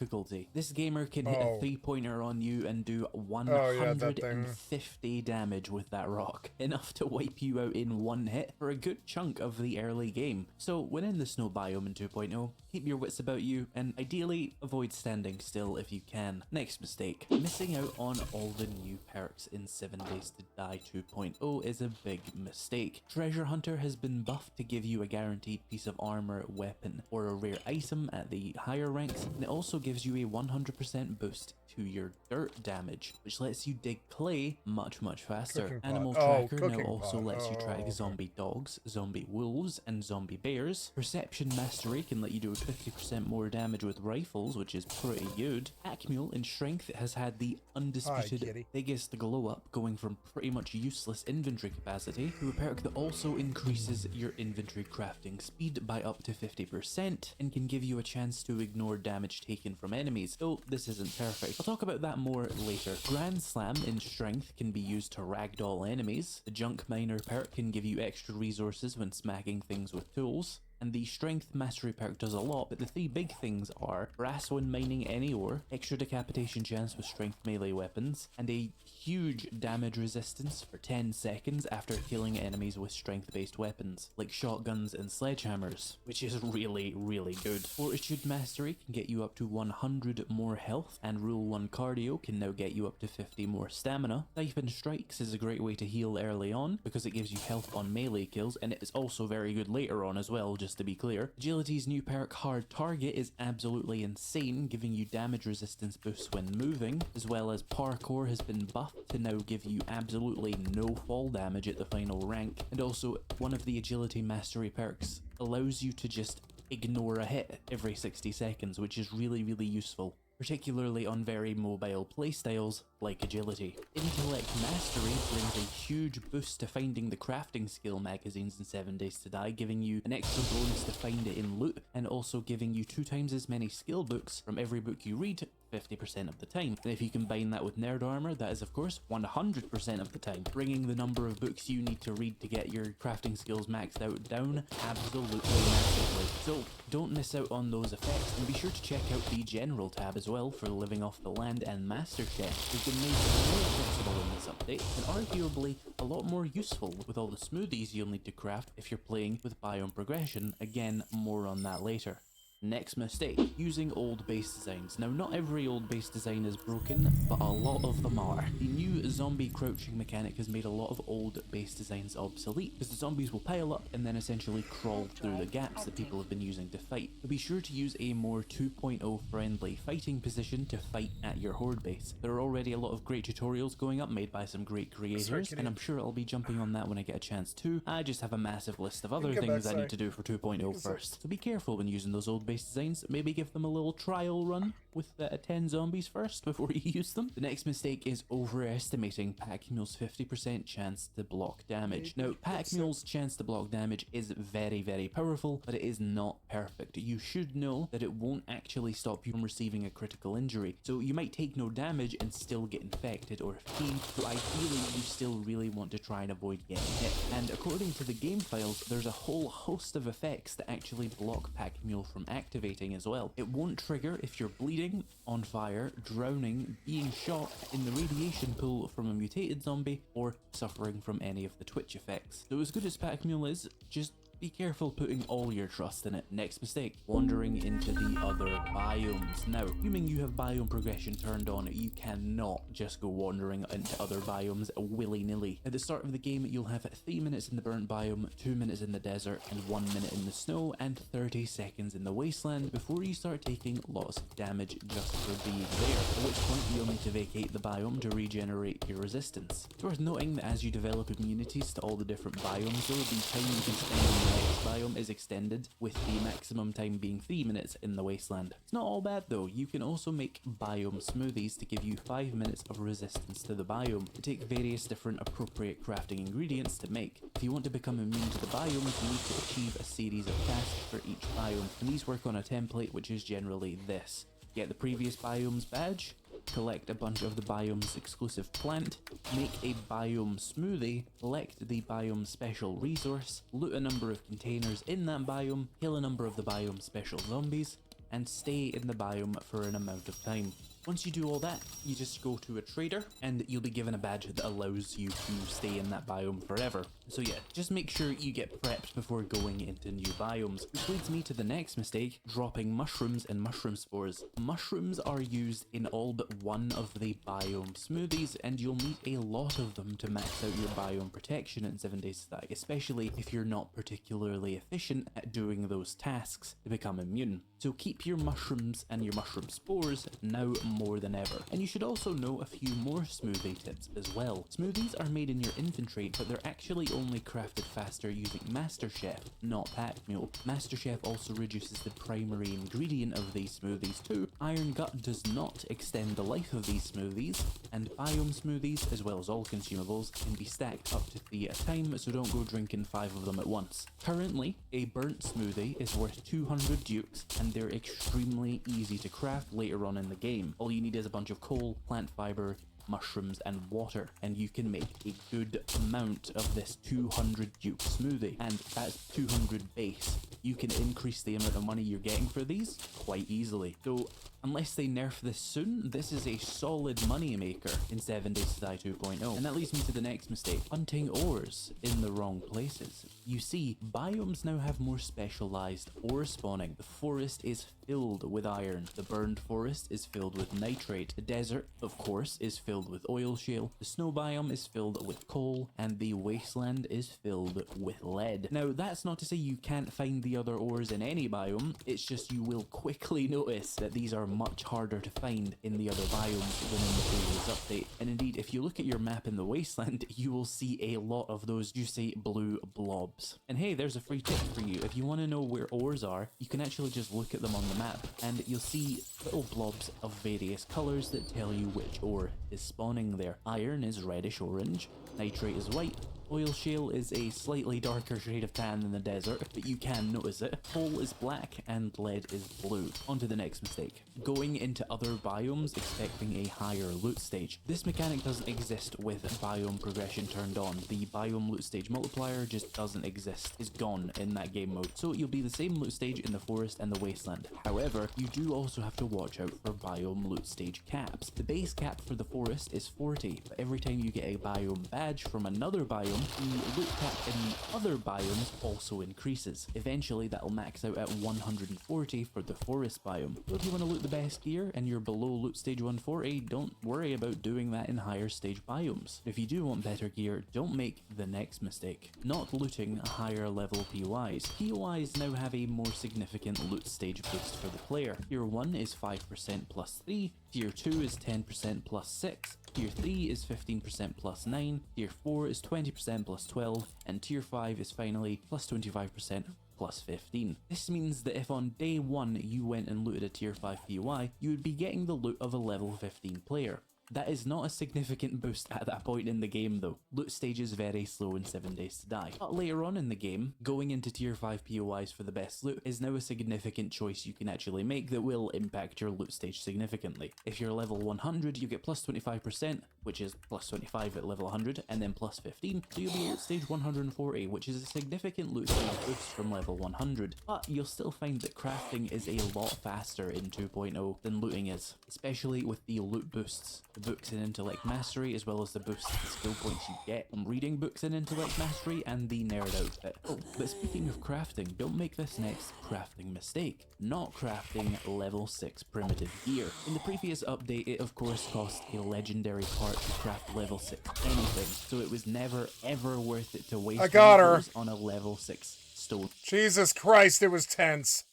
difficulty. This gamer can hit a 3-pointer on you and do Oh, yeah, that thing. 150 damage with that rock, enough to wipe you out in one hit for a good chunk of the early game. So when in the snow biome in 2.0, keep your wits about you and ideally avoid standing still if you can. Next mistake, missing out on all the new perks in 7 Days to Die 2.0 is a big mistake. Treasure Hunter has been buffed to give you a guaranteed piece of armor, weapon, or a rare item at the higher ranks, and it also gives you a 100% boost to your dirt damage, which lets you dig clay much faster. Animal Tracker now also lets you track zombie dogs, zombie wolves, and zombie bears. Perception Mastery can let you do 50% more damage with rifles, which is pretty good. Acmule in Strength has had the undisputed biggest glow up, going from pretty much useless inventory capacity to a perk that also increases your inventory crafting speed by up to 50% and can give you a chance to ignore damage taken from enemies, though this isn't perfect. I'll talk about that more later. Grand Slam in Strength can be used to ragdoll enemies. The Junk Miner perk can give you extra resources when smacking things with tools. And the Strength Mastery perk does a lot, but the 3 big things are brass when mining any ore, extra decapitation chance with strength melee weapons, and a huge damage resistance for 10 seconds after killing enemies with strength-based weapons, like shotguns and sledgehammers, which is really good. Fortitude Mastery can get you up to 100 more health, and Rule 1 Cardio can now get you up to 50 more stamina. Siphon Strikes is a great way to heal early on, because it gives you health on melee kills, and it is also very good later on as well, just to be clear. Agility's new perk Hard Target is absolutely insane, giving you damage resistance boosts when moving, as well as Parkour has been buffed to now give you absolutely no fall damage at the final rank, and also one of the Agility Mastery perks allows you to just ignore a hit every 60 seconds, which is really useful, particularly on very mobile playstyles like Agility. Intellect Mastery brings a huge boost to finding the crafting skill magazines in 7 Days to Die, giving you an extra bonus to find it in loot, and also giving you 2 times as many skill books from every book you read 50% of the time. And if you combine that with Nerd Armor, that is of course 100% of the time, bringing the number of books you need to read to get your crafting skills maxed out down absolutely massively. So don't miss out on those effects, and be sure to check out the General tab as well for Living Off the Land and Master Chef. They've been made more accessible in this update, and arguably a lot more useful with all the smoothies you'll need to craft if you're playing with biome progression. Again, more on that later. Next mistake, using old base designs. Now, not every old base design is broken, but a lot of them are. The new zombie crouching mechanic has made a lot of old base designs obsolete, because the zombies will pile up and then essentially crawl through the gaps that people have been using to fight. So be sure to use a more 2.0 friendly fighting position to fight at your horde base. There are already a lot of great tutorials going up made by some great creators, and I'm sure I'll be jumping on that when I get a chance too. I just have a massive list of other things I need to do for 2.0 first. So be careful when using those old base designs. Maybe give them a little trial run with 10 zombies first before you use them. The next mistake is overestimating Packmule's 50% chance to block damage. Now, Packmule's chance to block damage is very powerful, but it is not perfect. You should know that it won't actually stop you from receiving a critical injury, so you might take no damage and still get infected or faint, so ideally you still really want to try and avoid getting hit. And according to the game files, there's a whole host of effects that actually block Packmule from activating as well. It won't trigger if you're bleeding, on fire, drowning, being shot, in the radiation pool from a mutated zombie, or suffering from any of the twitch effects. So as good as Packmule is, just be careful putting all your trust in it. Next mistake, wandering into the other biomes. Now, assuming you have biome progression turned on, you cannot just go wandering into other biomes willy-nilly. At the start of the game, you'll have 3 minutes in the burnt biome, 2 minutes in the desert, and 1 minute in the snow, and 30 seconds in the wasteland before you start taking lots of damage just for being there, at which point you'll need to vacate the biome to regenerate your resistance. It's worth noting that as you develop immunities to all the different biomes, though, the time you can spend in the next biome is extended, with the maximum time being 3 minutes in the wasteland. It's not all bad though. You can also make biome smoothies to give you 5 minutes of resistance to the biome. You take various different appropriate crafting ingredients to make. If you want to become immune to the biomes, you need to achieve a series of tasks for each biome, and these work on a template which is generally this. Get the previous biome's badge, collect a bunch of the biome's exclusive plant, make a biome smoothie, collect the biome special resource, loot a number of containers in that biome, kill a number of the biome special zombies, and stay in the biome for an amount of time. Once you do all that, you just go to a trader and you'll be given a badge that allows you to stay in that biome forever. So yeah, just make sure you get prepped before going into new biomes. Which leads me to the next mistake, dropping mushrooms and mushroom spores. Mushrooms are used in all but one of the biome smoothies, and you'll need a lot of them to max out your biome protection in 7 days to die, especially if you're not particularly efficient at doing those tasks to become immune. So keep your mushrooms and your mushroom spores now more than ever. And you should also know a few more smoothie tips as well. Smoothies are made in your inventory, but they're actually only crafted faster using MasterChef, not pack mule. MasterChef also reduces the primary ingredient of these smoothies too. Iron Gut does not extend the life of these smoothies, and biome smoothies, as well as all consumables, can be stacked up to 3 at a time, so don't go drinking 5 of them at once. Currently, a burnt smoothie is worth 200 dukes, and they're extremely easy to craft later on in the game. All you need is a bunch of coal, plant fiber, mushrooms and water, and you can make a good amount of this 200 duke smoothie, and that's 200 base. You can increase the amount of money you're getting for these quite easily. So unless they nerf this soon, this is a solid money maker in 7 Days to Die 2.0. And that leads me to the next mistake, hunting ores in the wrong places. You see, biomes now have more specialized ore spawning. The forest is filled with iron, the burned forest is filled with nitrate, the desert, of course, is filled with oil shale, the snow biome is filled with coal, and the wasteland is filled with lead. Now, that's not to say you can't find the other ores in any biome, it's just you will quickly notice that these are much harder to find in the other biomes than in the previous update. And indeed, if you look at your map in the wasteland, you will see a lot of those juicy blue blobs. And hey, there's a free tip for you. If you want to know where ores are, you can actually just look at them on the map, and you'll see little blobs of various colors that tell you which ore is spawning there. Iron is reddish orange, nitrate is white, oil shale is a slightly darker shade of tan than the desert, but you can notice it. Coal is black and lead is blue. On to the next mistake. Going into other biomes expecting a higher loot stage. This mechanic doesn't exist with biome progression turned on. The biome loot stage multiplier just doesn't exist. It's gone in that game mode. So you'll be the same loot stage in the forest and the wasteland. However, you do also have to watch out for biome loot stage caps. The base cap for the forest is 40, but every time you get a biome badge from another biome, the loot cap in the other biomes also increases. Eventually that'll max out at 140 for the forest biome. So if you want to loot the best gear and you're below loot stage 140, don't worry about doing that in higher stage biomes. If you do want better gear, don't make the next mistake, not looting higher level POIs. POIs now have a more significant loot stage boost for the player. Tier 1 is 5% plus 3, Tier 2 is 10% plus 6, Tier 3 is 15% plus 9, Tier 4 is 20% plus 12, and Tier 5 is finally plus 25% plus 15. This means that if on day 1 you went and looted a Tier 5 POI, you would be getting the loot of a level 15 player. That is not a significant boost at that point in the game though. Loot stage is very slow in 7 Days to Die. But later on in the game, going into Tier 5 POIs for the best loot is now a significant choice you can actually make that will impact your loot stage significantly. If you're level 100, you get plus 25%, which is plus 25 at level 100, and then plus 15, so you'll be at stage 140, which is a significant loot stage boost from level 100. But you'll still find that crafting is a lot faster in 2.0 than looting is, especially with the loot boosts. Books in Intellect Mastery, as well as the boosts the skill points you get from reading books in Intellect Mastery and the Nerd Outfit. Oh, but speaking of crafting, don't make this next crafting mistake. Not crafting level 6 primitive gear. In the previous update, it of course cost a legendary part to craft level 6 anything, so it was never ever worth it to waste resources on a level 6 stone. Jesus Christ, it was tense.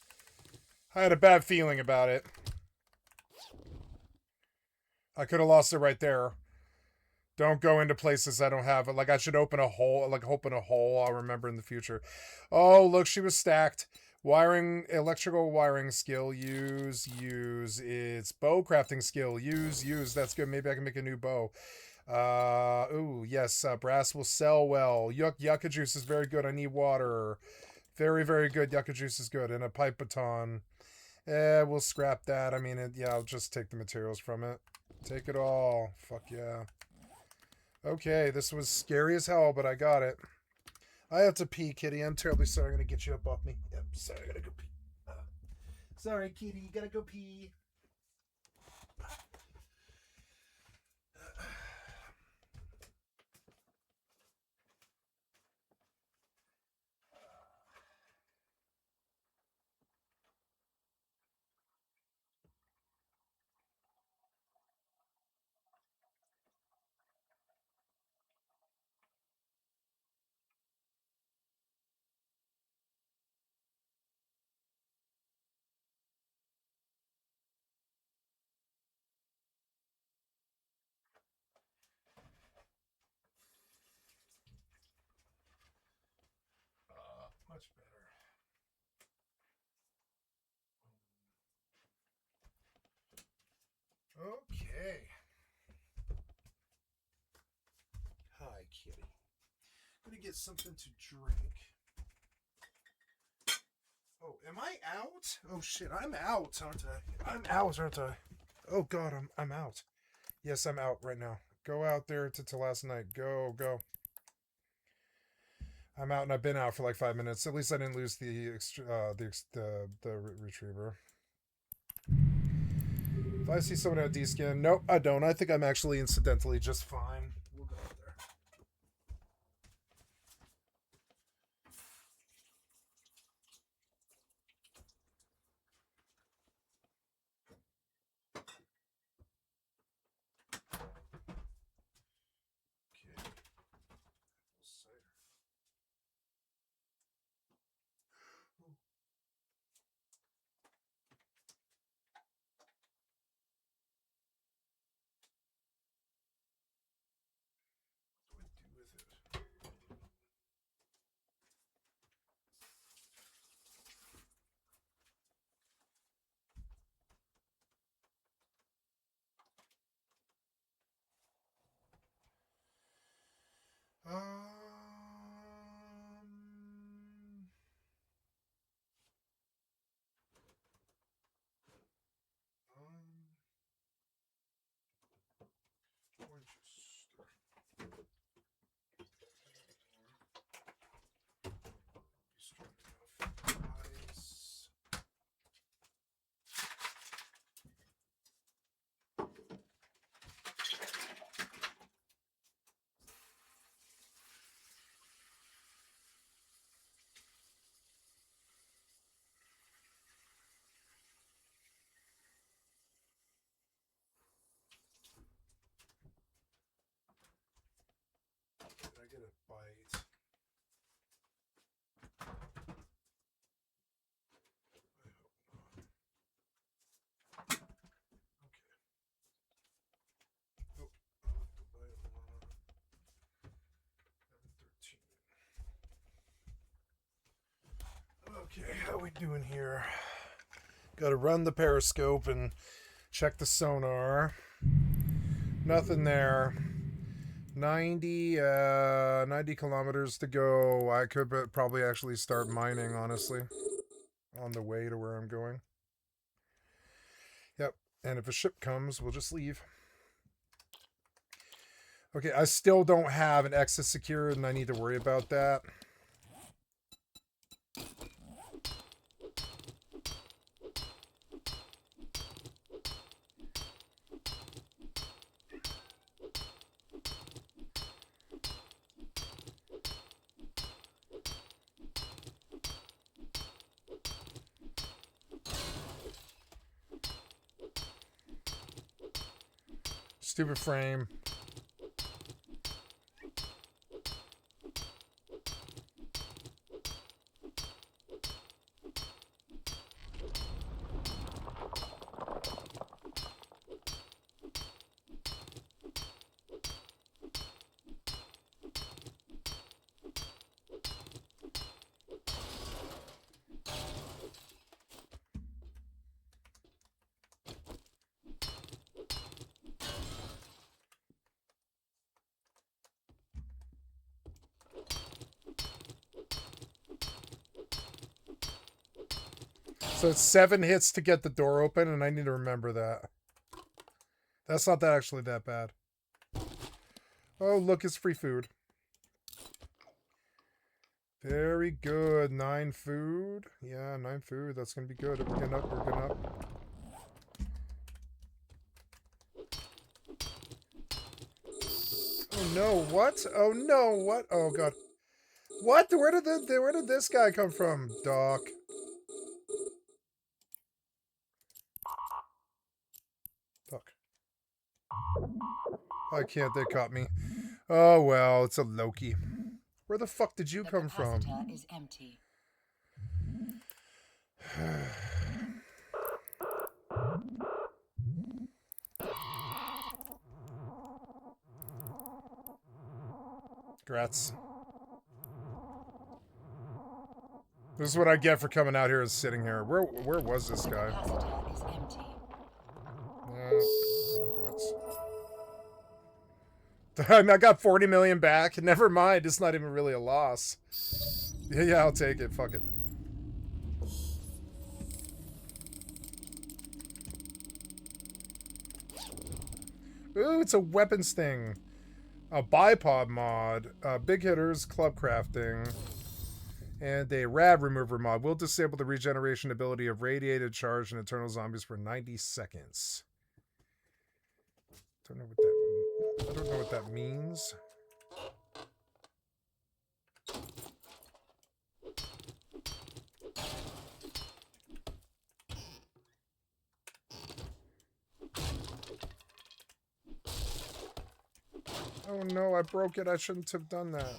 I had a bad feeling about it. I could have lost it right there. Don't go into places I don't have it. Like, I should open a hole. Like, open a hole. I'll remember in the future. Oh, look, she was stacked. Wiring, electrical wiring skill. Use. It's bow crafting skill. Use. That's good. Maybe I can make a new bow. Ooh, yes. Brass will sell well. Yucca juice is very good. I need water. Very, very good. Yucca juice is good. And a pipe baton. We'll scrap that. I mean, yeah, I'll just take the materials from it. Take it all. Fuck yeah. Okay, this was scary as hell, but I got it. I have to pee, kitty. I'm terribly sorry. I'm going to get you up off me. Yep, sorry. I got to go pee. Sorry, kitty, you gotta go pee. Much better. Okay. Hi, kitty. I'm gonna get something to drink. Oh, am I out? Oh shit, I'm out, aren't I? I'm out, aren't I? Oh god, I'm out. Yes, I'm out right now. Go out there to last night. Go. I'm out, and I've been out for like 5 minutes. At least I didn't lose the retriever. If I see someone at D-scan, nope, I don't. I think I'm actually incidentally just fine. We'll go out there. Okay. Cider. What do I do with it? Orange juice. Be strong enough. Ice. Did I get a bite? I hope not. Okay. Oh, I left a bite on 11:13. Okay, how we doing here? Got to run the periscope and check the sonar. Nothing there. 90 kilometers to go. I could probably actually start mining, honestly, on the way to where I'm going. Yep. And if a ship comes, we'll just leave. Okay, I still don't have an exit secured, and I need to worry about that. Stupid frame. So it's 7 hits to get the door open, and I need to remember that. That's not actually that bad. Oh, look, it's free food. Very good. 9 food. Yeah, 9 food. That's gonna be good. We're getting up. We're getting up. Oh no! What? Oh no! What? Oh god! What? Where did this guy come from, Doc? Fuck. I can't. They caught me. Oh well, it's a Loki. Where the fuck did you come from? The capacitor is empty. Grats. This is what I get for coming out here and sitting here. Where was this guy? The capacitor is empty. I got 40 million back. Never mind. It's not even really a loss. Yeah, I'll take it. Fuck it. Ooh, it's a weapons thing. A bipod mod. Big hitters, club crafting. And a rad remover mod. Will disable the regeneration ability of radiated charge and eternal zombies for 90 seconds. I don't know what that means. Oh no, I broke it. I shouldn't have done that.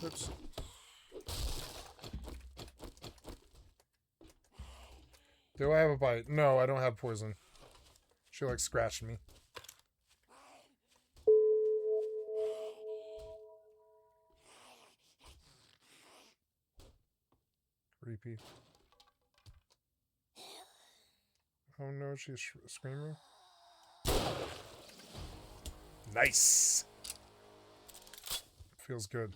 Oops. Do I have a bite? No, I don't have poison. She like scratched me. Creepy. Oh no, she's screaming. Nice. Feels good.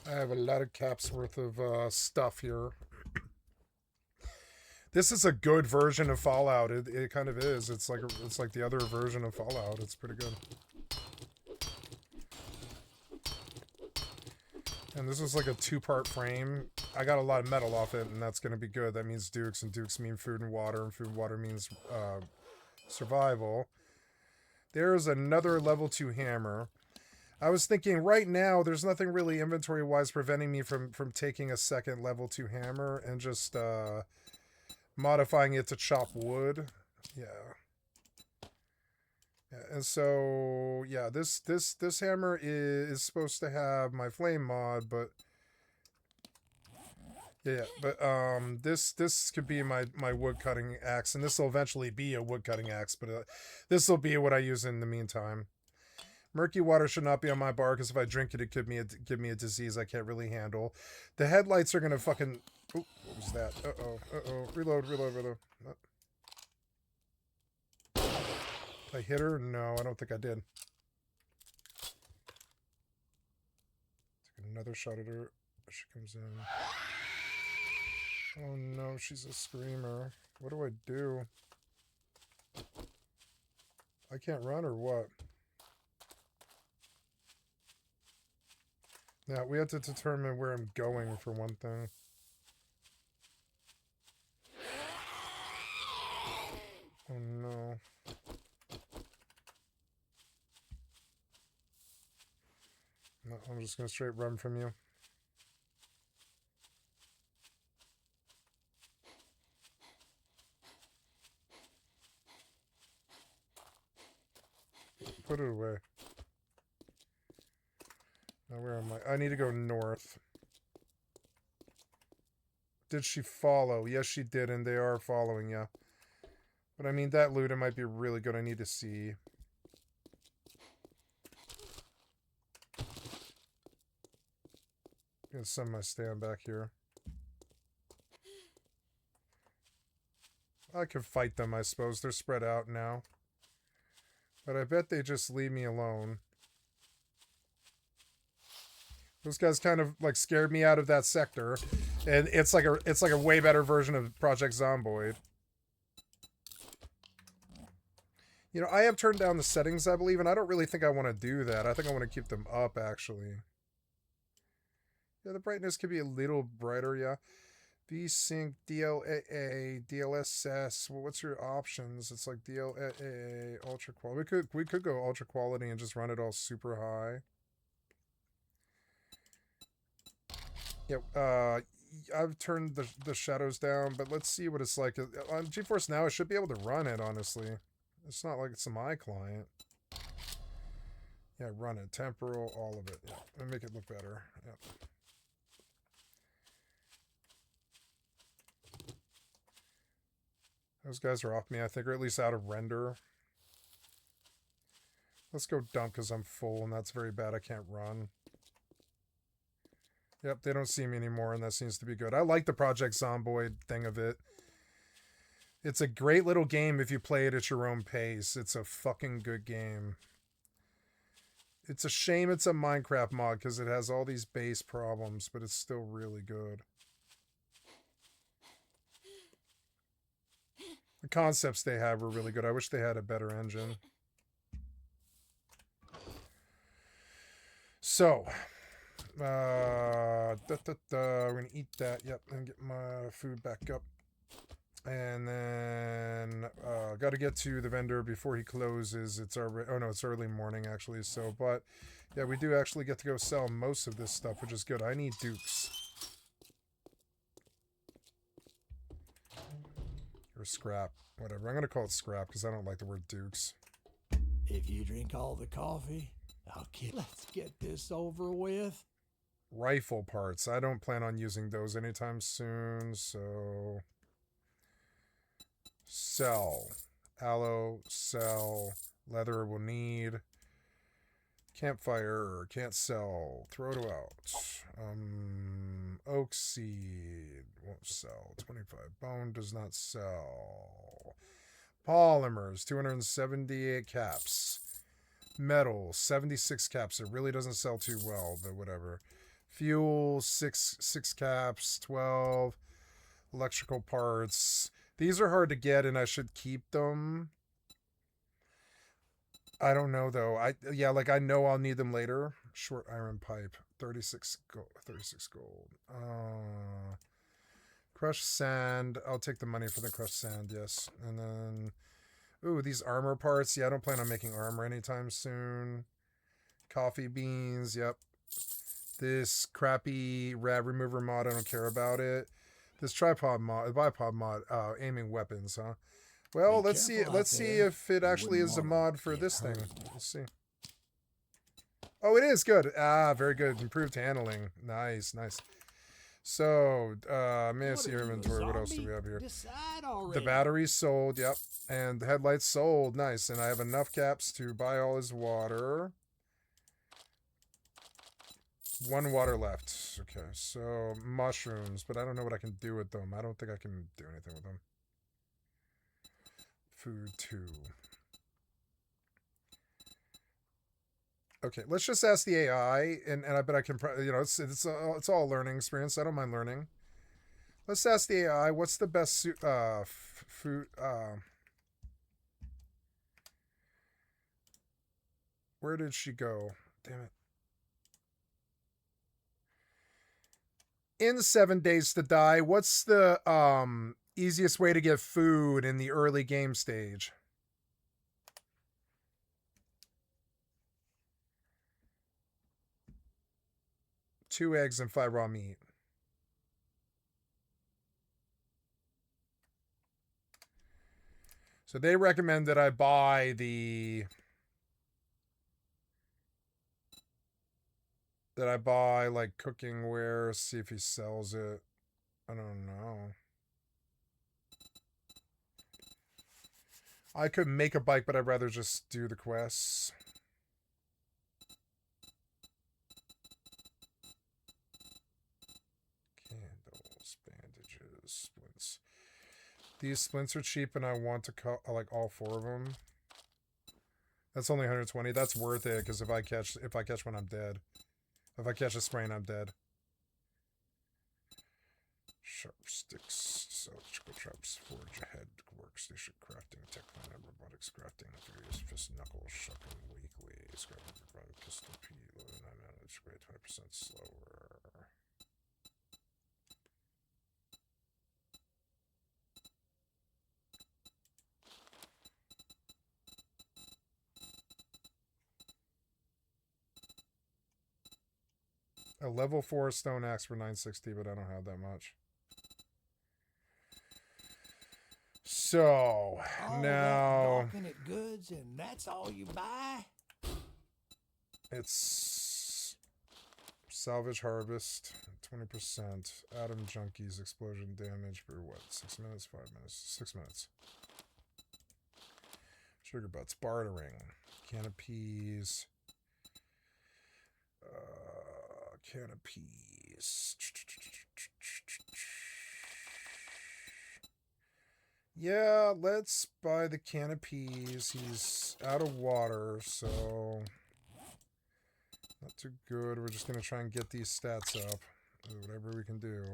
I have a lot of caps worth of stuff here. This is a good version of Fallout. It kind of is. It's like the other version of Fallout. It's pretty good. And this is like a 2-part frame. I got a lot of metal off it, and that's going to be good. That means dukes, and dukes mean food and water, and food and water means survival. There's another level 2 hammer. I was thinking right now there's nothing really inventory-wise preventing me from taking a second level 2 hammer and just modifying it to chop wood. Yeah. And so yeah, this hammer is supposed to have my flame mod, but yeah, but this could be my wood cutting axe, and this will eventually be a wood cutting axe, but this will be what I use in the meantime. Murky water should not be on my bar because if I drink it, it could give me a disease I can't really handle. The headlights are gonna fucking. Oh, what was that? Uh-oh. Reload. I hit her? No, I don't think I did. Take another shot at her. She comes in. Oh no, she's a screamer. What do I do? I can't run or what? Yeah, we have to determine where I'm going for one thing. Oh no. No, I'm just gonna straight run from you. Put it away. Now where am I? I need to go north. did she follow? Yes, she did, and they are following, yeah. But I mean, that loot, it might be really good. I need to see. I'm gonna send my stand back here. I could fight them, I suppose. They're spread out now. But I bet they just leave me alone. Those guys kind of like scared me out of that sector. And it's like a way better version of Project Zomboid. You know, I have turned down the settings, I believe, and I don't really think I want to do that. I think I want to keep them up, actually. Yeah, the brightness could be a little brighter, yeah. VSync, DLAA, DLSS. Well, what's your options? It's like DLAA, ultra quality. We could go ultra quality and just run it all super high. Yeah, I've turned the shadows down, but let's see what it's like. On GeForce Now, I should be able to run it, honestly. It's not like it's my client. Yeah, run it. Temporal, all of it. Yeah, and make it look better. Yeah. Those guys are off me, I think, or at least out of render. Let's go dump because I'm full, and that's very bad. I can't run. Yep, they don't see me anymore, and that seems to be good. I like the Project Zomboid thing of it. It's a great little game if you play it at your own pace. It's a fucking good game. It's a shame it's a Minecraft mod because it has all these base problems, but it's still really good. The concepts they have were really good. I wish they had a better engine. So, we're gonna eat that. Yep, and get my food back up. And then got to get to the vendor before he closes. It's it's early morning actually. So, but yeah, we do actually get to go sell most of this stuff, which is good. I need dukes. Or scrap, whatever. I'm gonna call it scrap because I don't like the word dukes. If you drink all the coffee, let's get this over with. Rifle parts. I don't plan on using those anytime soon, so sell. Aloe, sell. Leather will need. Campfire, can't sell. Throw it out. Oak seed, won't sell. 25. Bone does not sell. Polymers, 278 caps. Metal, 76 caps. It really doesn't sell too well, but whatever. Fuel, 6 caps. 12. Electrical parts. These are hard to get, and I should keep them. I don't know though. I know I'll need them later. Short iron pipe, 36 gold. 36 gold. Crushed sand. I'll take the money for the crushed sand. Yes, and then, ooh, these armor parts. Yeah, I don't plan on making armor anytime soon. Coffee beans. Yep. This crappy rad remover mod. I don't care about it. This bipod mod. Aiming weapons. Huh. Well, let's see if it actually is a mod for this thing. Let's see. Oh, it is good. Ah, very good. Improved handling. Nice, nice. So, may I see your inventory? What else do we have here? The batteries sold, yep. And the headlights sold. Nice. And I have enough caps to buy all his water. 1 water left. Okay, so mushrooms, but I don't know what I can do with them. I don't think I can do anything with them. Food 2. Okay, let's just ask the AI, and I bet I can, it's all a learning experience. I don't mind learning. Let's ask the AI, what's the best food, where did she go? Damn it. In 7 Days to Die, what's the, easiest way to get food in the early game stage? Two eggs and 5 raw meat. So they recommend that I buy like cooking ware, see if he sells it. I don't know. I could make a bike, but I'd rather just do the quests. Candles, bandages, splints. These splints are cheap, and I want to like all 4 of them. That's only 120. That's worth it because if I catch one, I'm dead. If I catch a sprain, I'm dead. Sharp sticks, surgical traps, forge ahead, workstation crafting, tech planet, robotics crafting, various fist knuckles, shucking weekly, scrapping provide pistol P, low 9 damage, great 20% slower. A level 4 stone axe for 960, but I don't have that much. So All now that at goods, and that's all you buy? it's salvage harvest, 20%. Atom junkies, explosion damage for what? 6 minutes, 5 minutes, 6 minutes. Sugar butts, bartering, can of peas. Can of peas. Yeah, let's buy the can of peas. He's out of water, so not too good. We're just going to try and get these stats up. Whatever we can do.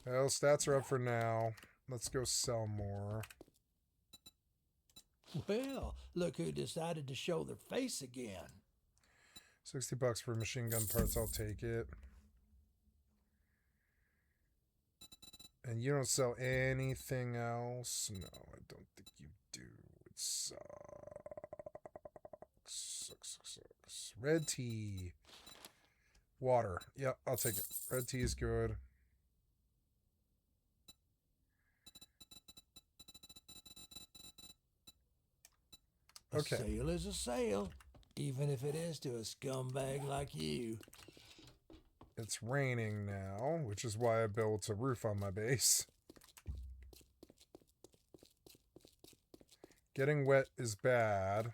Well, stats are up for now. Let's go sell more. Well, look who decided to show their face again. $60 for machine gun parts. I'll take it. And you don't sell anything else? No, I don't think you do. It sucks. Sucks. Red tea. Water. Yep, I'll take it. Red tea is good. Okay. A sale is a sale, even if it is to a scumbag like you. It's raining now, which is why I built a roof on my base. Getting wet is bad.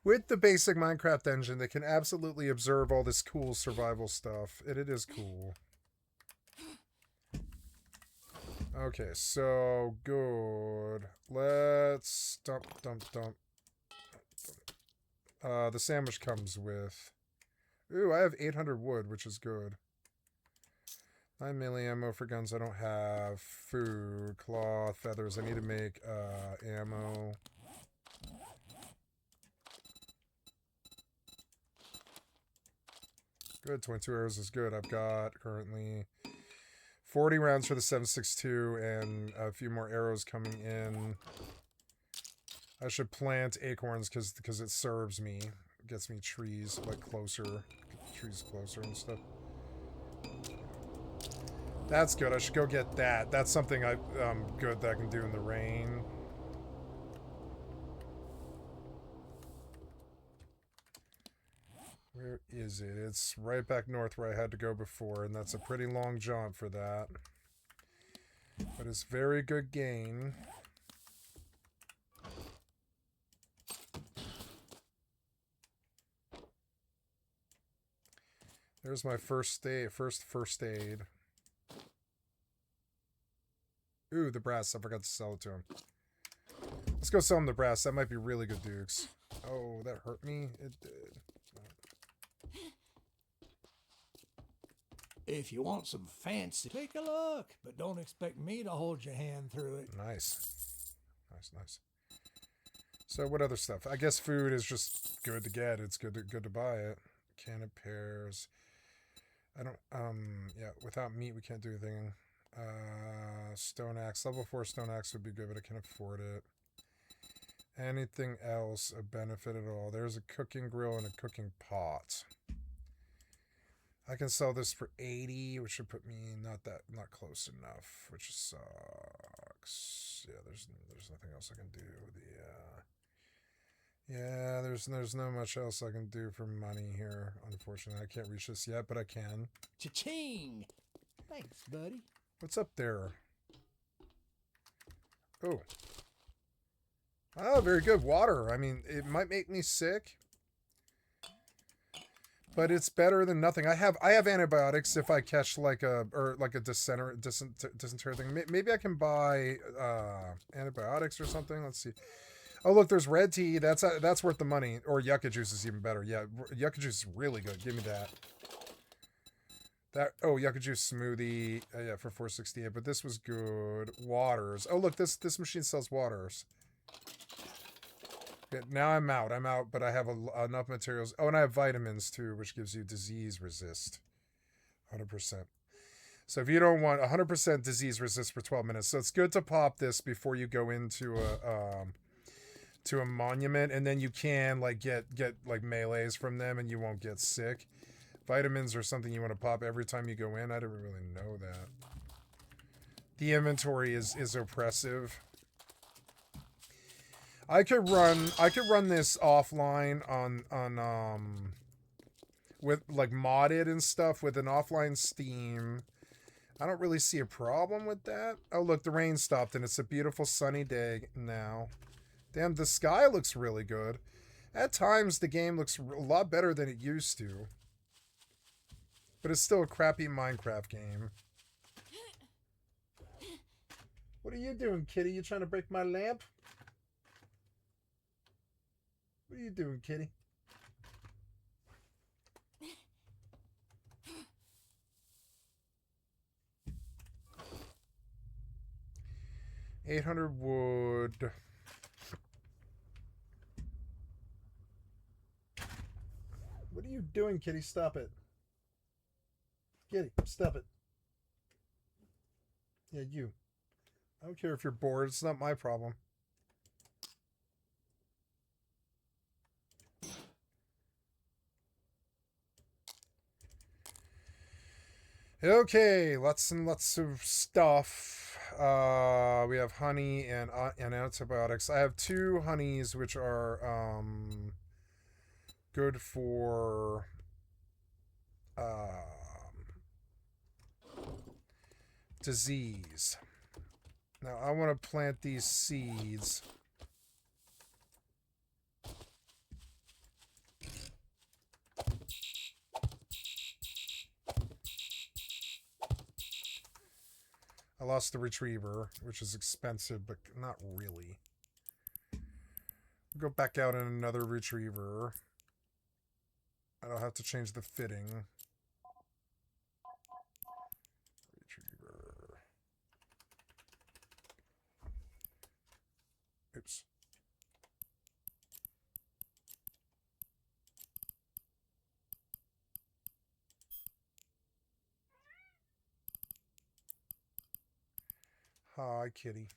With the basic Minecraft engine, they can absolutely observe all this cool survival stuff. It is cool. Okay, so good. Let's dump. The sandwich comes with... Ooh, I have 800 wood, which is good. 9 melee ammo for guns I don't have. Food, cloth, feathers. I need to make ammo. Good, 22 arrows is good. I've got currently 40 rounds for the 7.62 and a few more arrows coming in. I should plant acorns because it serves me. It gets me trees like closer. Trees closer and stuff. That's good. I should go get that. That's something good that I can do in the rain. Where is it? It's right back north where I had to go before, and that's a pretty long jaunt for that. But it's very good gain. There's my first aid. Ooh, the brass. I forgot to sell it to him. Let's go sell him the brass. That might be really good, Dukes. Oh, that hurt me? It did. If you want some fancy, take a look, but don't expect me to hold your hand through it. Nice. So what other stuff? I guess food is just good to get. It's good to buy it. Can of pears. I don't, yeah, without meat we can't do anything. Stone axe. Level 4 stone axe would be good, but I can't afford it. Anything else a benefit at all? There's a cooking grill and a cooking pot. I can sell this for 80, which would put me not close enough, which sucks. Yeah, there's nothing else I can do. Yeah, there's not much else I can do for money here. Unfortunately, I can't reach this yet, but I can. Cha-ching! Thanks, buddy. What's up there? Oh. Oh, very good. Water. I mean, it might make me sick, but it's better than nothing. I have antibiotics if I catch like a dysentery thing. Maybe I can buy antibiotics or something. Let's see. Oh, look, there's red tea. That's worth the money. Or yucca juice is even better. Yeah, yucca juice is really good. Give me that. Yucca juice smoothie. Yeah, for 468. But this was good. Waters. Oh, look, this machine sells waters. Okay, now I'm out, but I have enough materials. Oh, and I have vitamins too, which gives you disease resist. 100%. So if you don't want 100% disease resist for 12 minutes, so it's good to pop this before you go into a monument, and then you can like get like melees from them, and you won't get sick. Vitamins are something you want to pop every time you go in. I didn't really know that. The inventory is oppressive. I could run this offline on with like modded and stuff with an offline Steam. I don't really see a problem with that. Oh, look, the rain stopped and it's a beautiful sunny day now. Damn, the sky looks really good. At times the game looks a lot better than it used to. But it's still a crappy Minecraft game. What are you doing, kitty? You trying to break my lamp? What are you doing, kitty? $800 wood. What are you doing, kitty? Stop it. Kitty, stop it. Yeah, you. I don't care if you're bored. It's not my problem. Okay, lots and lots of stuff. We have honey and antibiotics. I have 2 honeys which are good for disease. Now I want to plant these seeds. I lost the retriever, which is expensive, but not really. Go back out in another retriever. I don't have to change the fitting. Retriever. Oops. Hi, kitty.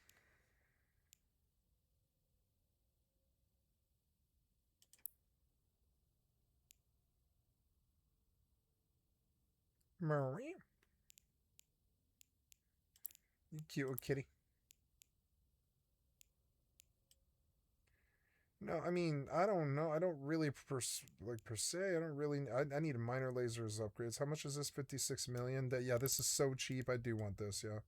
Marie. You cute little kitty. No, I mean, I don't know. I don't really per se. I don't really. I need minor lasers upgrades. How much is this? 56 million. Yeah, this is so cheap. I do want this. Yeah.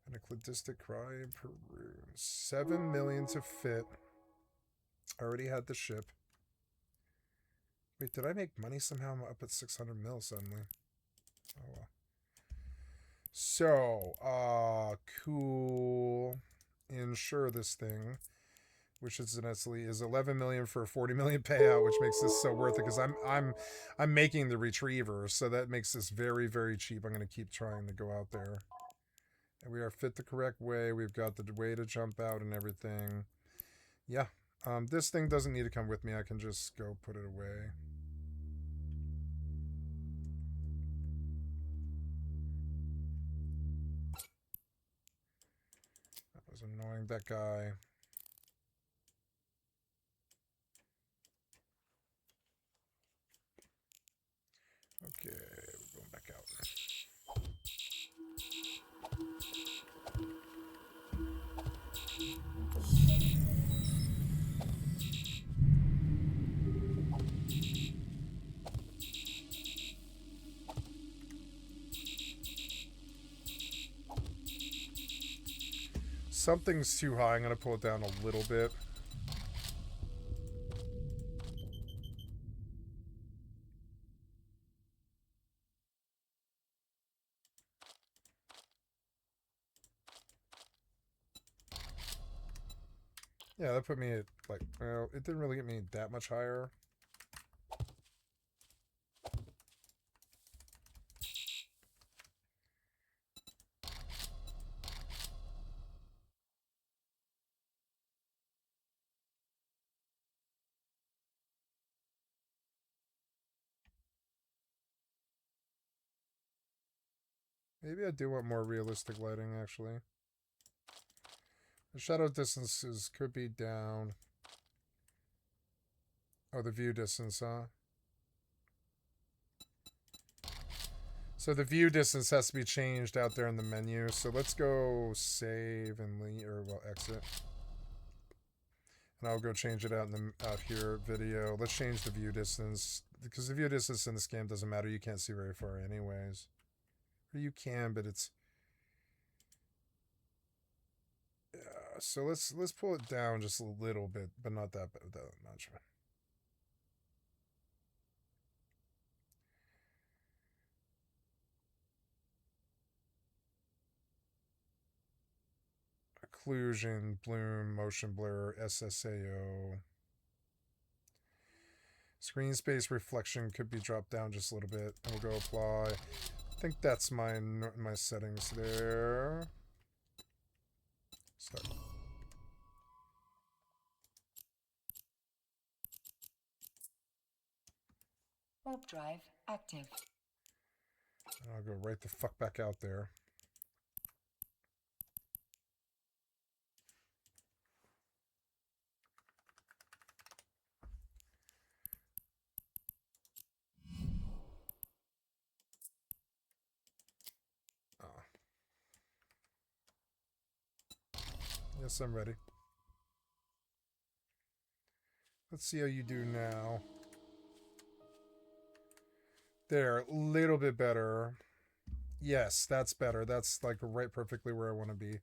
An eclidistic cry per rune. 7 million to fit. I already had the ship. Wait, did I make money somehow? I'm up at 600 mil suddenly. Oh well. So, cool. Insure this thing, which incidentally is 11 million for a 40 million payout, which makes this so worth it because I'm making the retriever, so that makes this very, very cheap. I'm gonna keep trying to go out there. And we are fit the correct way. We've got the way to jump out and everything. Yeah. This thing doesn't need to come with me. I can just go put it away. That was annoying, that guy. Okay, we're going back out. Something's too high. I'm going to pull it down a little bit. Yeah, that put me at, like, well, it didn't really get me that much higher. Maybe I do want more realistic lighting, actually. The shadow distances could be down. Oh, the view distance, huh? So the view distance has to be changed out there in the menu. So let's go save and leave, or well, exit. And I'll go change it out in the out here video. Let's change the view distance, because the view distance in this game doesn't matter. You can't see very far anyways. Or you can, but it's so let's pull it down just a little bit, but not that much. Occlusion, bloom, motion blur, SSAO. Screen space reflection could be dropped down just a little bit. And we'll go apply. I think that's my settings there. Start. Warp drive active. And I'll go right the fuck back out there. Oh. Yes, I'm ready. Let's see how you do now. There, a little bit better. Yes, that's better. That's like right perfectly where I want to be.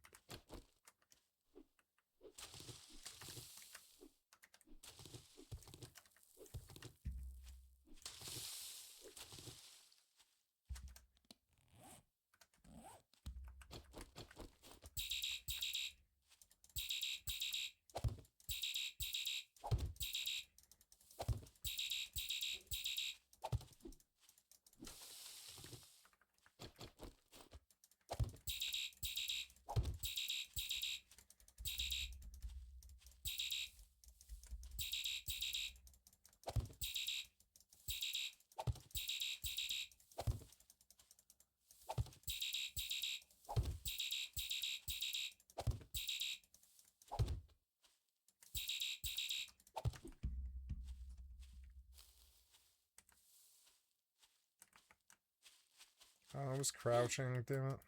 Oh, I was crouching, damn it.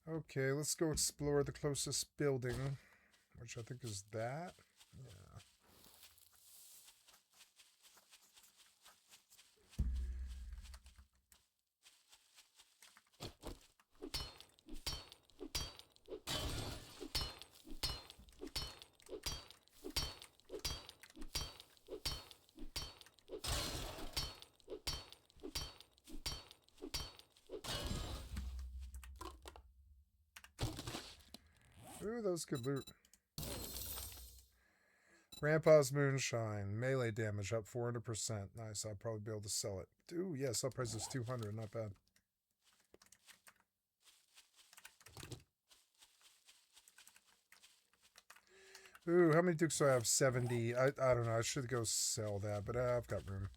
Okay, let's go explore the closest building, which I think is that. Yeah. Ooh, that was good loot. Grandpa's Moonshine. Melee damage up 400%. Nice, I'll probably be able to sell it. Ooh, yeah, sell price is 200. Not bad. Ooh, how many dukes do I have? 70. I don't know. I should go sell that, but I've got room.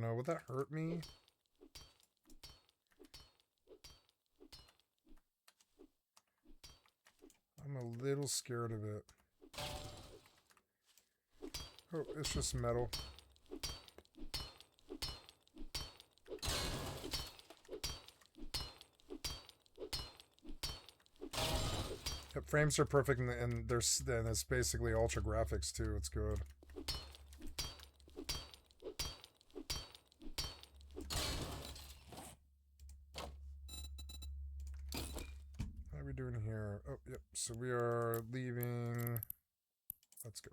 know. Would that hurt me? I'm a little scared of it. Oh, it's just metal. Yep, frames are perfect, and there's then it's basically ultra graphics too. It's good. How are we doing here? Oh, yep. So we are leaving. Let's go.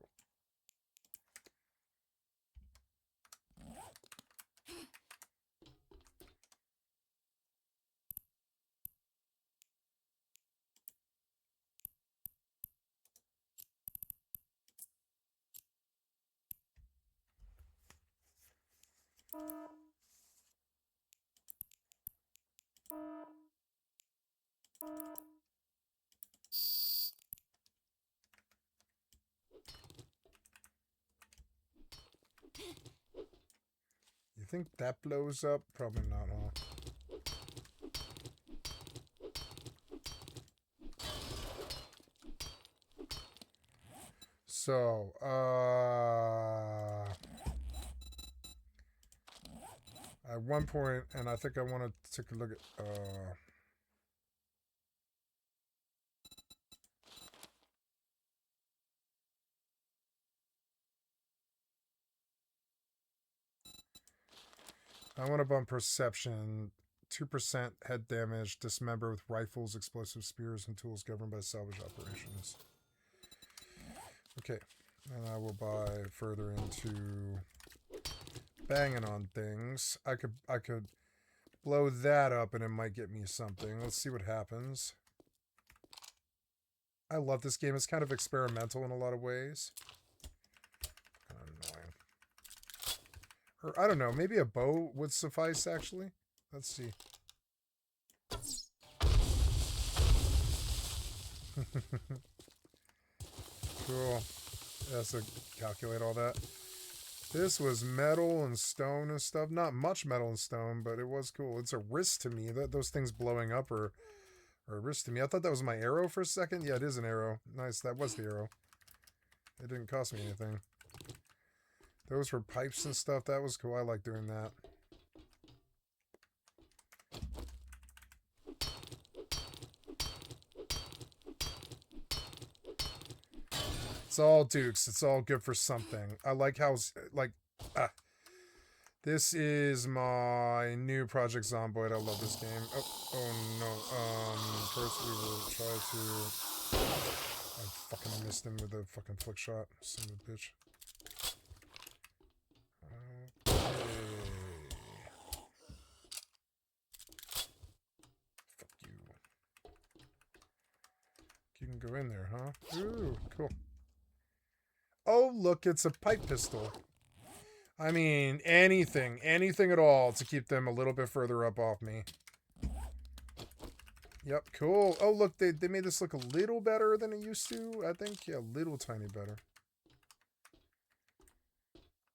You think that blows up? Probably not, huh? So, at one point, and I think I want to take a look at, I want to bump perception, 2% head damage, dismember with rifles, explosive spears, and tools governed by salvage operations. Okay, and I will buy further into banging on things. I could blow that up and it might get me something. Let's see what happens. I love this game. It's kind of experimental in a lot of ways. Kind of annoying. Or, I don't know, maybe a bow would suffice, actually. Let's see. Cool. Has to calculate all that. This was metal and stone and stuff. Not much metal and stone, but it was cool. It's a risk to me. Those things blowing up are a risk to me. I thought that was my arrow for a second. Yeah, it is an arrow. Nice, that was the arrow. It didn't cost me anything. Those were pipes and stuff. That was cool. I like doing that. It's all dukes. It's all good for something. I like how, like, this is my new Project Zomboid. I love this game. Oh no. First we will try to... I fucking missed him with a fucking flick shot. Son of a bitch. Fuck you. You can go in there, huh? Ooh, cool. Oh, look, it's a pipe pistol. I mean, anything at all to keep them a little bit further up off me. Yep, cool. Oh, look, they made this look a little better than it used to, I think. Yeah, a little tiny better.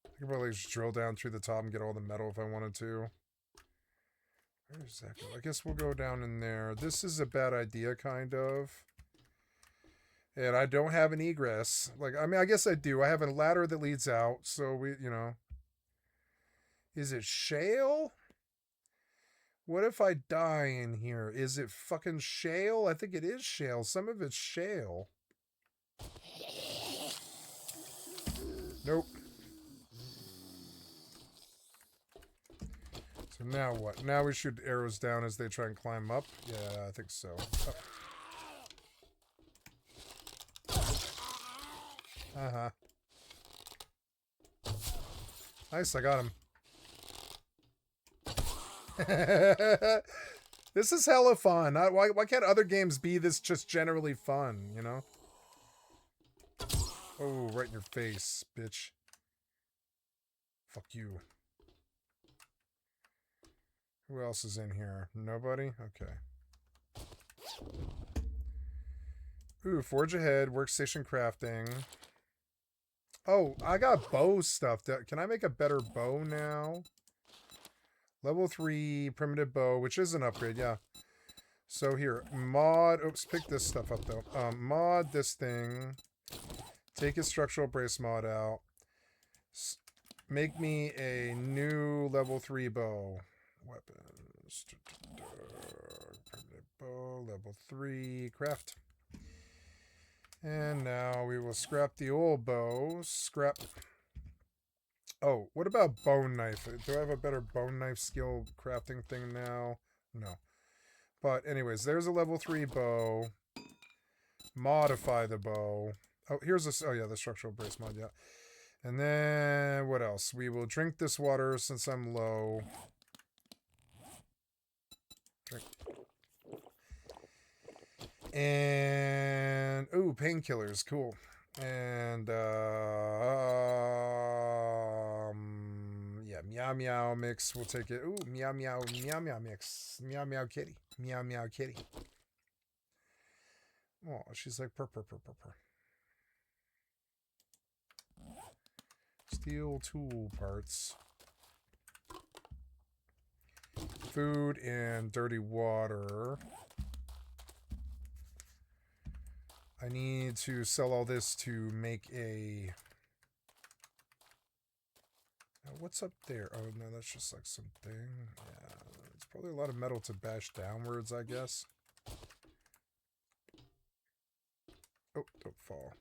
I could probably just drill down through the top and get all the metal if I wanted to. Where is that go? I guess we'll go down in there. This is a bad idea, kind of. And I don't have an egress. Like, I mean, I guess I do. I have a ladder that leads out, so we, you know. Is it shale? What if I die in here? Is it fucking shale? I think it is shale. Some of it's shale. Nope. So now what? Now we shoot arrows down as they try and climb up? Yeah, I think so. Oh. Uh-huh. Nice, I got him. This is hella fun. Why can't other games be this just generally fun, you know? Oh, right in your face, bitch. Fuck you. Who else is in here? Nobody? Okay. Ooh, forge ahead, workstation crafting. Oh, I got bow stuff. Can I make a better bow now? Level 3 primitive bow, which is an upgrade, yeah. So here, mod, oops, pick this stuff up though. Mod this thing. Take his structural brace mod out. Make me a new level 3 bow. Weapons. Primitive bow, level 3, craft. And now we will scrap the old bow. Scrap. Oh, what about bone knife? Do I have a better bone knife skill crafting thing now? No. But anyways, there's a level 3 bow. Modify the bow. Oh, here's a... Oh, yeah, the structural brace mod, yeah. And then, what else? We will drink this water since I'm low. Drink. And... Ooh, painkillers. Cool. And, yeah, meow meow mix. We'll take it. Ooh, meow meow mix. Meow meow kitty. Meow meow kitty. Oh, she's like purr purr purr purr purr. Steel tool parts. Food and dirty water. I need to sell all this to make a... What's up there? Oh, no, that's just like something. Yeah, it's probably a lot of metal to bash downwards, I guess. Oh, don't fall.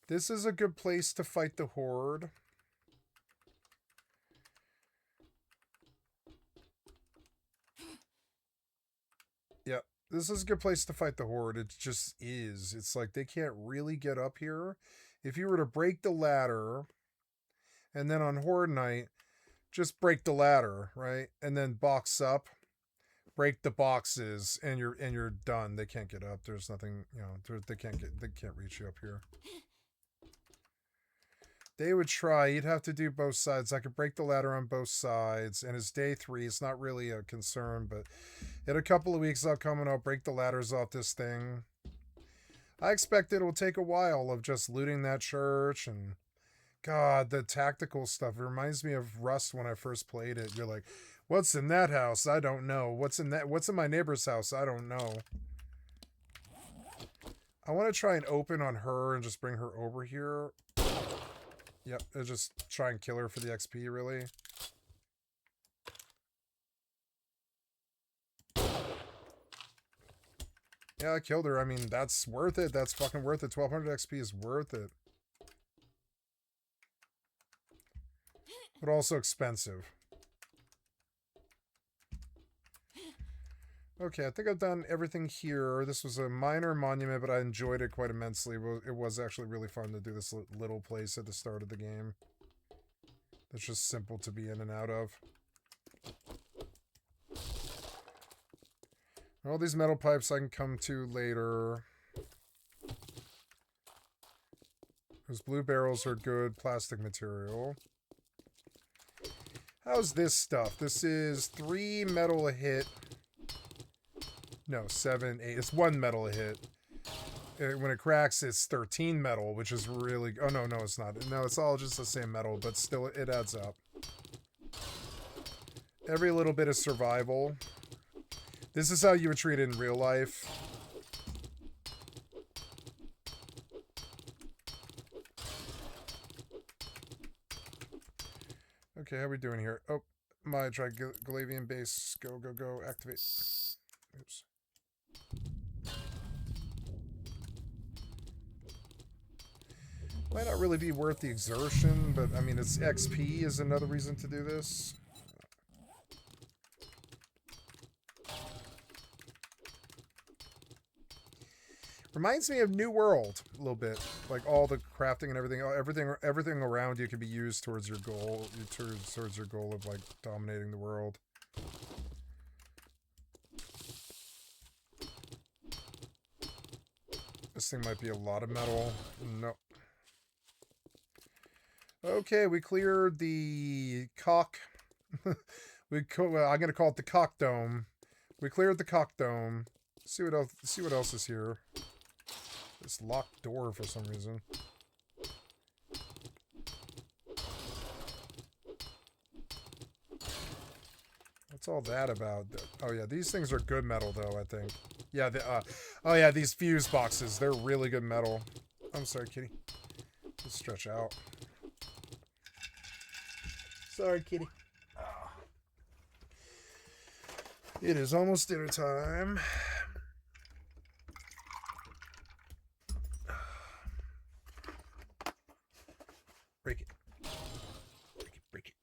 This is a good place to fight the horde. Yeah, this is a good place to fight the horde. It just is. It's like they can't really get up here. If you were to break the ladder, and then on horde night, just break the ladder, right? And then box up, break the boxes, and you're done. They can't get up. There's nothing, you know. They can't reach you up here. They would try. You'd have to do both sides. I could break the ladder on both sides. And it's day 3. It's not really a concern, but in a couple of weeks I'll come and I'll break the ladders off this thing. I expect it'll take a while of just looting that church and... God, the tactical stuff. It reminds me of Rust when I first played it. You're like, what's in that house? I don't know. What's in my neighbor's house? I don't know. I want to try and open on her and just bring her over here. Yep, just try and kill her for the XP, really. Yeah, I killed her. I mean, that's worth it. That's fucking worth it. 1200 XP is worth it. But also expensive. Okay, I think I've done everything here. This was a minor monument, but I enjoyed it quite immensely. It was actually really fun to do this little place at the start of the game. It's just simple to be in and out of. All these metal pipes I can come to later. Those blue barrels are good plastic material. How's this stuff? This is 3 metal a hit. No, 7, 8. It's 1 metal a hit. When it cracks, it's 13 metal, which is really... Oh, no, it's not. No, it's all just the same metal, but still, it adds up. Every little bit of survival. This is how you would treat it in real life. Okay, how are we doing here? Oh, my Draglavian base. Go, go, go. Activate. Oops. Might not really be worth the exertion, but I mean, it's XP is another reason to do this. Reminds me of New World a little bit, like all the crafting and everything around you can be used towards your goal, towards your goal of like dominating the world. This thing might be a lot of metal. No. Okay, we cleared the cock. I'm gonna call it the cock dome. We cleared the cock dome. See what else is here. This locked door for some reason. What's all that about? Oh yeah, these things are good metal though, I think. Yeah, oh yeah, these fuse boxes, they're really good metal. I'm sorry, kitty. Let's stretch out. Sorry, kitty. It is almost dinner time. Break it. Break it.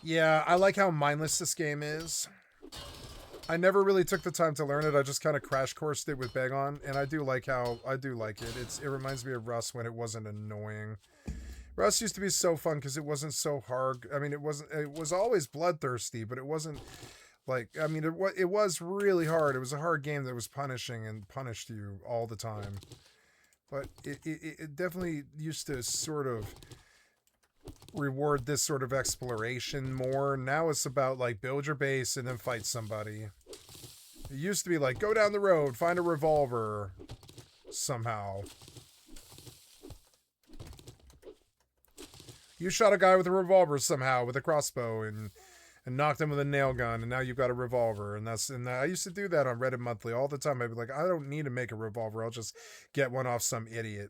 Yeah, I like how mindless this game is. I never really took the time to learn it. I just kind of crash coursed it with Beg On, and I do like it. It reminds me of Rust when it wasn't annoying. Rust used to be so fun because it wasn't so hard. I mean, it was always bloodthirsty, but it wasn't like, I mean, it was really hard. It was a hard game that was punishing and punished you all the time. But it definitely used to sort of reward this sort of exploration more. Now it's about like build your base and then fight somebody. It used to be like go down the road, find a revolver somehow. You shot a guy with a revolver somehow with a crossbow and knocked him with a nail gun, and now you've got a revolver. And I used to do that on Reddit Monthly all the time. I'd be like, I don't need to make a revolver. I'll just get one off some idiot.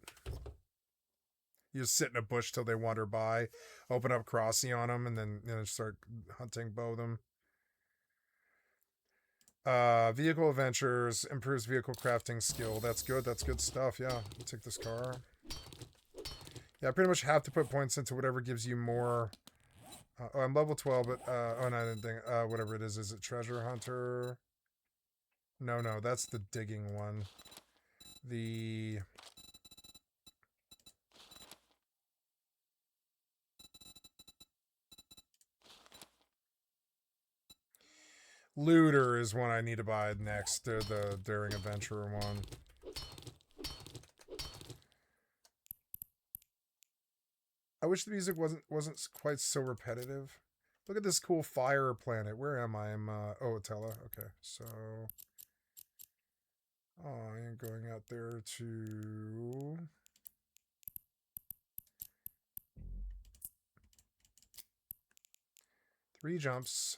You just sit in a bush till they wander by, open up Crossy on them, and then start hunting bow them. Vehicle adventures improves vehicle crafting skill. That's good. That's good stuff. Yeah, I'll take this car. Yeah, I pretty much have to put points into whatever gives you more. Oh, I'm level 12, but oh no, I didn't think. Whatever it is it treasure hunter? No, that's the digging one. The looter is one I need to buy next to the daring adventurer one. I wish the music wasn't quite so repetitive. Look at this cool fire planet. Where am I? I'm Atella. Okay, so I am going out there to 3 jumps.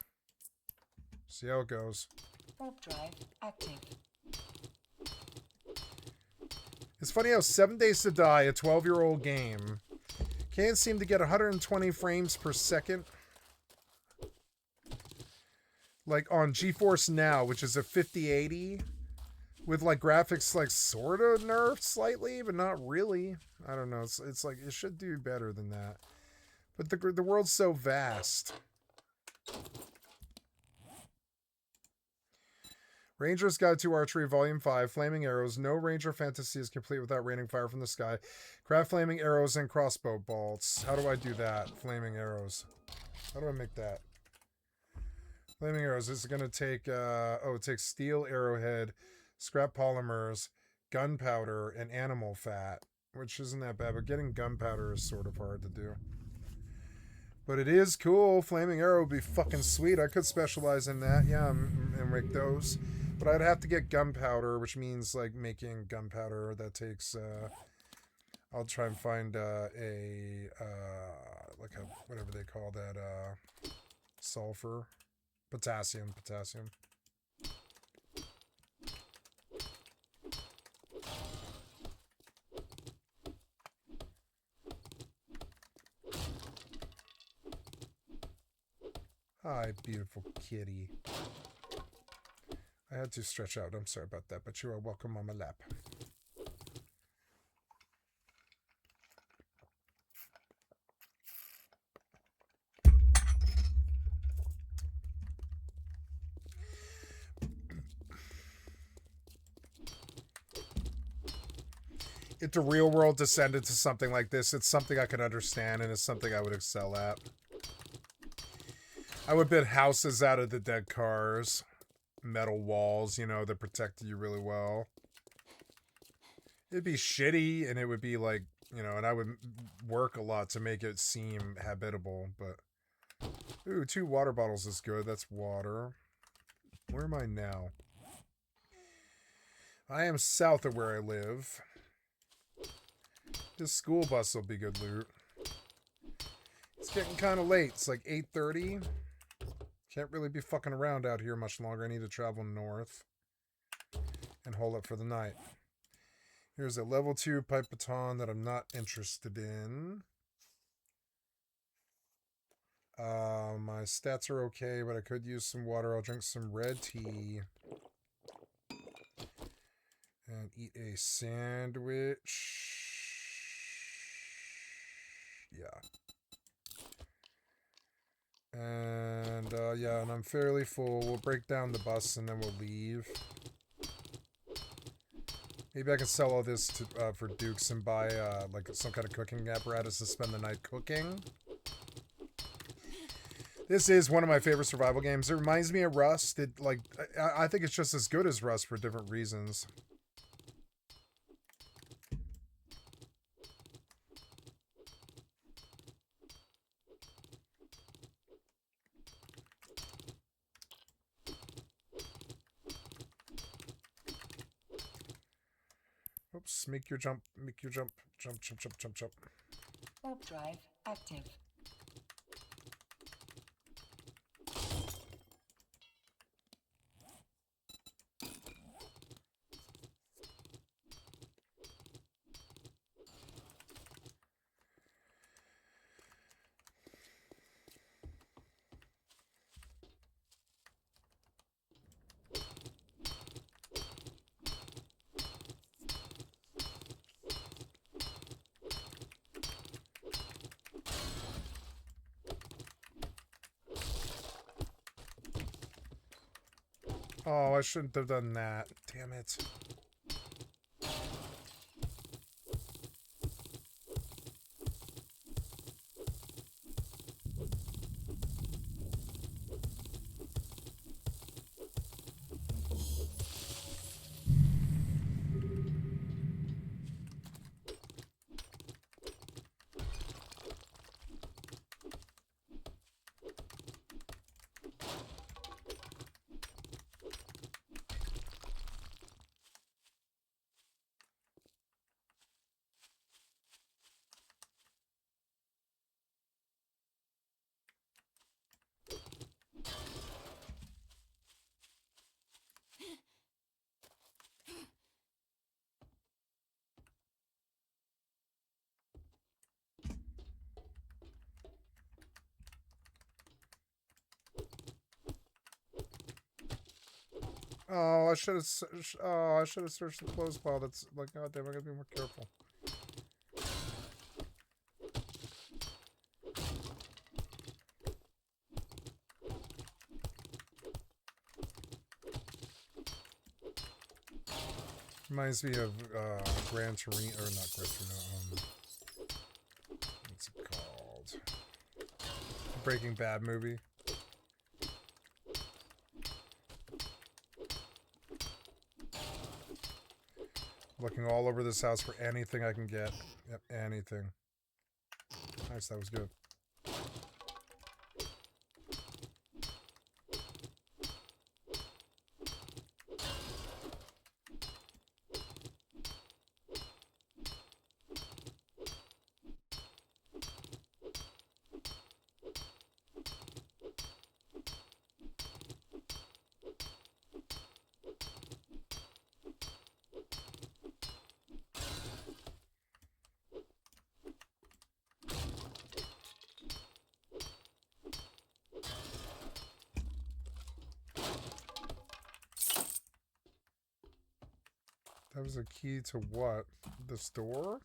See how it goes. Warp drive active. It's funny how 7 Days to Die, a 12-year-old game, can't seem to get 120 frames per second. Like on GeForce Now, which is a 5080, with like graphics like sort of nerfed slightly, but not really. I don't know. It's like it should do better than that. But the world's so vast. Ranger's Guide to Archery, Volume 5, Flaming Arrows. No Ranger fantasy is complete without raining fire from the sky. Craft flaming arrows and crossbow bolts. How do I do that? Flaming arrows. How do I make that? Flaming arrows. This is going to take, it takes steel arrowhead, scrap polymers, gunpowder, and animal fat, which isn't that bad, but getting gunpowder is sort of hard to do. But it is cool. Flaming arrow would be fucking sweet. I could specialize in that, yeah, and make those. But I'd have to get gunpowder, which means like making gunpowder. That takes. I'll try and find whatever they call that, sulfur, potassium. Hi, beautiful kitty. I had to stretch out. I'm sorry about that, but you are welcome on my lap. If the real world descended to something like this, it's something I could understand, and it's something I would excel at. I would build houses out of the dead cars. Metal walls, that protect you really well. It'd be shitty, and it would be like, and I would work a lot to make it seem habitable, but... Ooh, 2 water bottles is good. That's water. Where am I now? I am south of where I live. This school bus will be good loot. It's getting kind of late. It's like 8:30. Can't really be fucking around out here much longer. I need to travel north and hold up for the night. Here's a level 2 pipe baton that I'm not interested in. My stats are okay, but I could use some water. I'll drink some red tea. And eat a sandwich. Yeah. And, yeah, and I'm fairly full. We'll break down the bus and then we'll leave. Maybe I can sell all this to, for Dukes and buy, like, some kind of cooking apparatus to spend the night cooking. This is one of my favorite survival games. It reminds me of Rust. It, like, I think it's just as good as Rust for different reasons. Oops, make your jump, jump, jump, jump, jump, jump, jump. Warp drive active. Oh, I shouldn't have done that. Damn it. Oh, I should have. Oh, I should have searched the clothes pile. That's like, god damn, I gotta be more careful. Reminds me of Gran Torino, or not Gran Torino. What's it called? Breaking Bad movie. Looking all over this house for anything I can get. Yep, anything. Nice, that was good. That was a key to what? This door?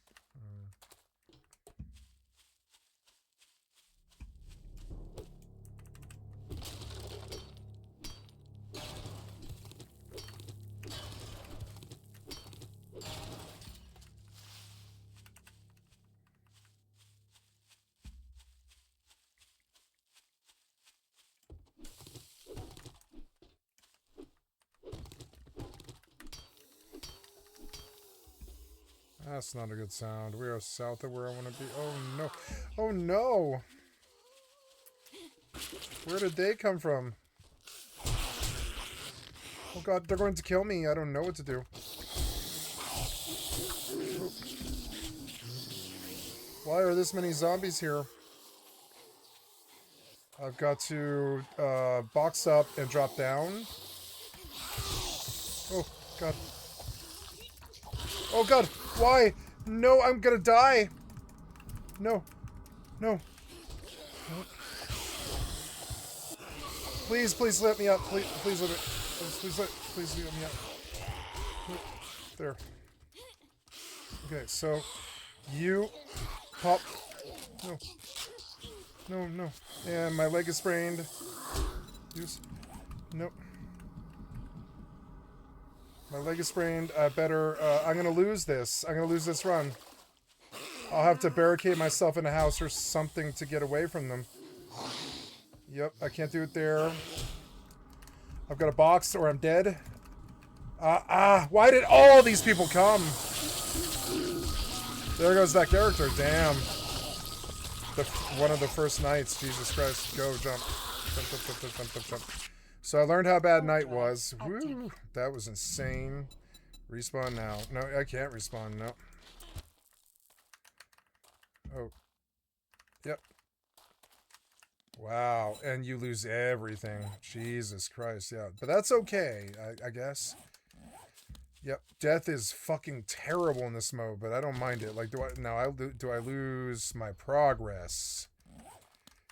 That's not a good sound. We are south of where I want to be. Oh no. Oh no! Where did they come from? Oh god, they're going to kill me. I don't know what to do. Why are this many zombies here? I've got to box up and drop down. Oh, God. Oh, God. Why? No, I'm gonna die. No. No. No. Please, please let me up. Please let me. Please let me up. There. Okay, so you pop. No. No, no. And my leg is sprained. Use. Nope. My leg is sprained. I better. I'm gonna lose this. I'm gonna lose this run. I'll have to barricade myself in a house or something to get away from them. Yep, I can't do it there. I've got a box or I'm dead. Why did all these people come? There goes that character. Damn. One of the first nights. Jesus Christ. Go, jump. Jump, jump, jump, jump, jump, jump, jump. So I learned how bad night was. Woo, that was insane. Respawn now. No, I can't respawn. No. Oh. Yep. Wow. And you lose everything. Jesus Christ. Yeah. But that's okay, I guess. Yep. Death is fucking terrible in this mode, but I don't mind it. Like, do I lose my progress?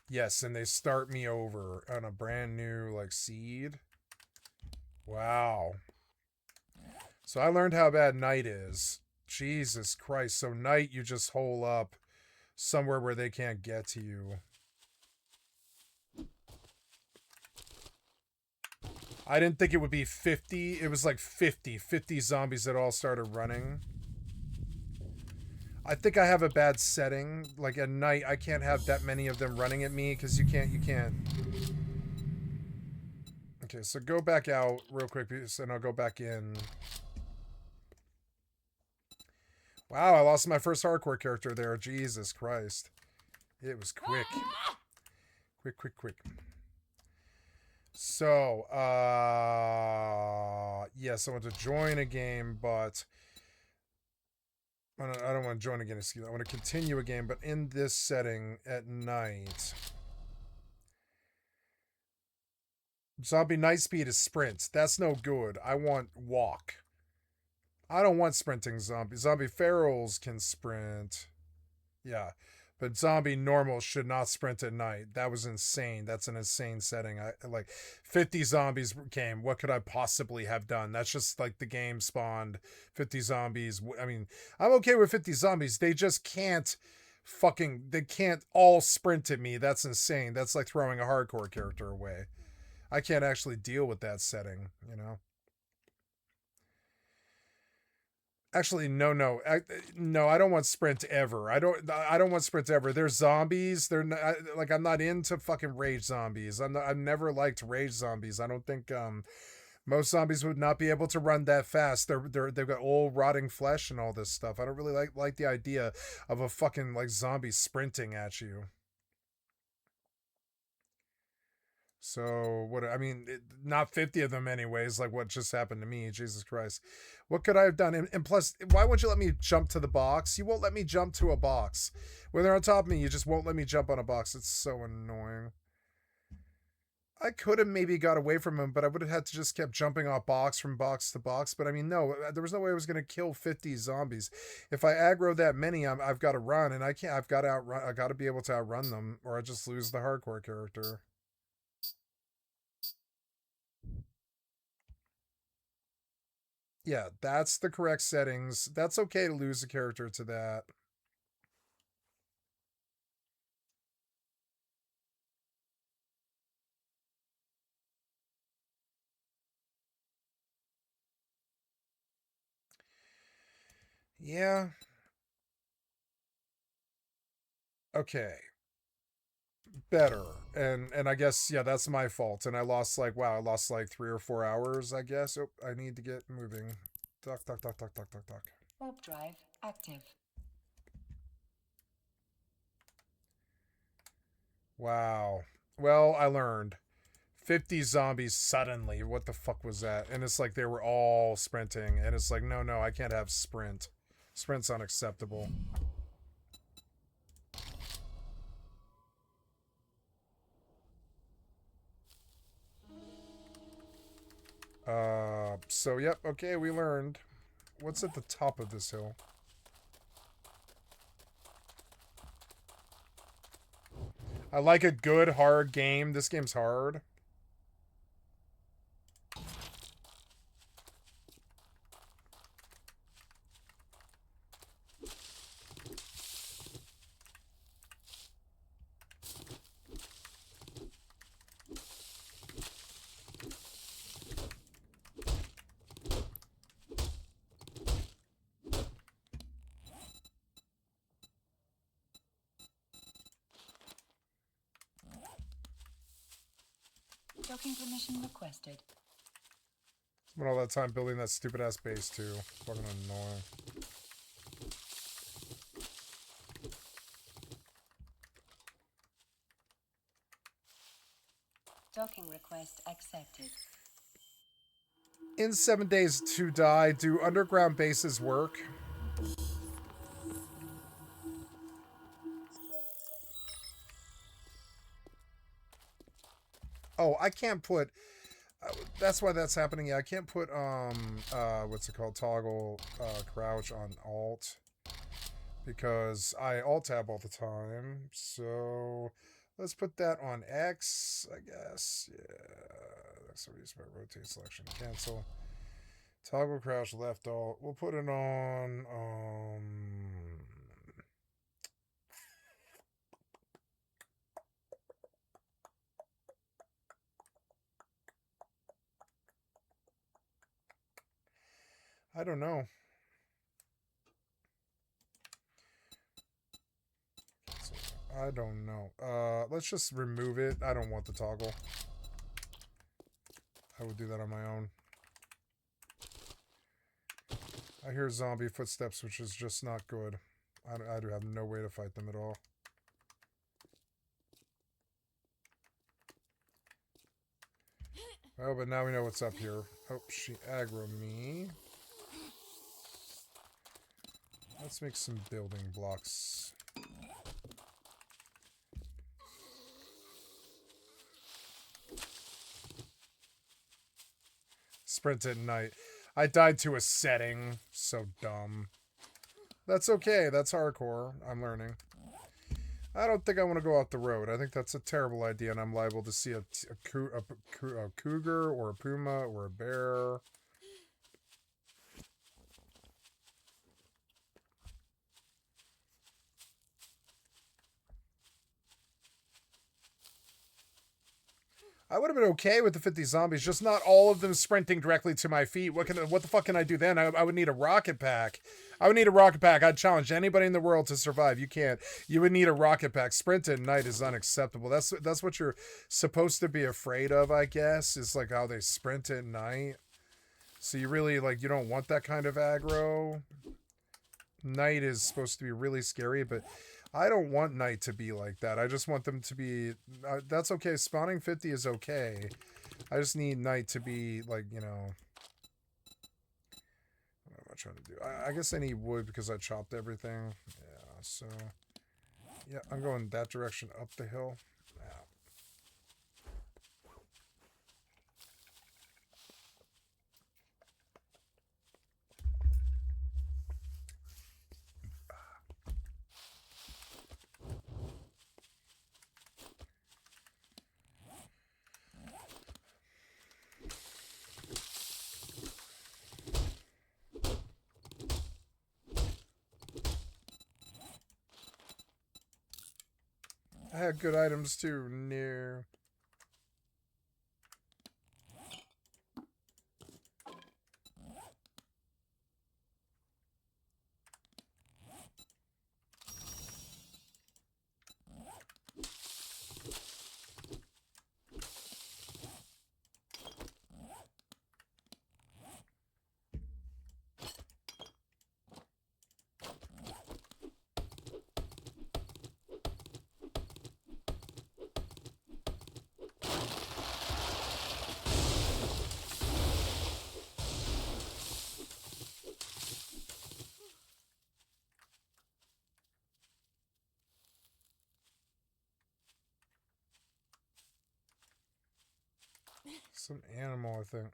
Yes, and they start me over on a brand new, like, seed. Wow. So I learned how bad night is. Jesus Christ. So night, you just hole up somewhere where they can't get to you. I didn't think it would be 50. It was like 50 zombies that all started running. I think I have a bad setting. Like at night, I can't have that many of them running at me because you can't. Okay, so go back out real quick and I'll go back in. Wow, I lost my first hardcore character there. Jesus Christ. It was quick. Quick. So, yes, I want to join a game, but I don't want to join again. Excuse me. I want to continue a game, but in this setting at night. Zombie night speed is sprint. That's no good. I want walk. I don't want sprinting zombies. Zombie ferals can sprint. Yeah. But zombie normal should not sprint at night. That was insane. That's an insane setting. I like 50 zombies came. What could I possibly have done? That's just like the game spawned 50 zombies. I mean, I'm okay with 50 zombies. They just can't they can't all sprint at me. That's insane. That's like throwing a hardcore character away. I can't actually deal with that setting, you know? Actually, no. I don't want sprint ever. I don't want sprint ever. They're zombies. They're not, like I'm not into fucking rage zombies. I've never liked rage zombies. I don't think most zombies would not be able to run that fast. They've got old rotting flesh and all this stuff. I don't really like the idea of a fucking like zombie sprinting at you. So what I mean, not 50 of them anyways, like what just happened to me. Jesus Christ. What could I have done? And plus, why won't you let me jump to the box? You won't let me jump to a box. When they're on top of me, you just won't let me jump on a box. It's so annoying. I could have maybe got away from him, but I would have had to just kept jumping off box from box to box. But I mean, no, there was no way I was going to kill 50 zombies. If I aggro that many, I've got to run, and I can't. I've got to outrun. I got to be able to outrun them, or I just lose the hardcore character. Yeah, that's the correct settings. That's okay to lose a character to that. Yeah. Okay. Better. And I guess, yeah, that's my fault. And I lost like 3 or 4 hours, I guess. Oh, I need to get moving. Duck. Warp drive active. Wow. Well, I learned. 50 zombies suddenly. What the fuck was that? And it's like they were all sprinting. And it's like, no, I can't have sprint. Sprint's unacceptable. So yep, okay, we learned. What's at the top of this hill? I like a good, hard game. This game's hard. Docking permission requested. Spent all that time building that stupid ass base too. Fucking annoying. Docking request accepted. In 7 days to die, do underground bases work? Oh, I can't put... that's why that's happening. Yeah, I can't put, what's it called? Toggle crouch on Alt. Because I Alt-tab all the time. So, let's put that on X, I guess. Yeah, that's what we use by rotate selection. Cancel. Toggle crouch left Alt. We'll put it on, I don't know. I don't know. Let's just remove it. I don't want the toggle. I would do that on my own. I hear zombie footsteps, which is just not good. I do have no way to fight them at all. Oh, but now we know what's up here. Oh, she aggro me. Let's make some building blocks. Sprint at night. I died to a setting. So dumb. That's okay. That's hardcore. I'm learning. I don't think I want to go off the road. I think that's a terrible idea, and I'm liable to see a cougar or a puma or a bear. I would have been okay with the 50 zombies, just not all of them sprinting directly to my feet. What the fuck can I do then? I would need a rocket pack. I would need a rocket pack. I'd challenge anybody in the world to survive. You can't. You would need a rocket pack. Sprint at night is unacceptable. That's what you're supposed to be afraid of, I guess, is like how they sprint at night. So you really, like, you don't want that kind of aggro. Night is supposed to be really scary, but I don't want night to be like that. I just want them to be... that's okay. Spawning 50 is okay. I just need night to be, like, you know... What am I trying to do? I guess I need wood because I chopped everything. Yeah, so... Yeah, I'm going that direction up the hill. Yeah. I had good items too, near. Some animal, I think.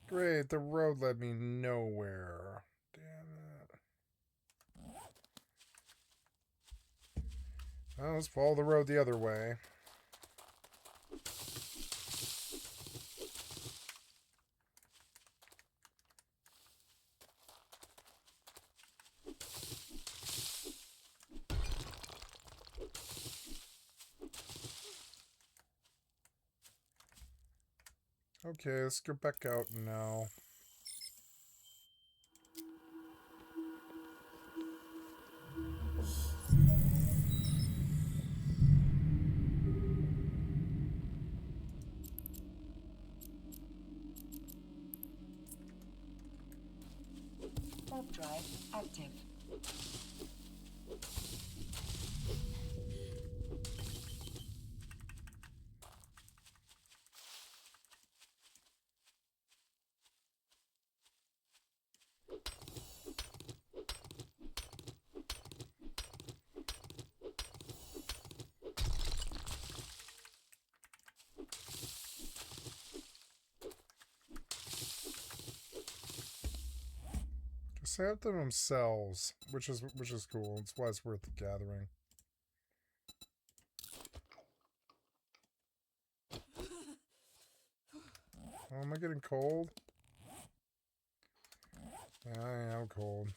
Great, the road led me nowhere. Damn it. Well, let's follow the road the other way. Okay, let's go back out now. Warp drive active. They have them themselves, which is cool. That's why it's worth the gathering. Oh, am I getting cold? Yeah, I am cold.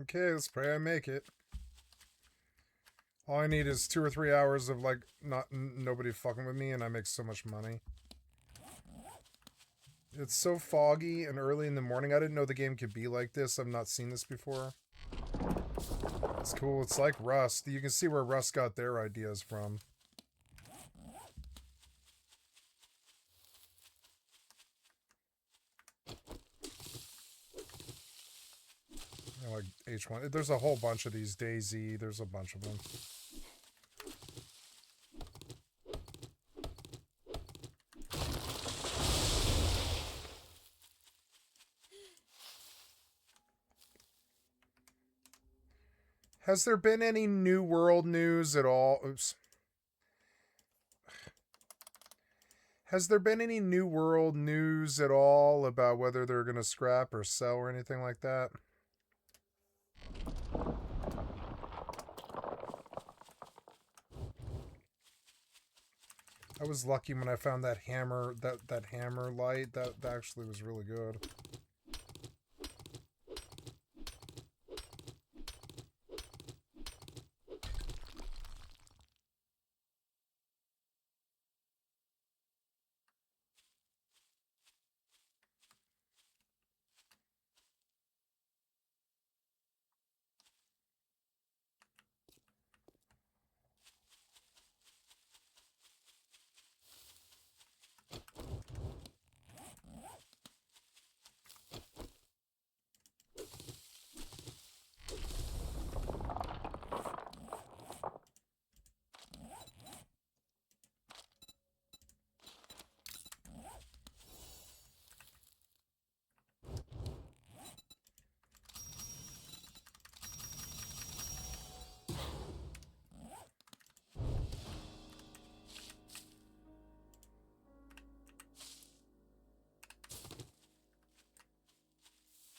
Okay, let's pray I make it. All I need is 2 or 3 hours of like nobody fucking with me, and I make so much money. It's so foggy and early in the morning. I didn't know the game could be like this. I've not seen this before. It's cool. It's like Rust. You can see where Rust got their ideas from. Like H1. There's a whole bunch of these. DayZ. There's a bunch of them. Has there been any New World news at all? Oops. Has there been any New World news at all about whether they're going to scrap or sell or anything like that? I was lucky when I found that hammer, that hammer light. That actually was really good.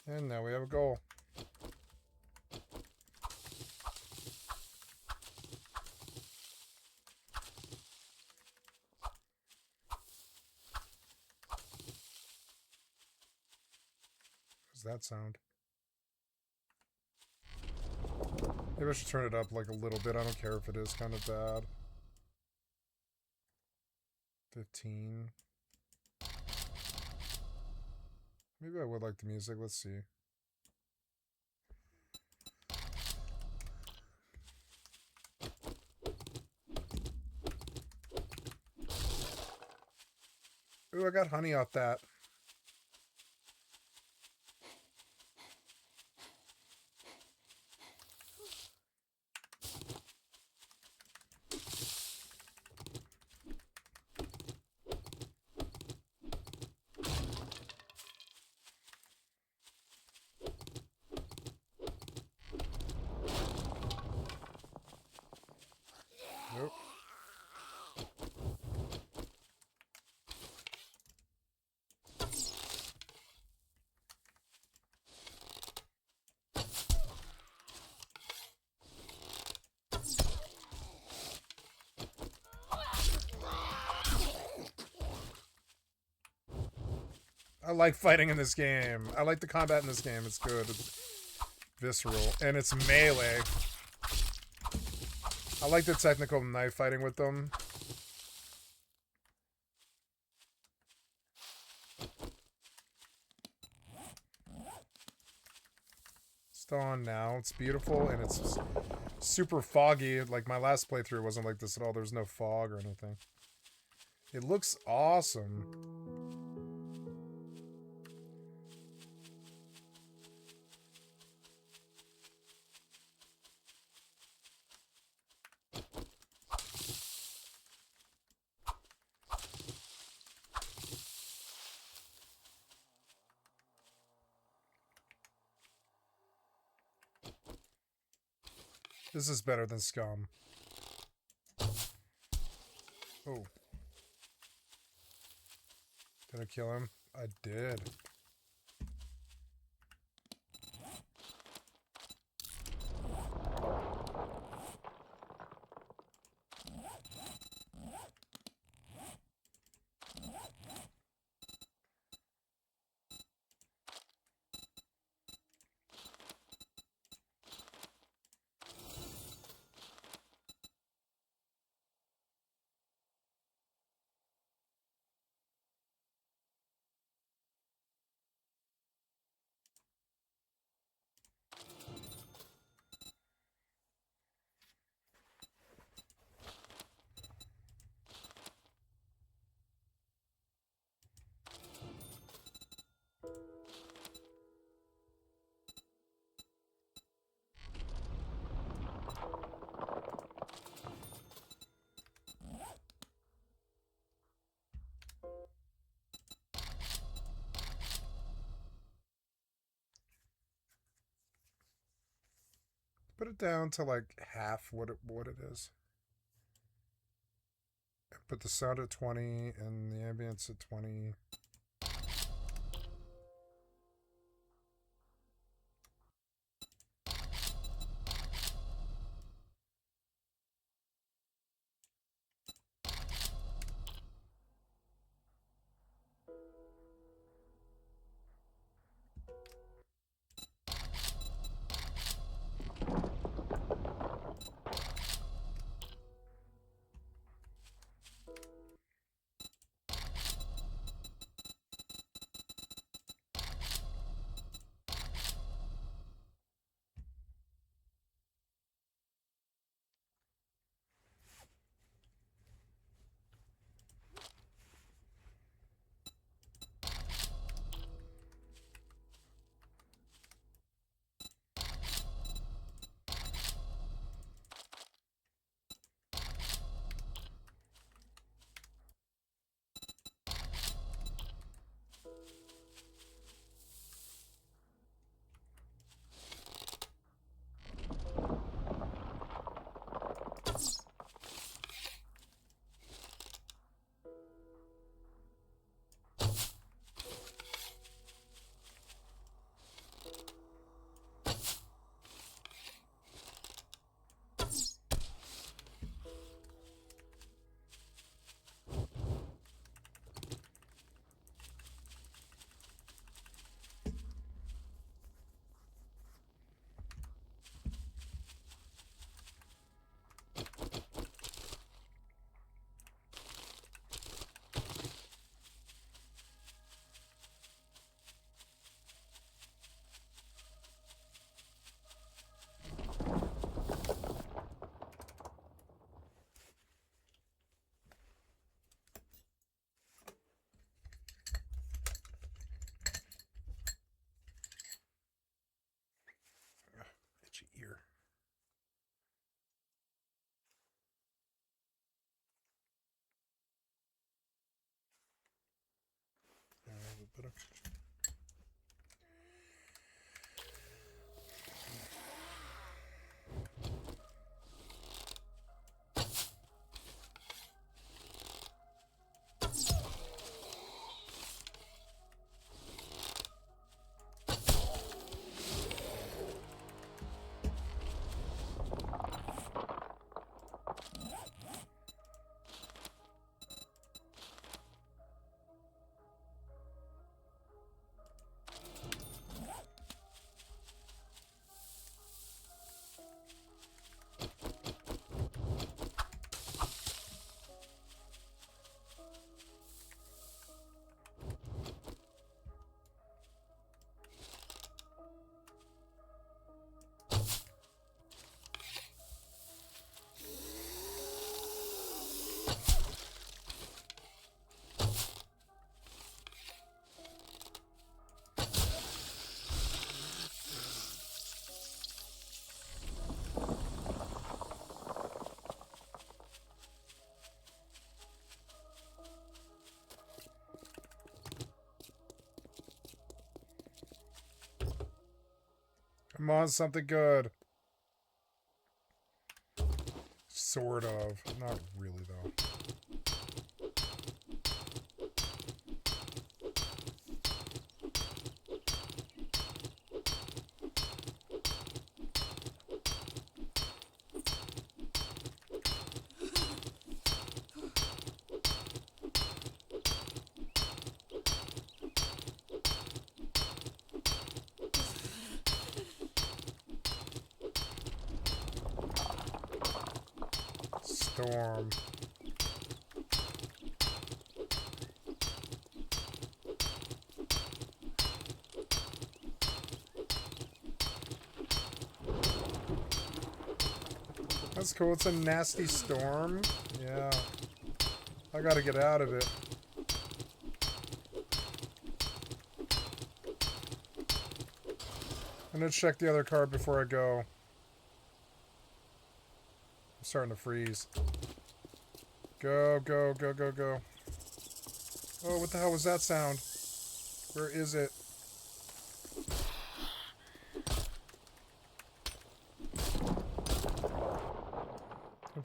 And now we have a goal. What's that sound? Maybe I should turn it up like a little bit. I don't care if it is kind of bad. 15. Maybe I would like the music. Let's see. Ooh, I got honey off that. Nope. I like fighting in this game. I like the combat in this game. It's good. It's visceral. And it's melee. I like the technical knife fighting with them. It's dawn now. It's beautiful and it's super foggy. Like my last playthrough wasn't like this at all. There's no fog or anything. It looks awesome. This is better than Scum. Oh. Did I kill him? I did. Put it down to like half what it is. Put the sound at 20 and the ambience at 20. Itchy ear. A little bit of... Come on, something good. Sort of. Not really, though. Storm. That's cool. It's a nasty storm. Yeah. I gotta get out of it. I'm gonna check the other card before I go. I'm starting to freeze. Go, go, go, go, go. Oh, what the hell was that sound? Where is it?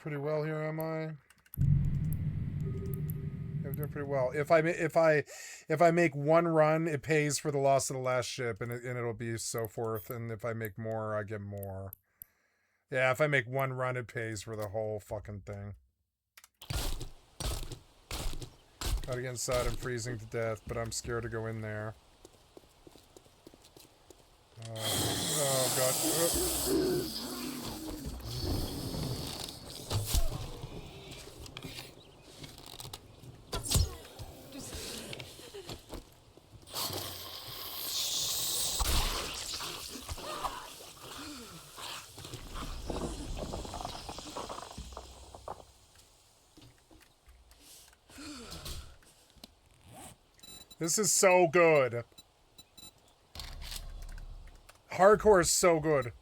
pretty well here, am I? I'm doing pretty well. If I make one run, it pays for the loss of the last ship, and it'll be so forth. And if I make more, I get more. Yeah, if I make one run, it pays for the whole fucking thing. Gotta get inside. I'm freezing to death, but I'm scared to go in there. Oh god. This is so good. Hardcore is so good.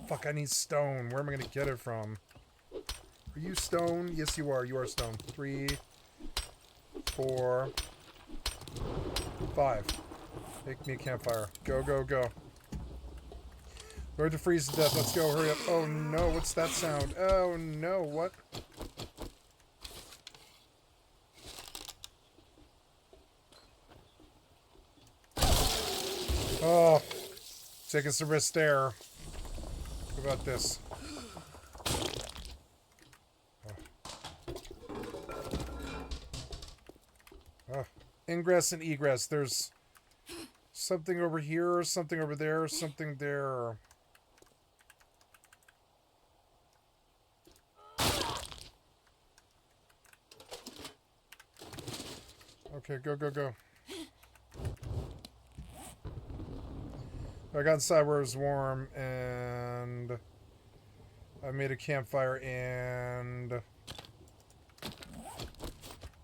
Fuck, I need stone. Where am I gonna get it from? Are you stone? Yes, you are. You are stone. 3, 4, 5. Make me a campfire. Go, go, go. We're to freeze to death. Let's go. Hurry up. Oh no, what's that sound? Oh no, what? Oh, taking some risk there. What about this? Oh. Ingress and egress. There's something over here, something over there, something there. Okay, go, go, go. I got inside where it was warm, and I made a campfire and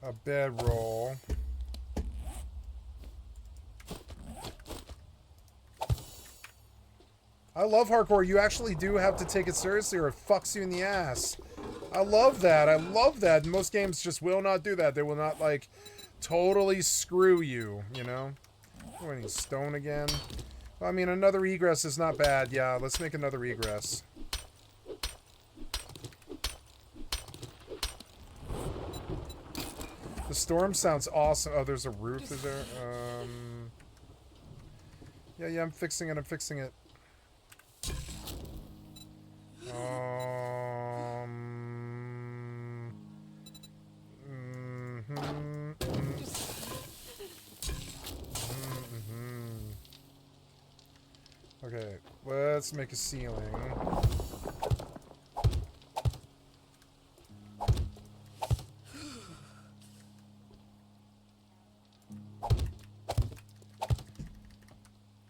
a bedroll. I love hardcore. You actually do have to take it seriously or it fucks you in the ass. I love that. I love that. Most games just will not do that. They will not, like, totally screw you, you know? Oh, I need stone again. I mean, another egress is not bad. Yeah, let's make another egress. The storm sounds awesome. Oh, there's a roof, is there? Yeah, I'm fixing it. I'm fixing it. Okay, let's make a ceiling.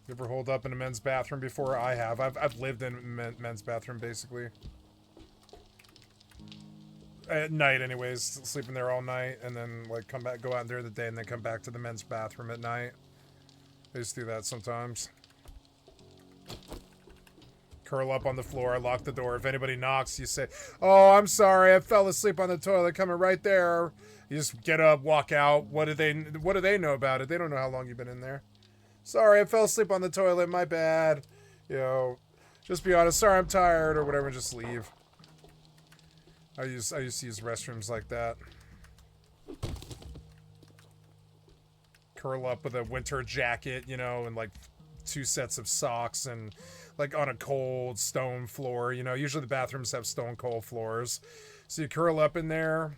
You ever hold up in a men's bathroom before? I have. I've lived in a men's bathroom, basically. At night, anyways. Sleeping there all night, and then, like, come back, go out during the day, and then come back to the men's bathroom at night. I used to do that sometimes. Curl up on the floor, lock the door. If anybody knocks, you say, "Oh, I'm sorry, I fell asleep on the toilet, coming right there." You just get up, walk out. What do they know about it? They don't know how long you've been in there. "Sorry, I fell asleep on the toilet, my bad." You know, just be honest. "Sorry, I'm tired," or whatever, and just leave. I used to use restrooms like that. Curl up with a winter jacket, you know, and like 2 sets of socks, and like on a cold stone floor, you know. Usually the bathrooms have stone cold floors, so you curl up in there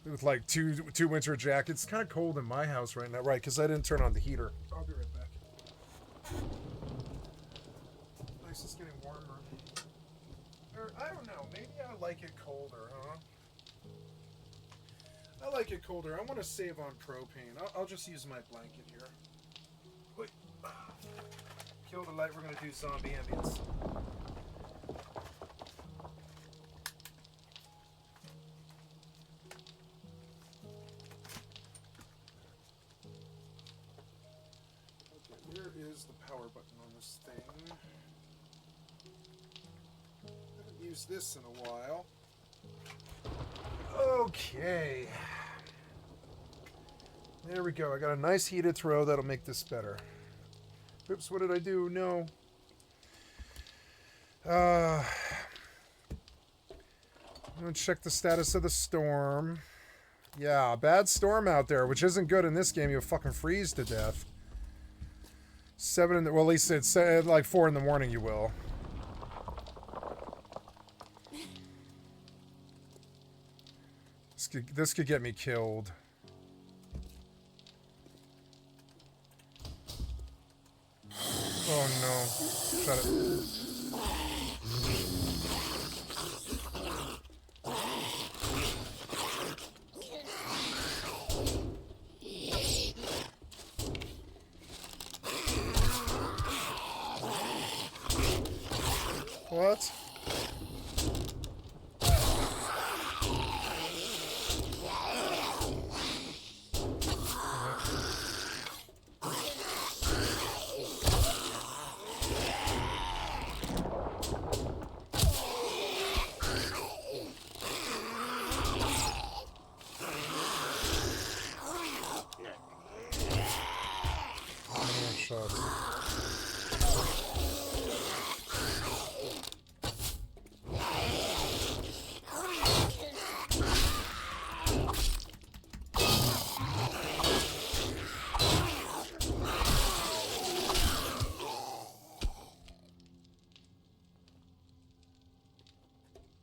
with like two winter jackets. It's kind of cold in my house right now, right? Because I didn't turn on the heater. I'll be right back. Nice, it's getting warmer. Or I don't know. Maybe I like it colder, huh? I like it colder. I want to save on propane. I'll just use my blanket here. Wait. Kill the light. We're gonna do zombie ambience. Okay, where is the power button on this thing? I haven't used this in a while. Okay. There we go. I got a nice heated throw. That'll make this better. Oops, what did I do? No. I'm gonna check the status of the storm. Yeah, bad storm out there, which isn't good in this game. You'll fucking freeze to death. 7 in the, well, at least it's like 4 in the morning you will. This could get me killed. Oh no. Shut it. What?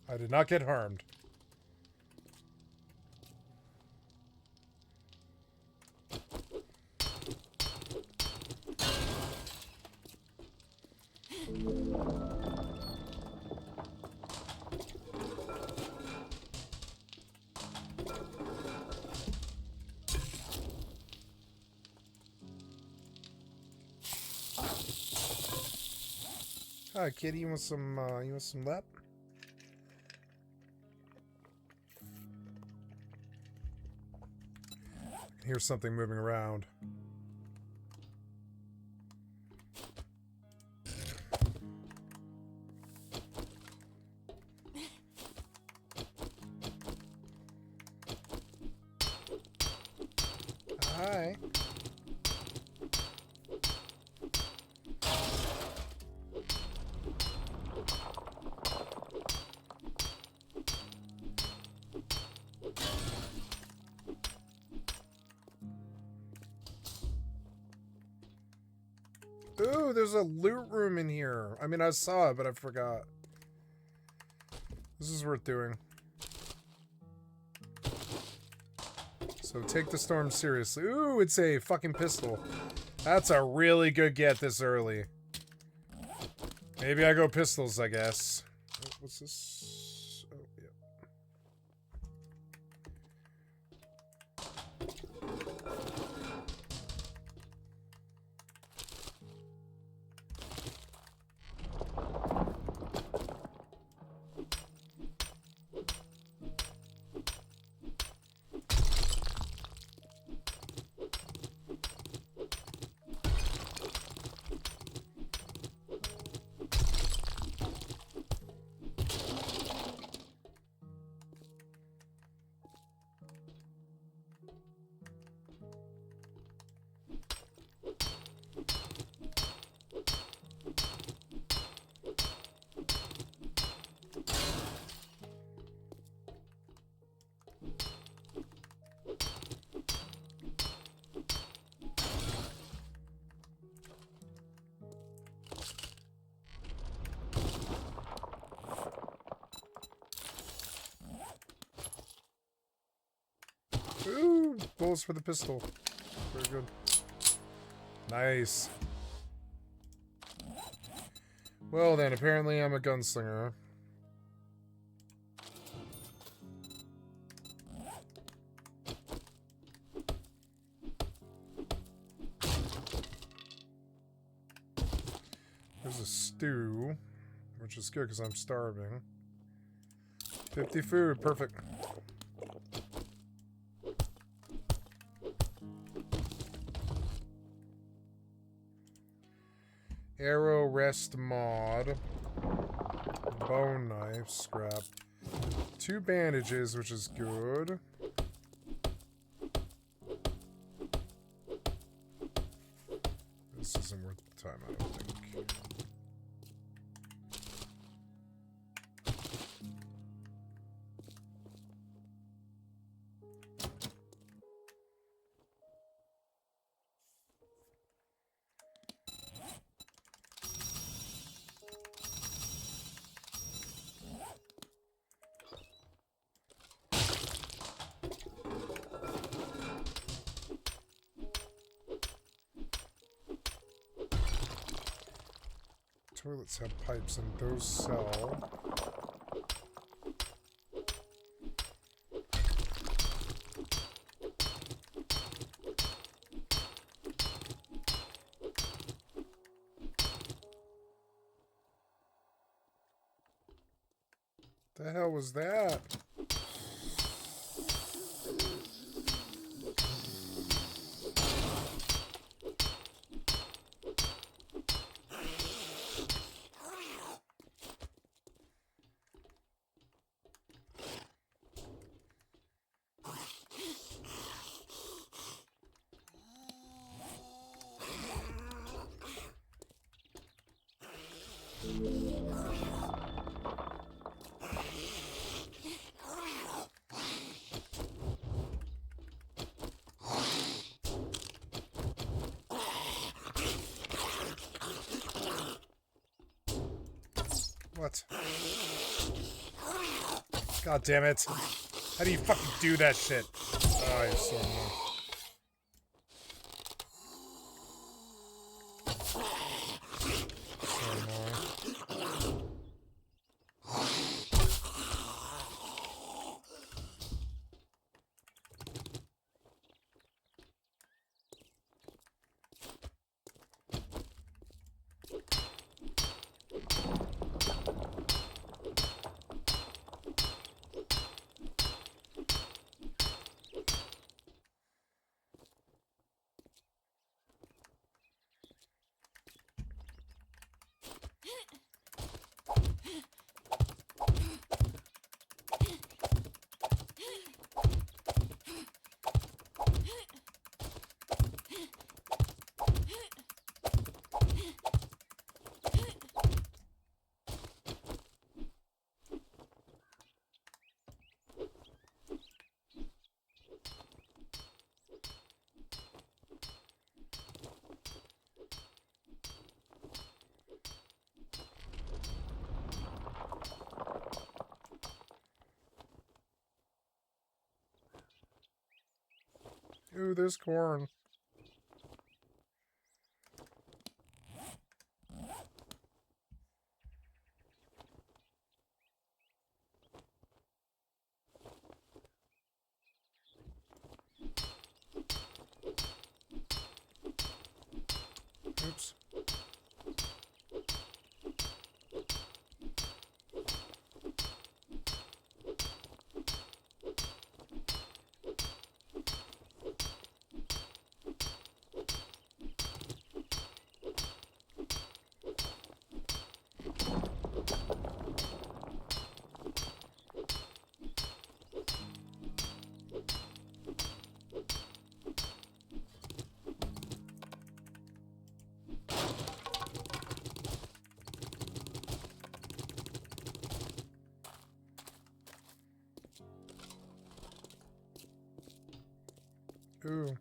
I did not get harmed. Hi, kitty. You want some lap? Here's something moving around. Hi. Ooh, there's a loot room in here. I mean, I saw it, but I forgot. This is worth doing. So take the storm seriously. Ooh, it's a fucking pistol. That's a really good get this early. Maybe I go pistols, I guess. Oh, what's this? Oh, yeah. Ooh, bullets for the pistol. Very good. Nice. Well then, apparently I'm a gunslinger. There's a stew, which is good because I'm starving. 50 food, perfect. Arrow rest mod. Bone knife, scrap. 2 bandages, which is good. This isn't worth the time, I don't think. Toilets have pipes and those sell. The hell was that? What? God damn it. How do you fucking do that shit? Oh, you're so annoying. So annoying. Ooh, there's corn. Oops. Ooh.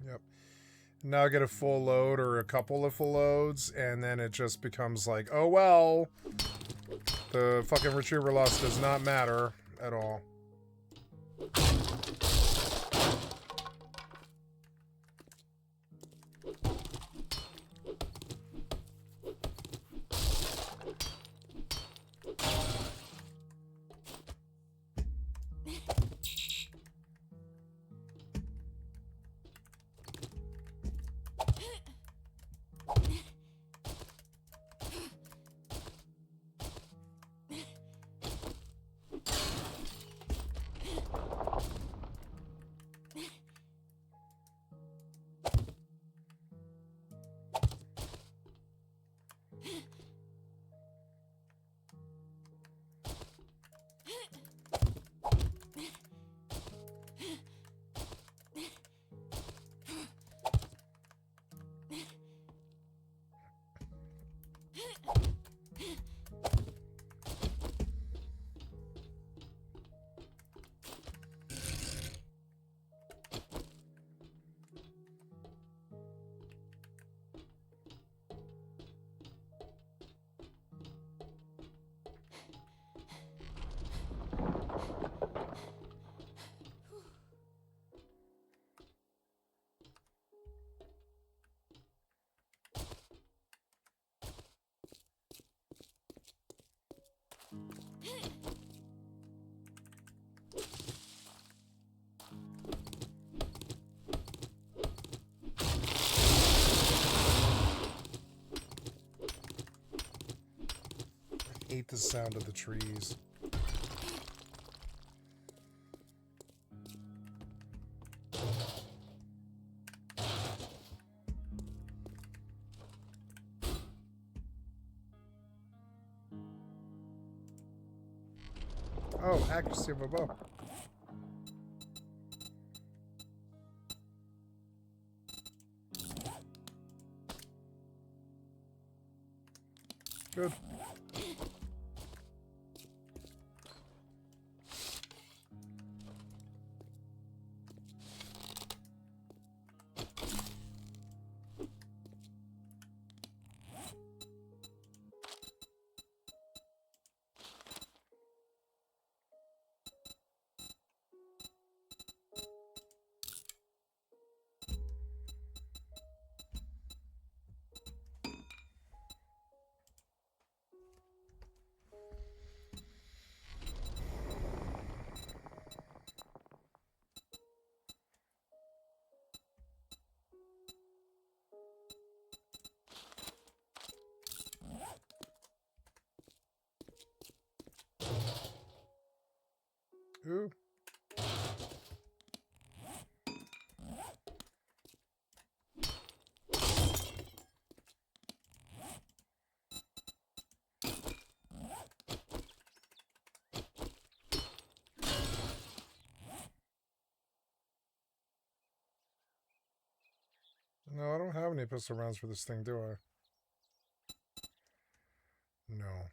Yep. Now I get a full load or a couple of full loads, and then it just becomes like, oh well, the fucking retriever loss does not matter at all. hate the sound of the trees. Oh, accuracy of a bow. Good. Ooh. No, I don't have any pistol rounds for this thing, do I? No.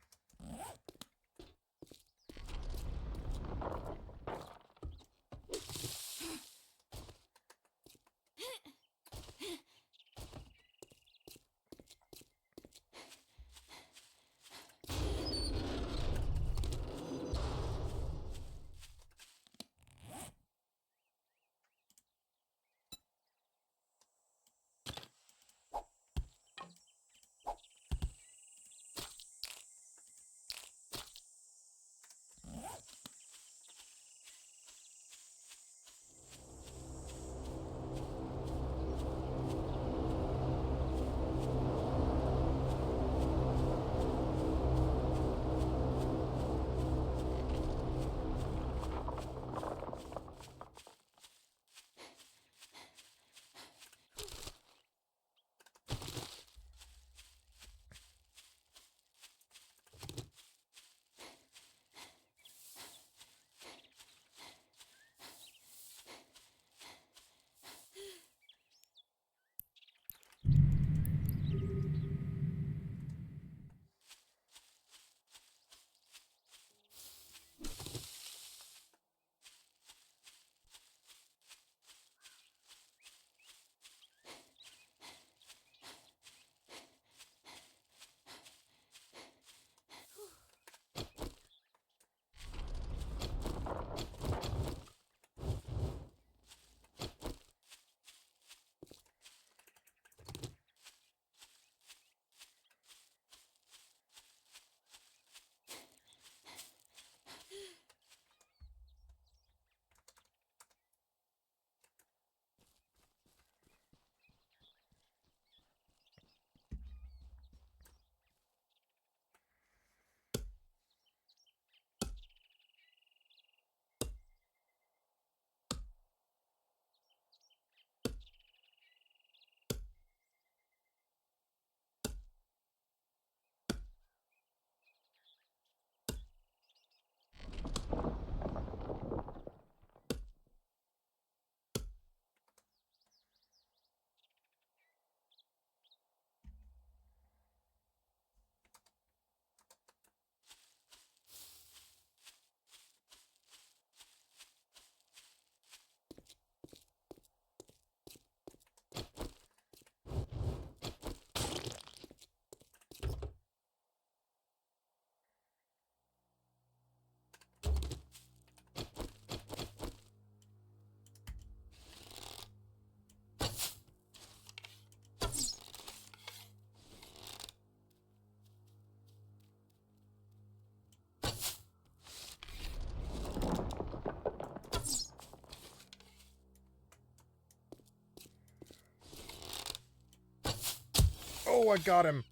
Oh, I got him.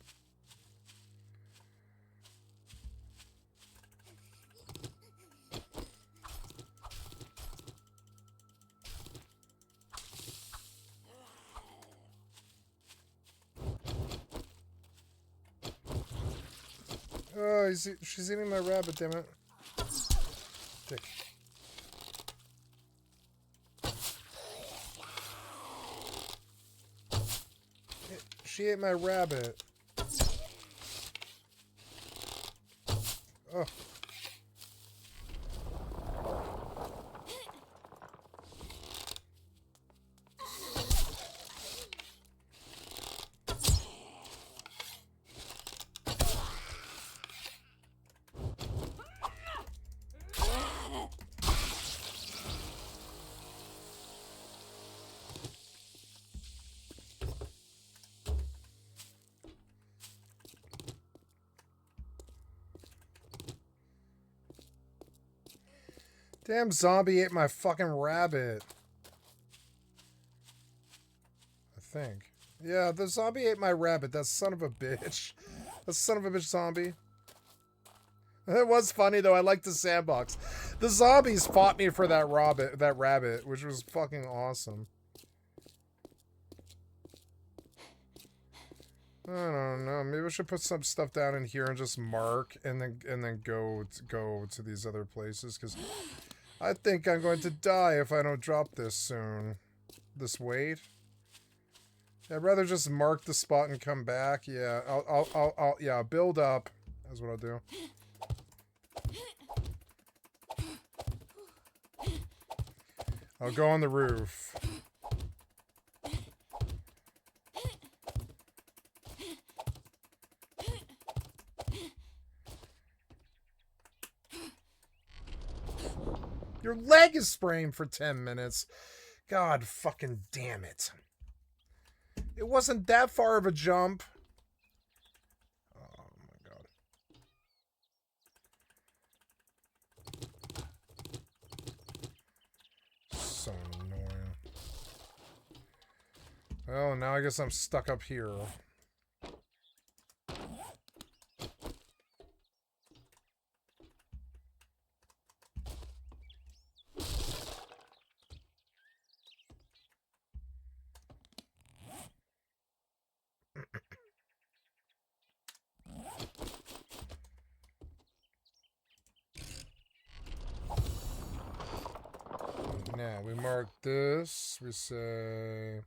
Oh, she's eating my rabbit, damn it. Dick. She ate my rabbit. Oh. Damn zombie ate my fucking rabbit. I think. Yeah, the zombie ate my rabbit. That son of a bitch. That son of a bitch zombie. It was funny though. I liked the sandbox. The zombies fought me for that rabbit, which was fucking awesome. I don't know. Maybe I should put some stuff down in here and just mark, and then go to these other places, because I think I'm going to die if I don't drop this soon. This weight. I'd rather just mark the spot and come back. Yeah, I'll build up. That's what I'll do. I'll go on the roof. Your leg is spraying for 10 minutes. God fucking damn it. It wasn't that far of a jump. Oh my god. So annoying. Oh, now I guess I'm stuck up here. Now we mark this. We say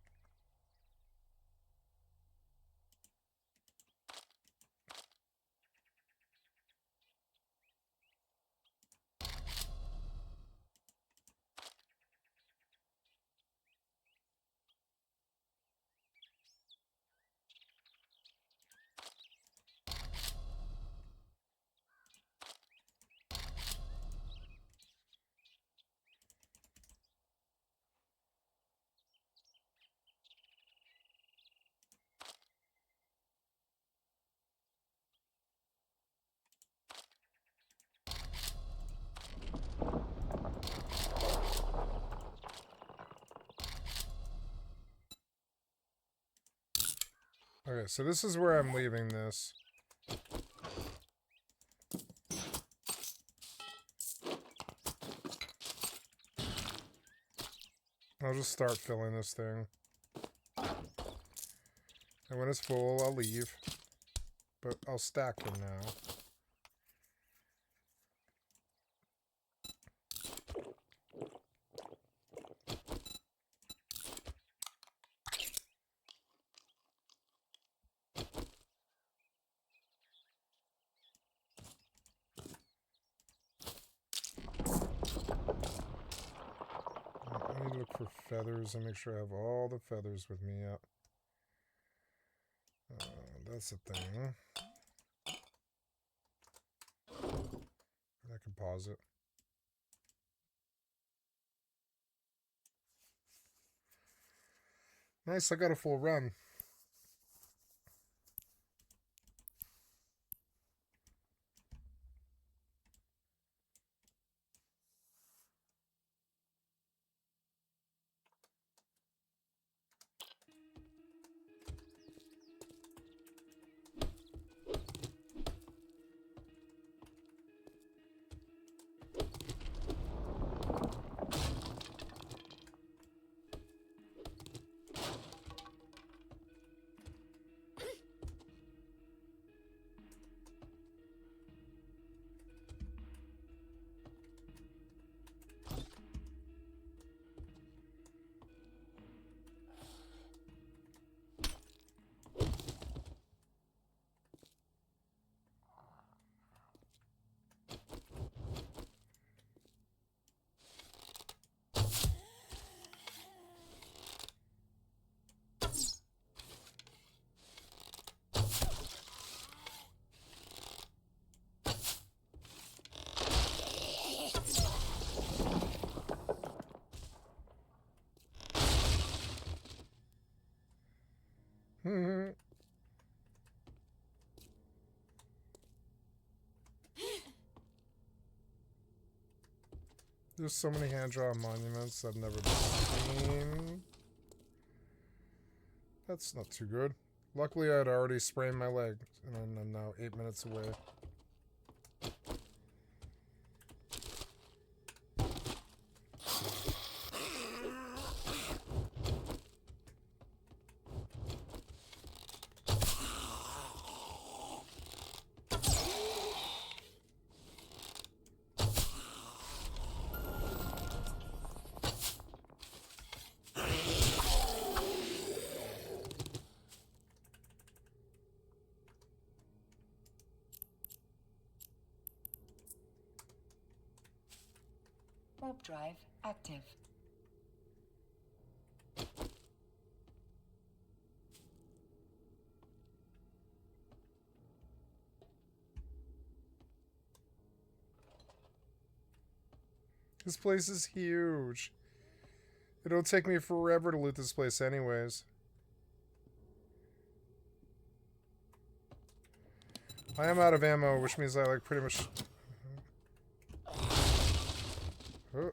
okay, so this is where I'm leaving this. I'll just start filling this thing. And when it's full, I'll leave. But I'll stack them now. I need to look for feathers and make sure I have all the feathers with me. Yep. That's the thing. I can pause it. Nice, I got a full run. There's so many hand-drawn monuments I've never seen. That's not too good. Luckily, I'd already sprained my leg, and I'm now 8 minutes away. Warp drive active. This place is huge. It'll take me forever to loot this place anyways. I am out of ammo, which means I like pretty much... Oh.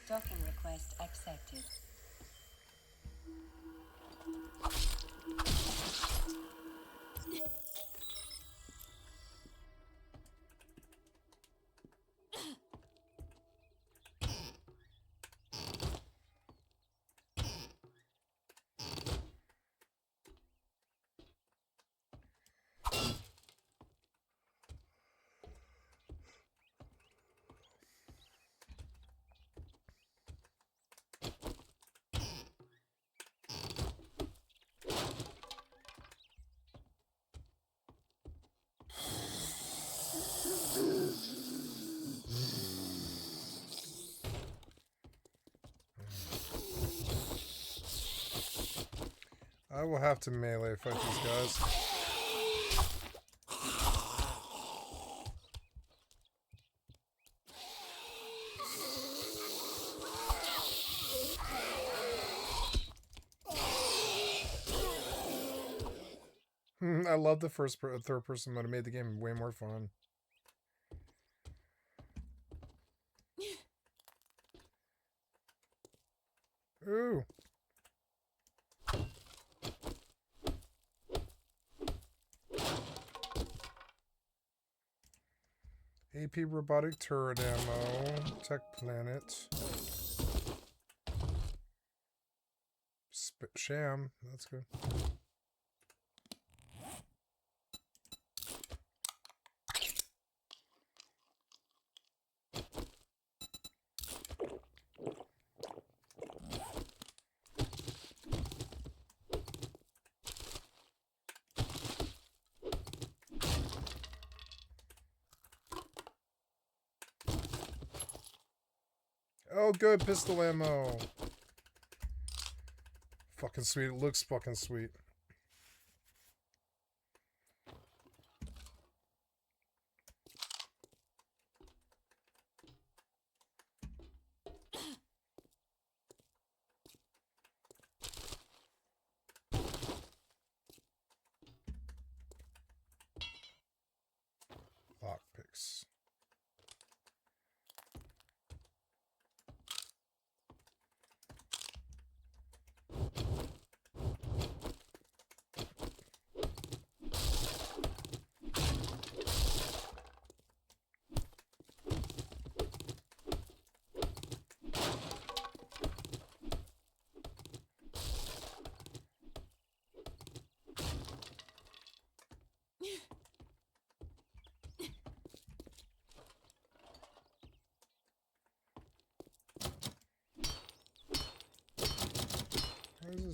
Docking request accepted. I will have to melee fight these guys. I love the third person mode. It made the game way more fun. Ooh. AP robotic turret ammo. Tech planet. Sham. That's good. Oh, good. Pistol ammo. Fucking sweet. It looks fucking sweet. Lockpicks.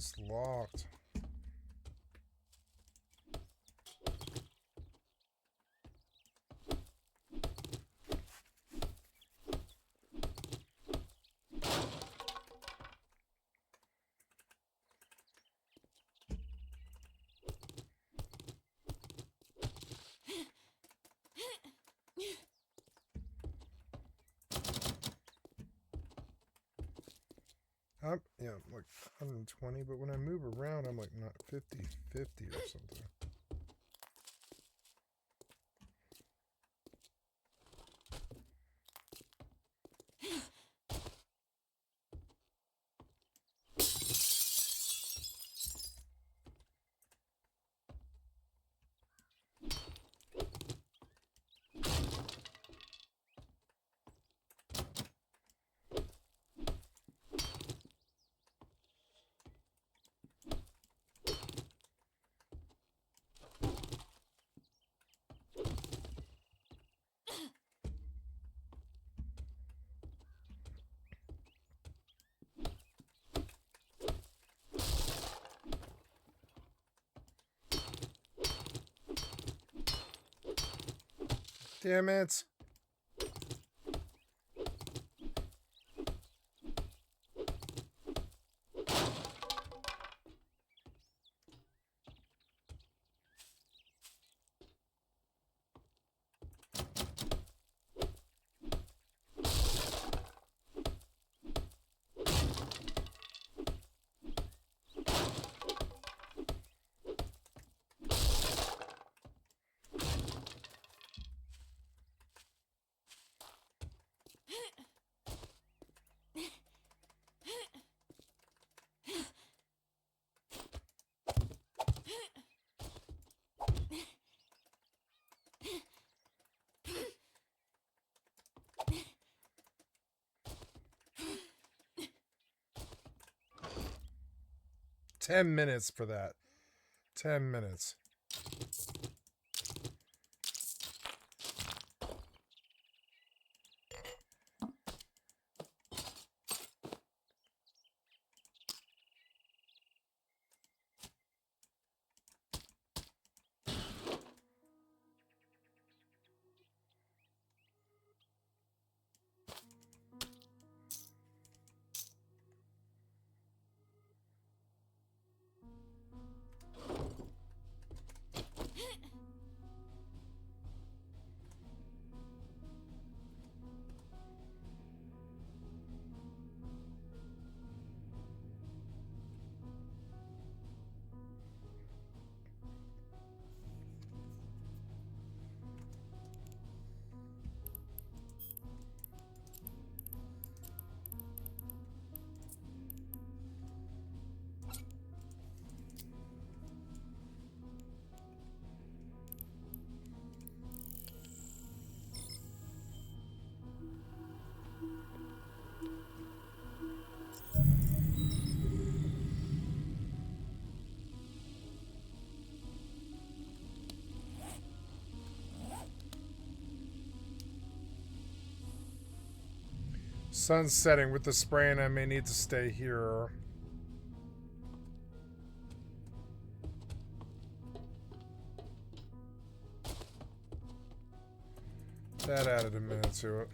is locked? Yeah, I'm like 120, but when I move around, I'm like not 50 or something. Damn it. Ten minutes for that. 10 minutes. Sun's setting. With the spraying, I may need to stay here. That added a minute to it.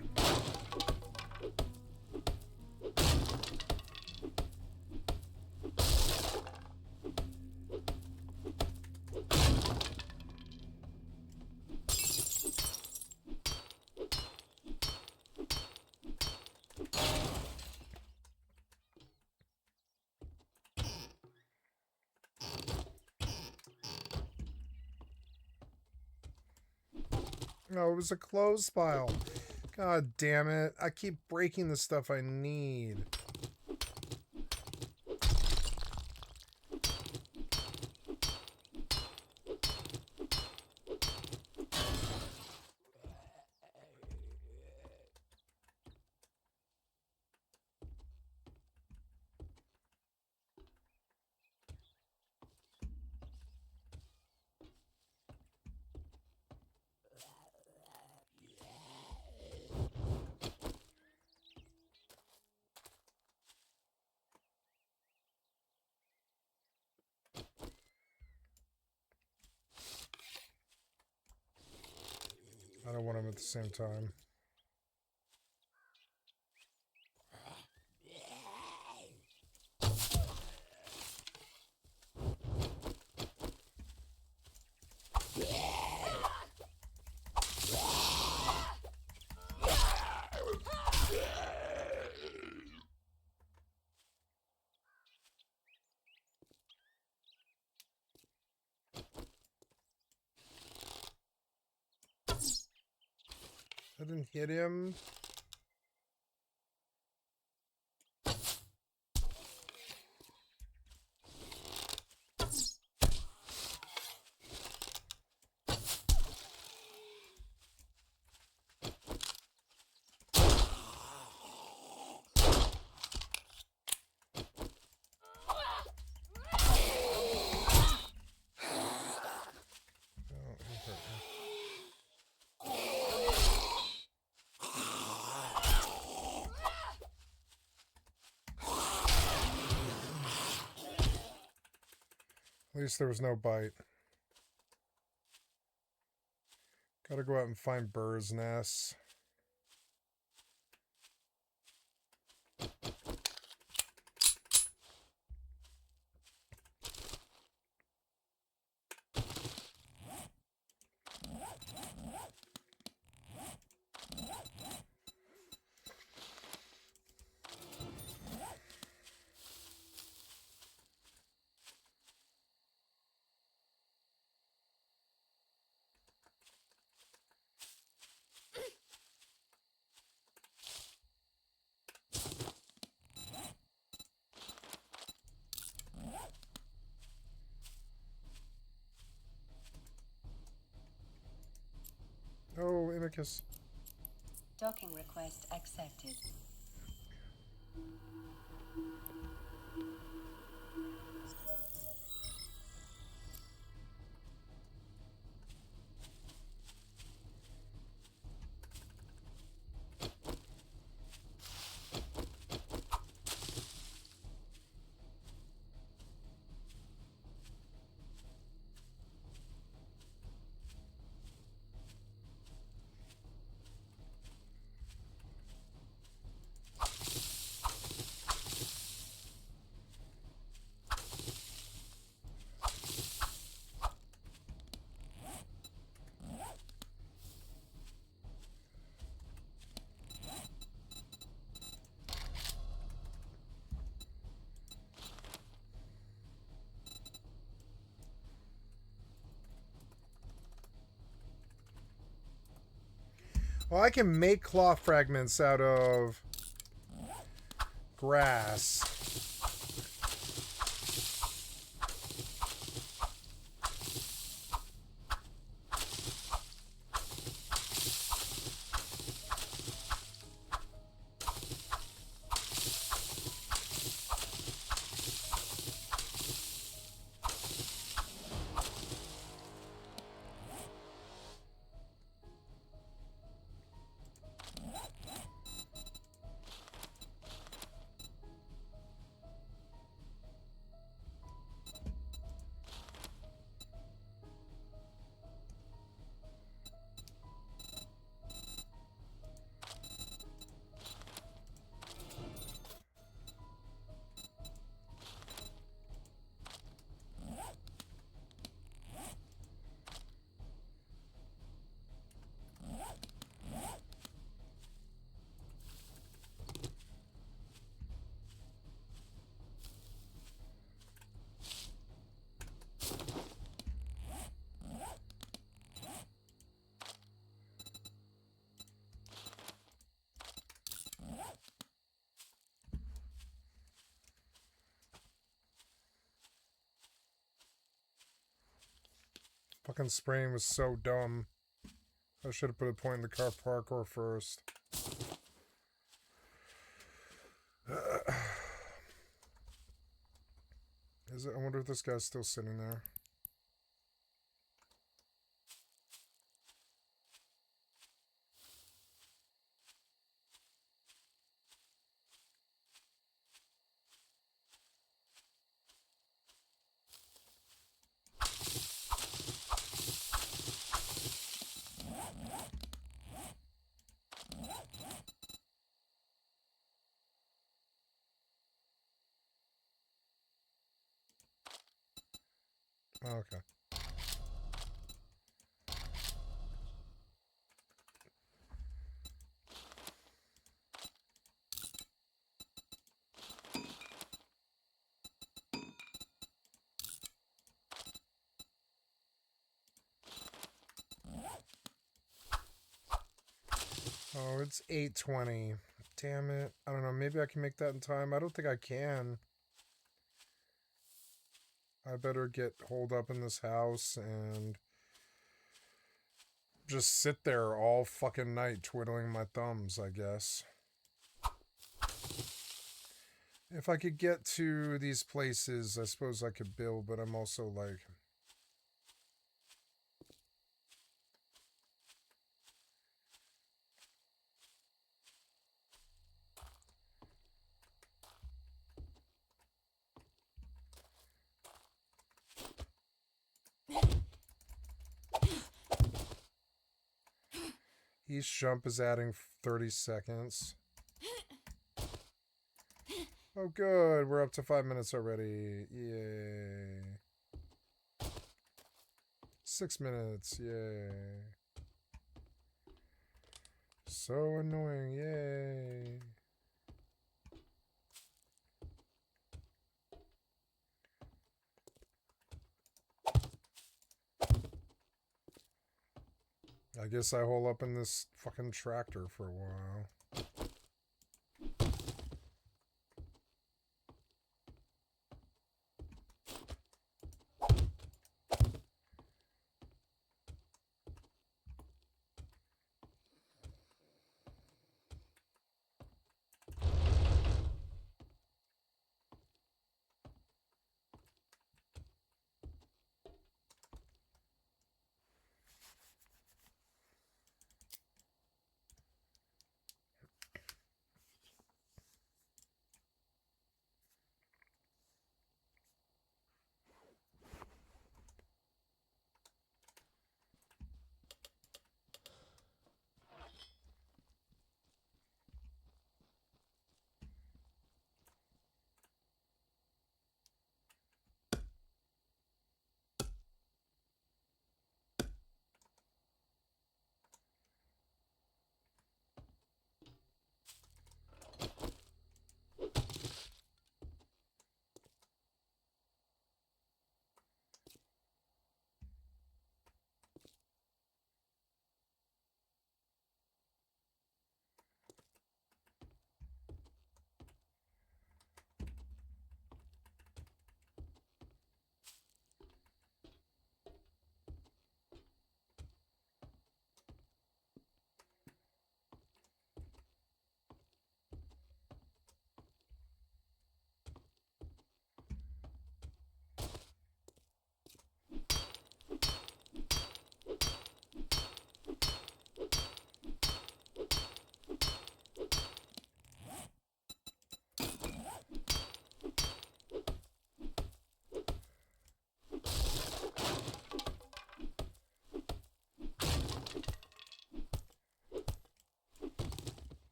No, it was a clothes pile. God damn it. I keep breaking the stuff I need. at the same time. I didn't hit him. Oh, he hurt me. At least there was no bite. Gotta go out and find birds' nests. Oh, Imicus. Docking request accepted. Well, I can make claw fragments out of grass. Fucking spraying was so dumb. I should have put a point in the car parkour first. Is it? I wonder if this guy's still sitting there. Okay. Oh, it's 8:20. Damn it. I don't know. Maybe I can make that in time. I don't think I can. I better get holed up in this house and just sit there all fucking night twiddling my thumbs, I guess. If I could get to these places, I suppose I could build, but I'm also like... Each jump is adding 30 seconds. Oh, good. We're up to 5 minutes already. Yay. 6 minutes. Yay. So annoying. Yay. I guess I hole up in this fucking tractor for a while.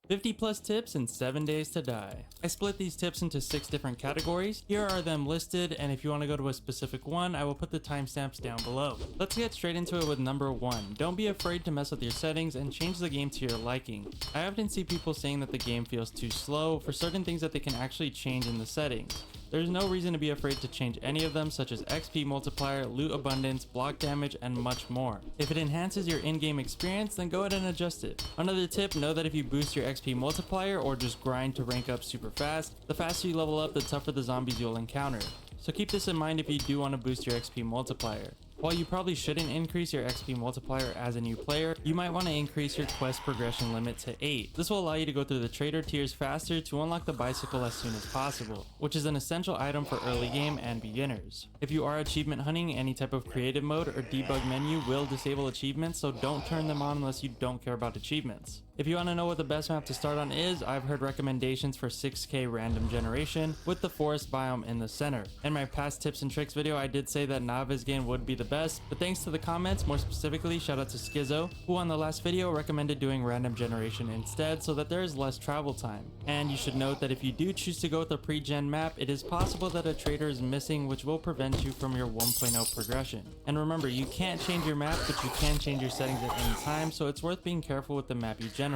+50 tips in 7 days to die. I split these tips into 6 different categories. Here are them listed, and if you want to go to a specific one, I will put the timestamps down below. Let's get straight into it with number 1. Don't be afraid to mess with your settings and change the game to your liking. I often see people saying that the game feels too slow for certain things that they can actually change in the settings. There's no reason to be afraid to change any of them, such as XP multiplier, loot abundance, block damage, and much more. If it enhances your in-game experience, then go ahead and adjust it. Another tip, know that if you boost your XP multiplier or just grind to rank up super fast, the faster you level up, the tougher the zombies you'll encounter. So keep this in mind if you do want to boost your XP multiplier. While you probably shouldn't increase your XP multiplier as a new player, you might want to increase your quest progression limit to 8. This will allow you to go through the trader tiers faster to unlock the bicycle as soon as possible, which is an essential item for early game and beginners. If you are achievement hunting, any type of creative mode or debug menu will disable achievements, so don't turn them on unless you don't care about achievements. If you want to know what the best map to start on is, I've heard recommendations for 6k random generation with the forest biome in the center. In my past tips and tricks video, I did say that Navezgane would be the best, but thanks to the comments, more specifically shout out to Skizzo, who on the last video recommended doing random generation instead so that there is less travel time. And you should note that if you do choose to go with a pre-gen map, it is possible that a trader is missing, which will prevent you from your 1.0 progression. And remember, you can't change your map, but you can change your settings at any time, so it's worth being careful with the map you generate.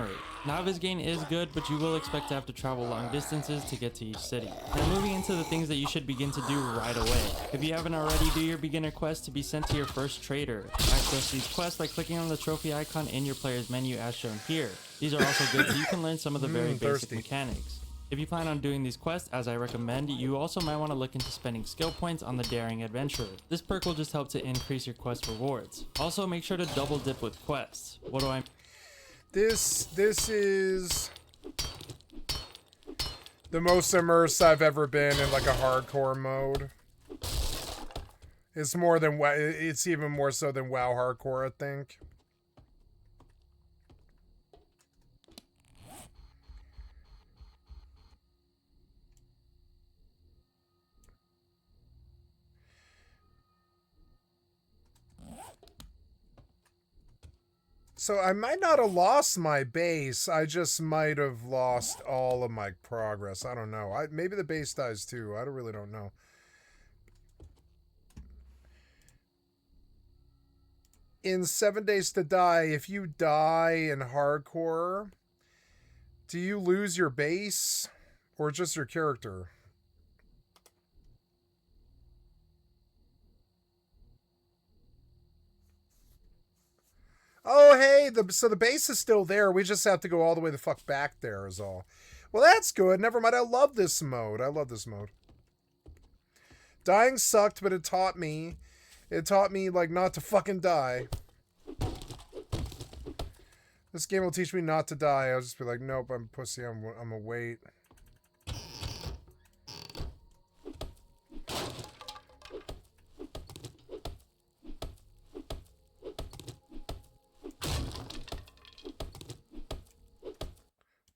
Navezgane is good, but you will expect to have to travel long distances to get to each city. Now moving into the things that you should begin to do right away. If you haven't already, do your beginner quest to be sent to your first trader. Access these quests by clicking on the trophy icon in your player's menu as shown here. These are also good so you can learn some of the very basic mechanics. If you plan on doing these quests, as I recommend, you also might want to look into spending skill points on the Daring Adventurer. This perk will just help to increase your quest rewards. Also, make sure to double dip with quests. What do I mean? This is the most immersed I've ever been in like a hardcore mode. It's more than it's even more so than WoW hardcore, I think. So I might not have lost my base. I just might have lost all of my progress. I don't know. Maybe the base dies too. I really don't know. In 7 Days to Die, if you die in hardcore, do you lose your base or just your character? Oh, hey, so the base is still there. We just have to go all the way the fuck back there is all. Well, that's good. Never mind. I love this mode. I love this mode. Dying sucked, but it taught me, like, not to fucking die. This game will teach me not to die. I'll just be like, nope, I'm a pussy. I'm gonna wait.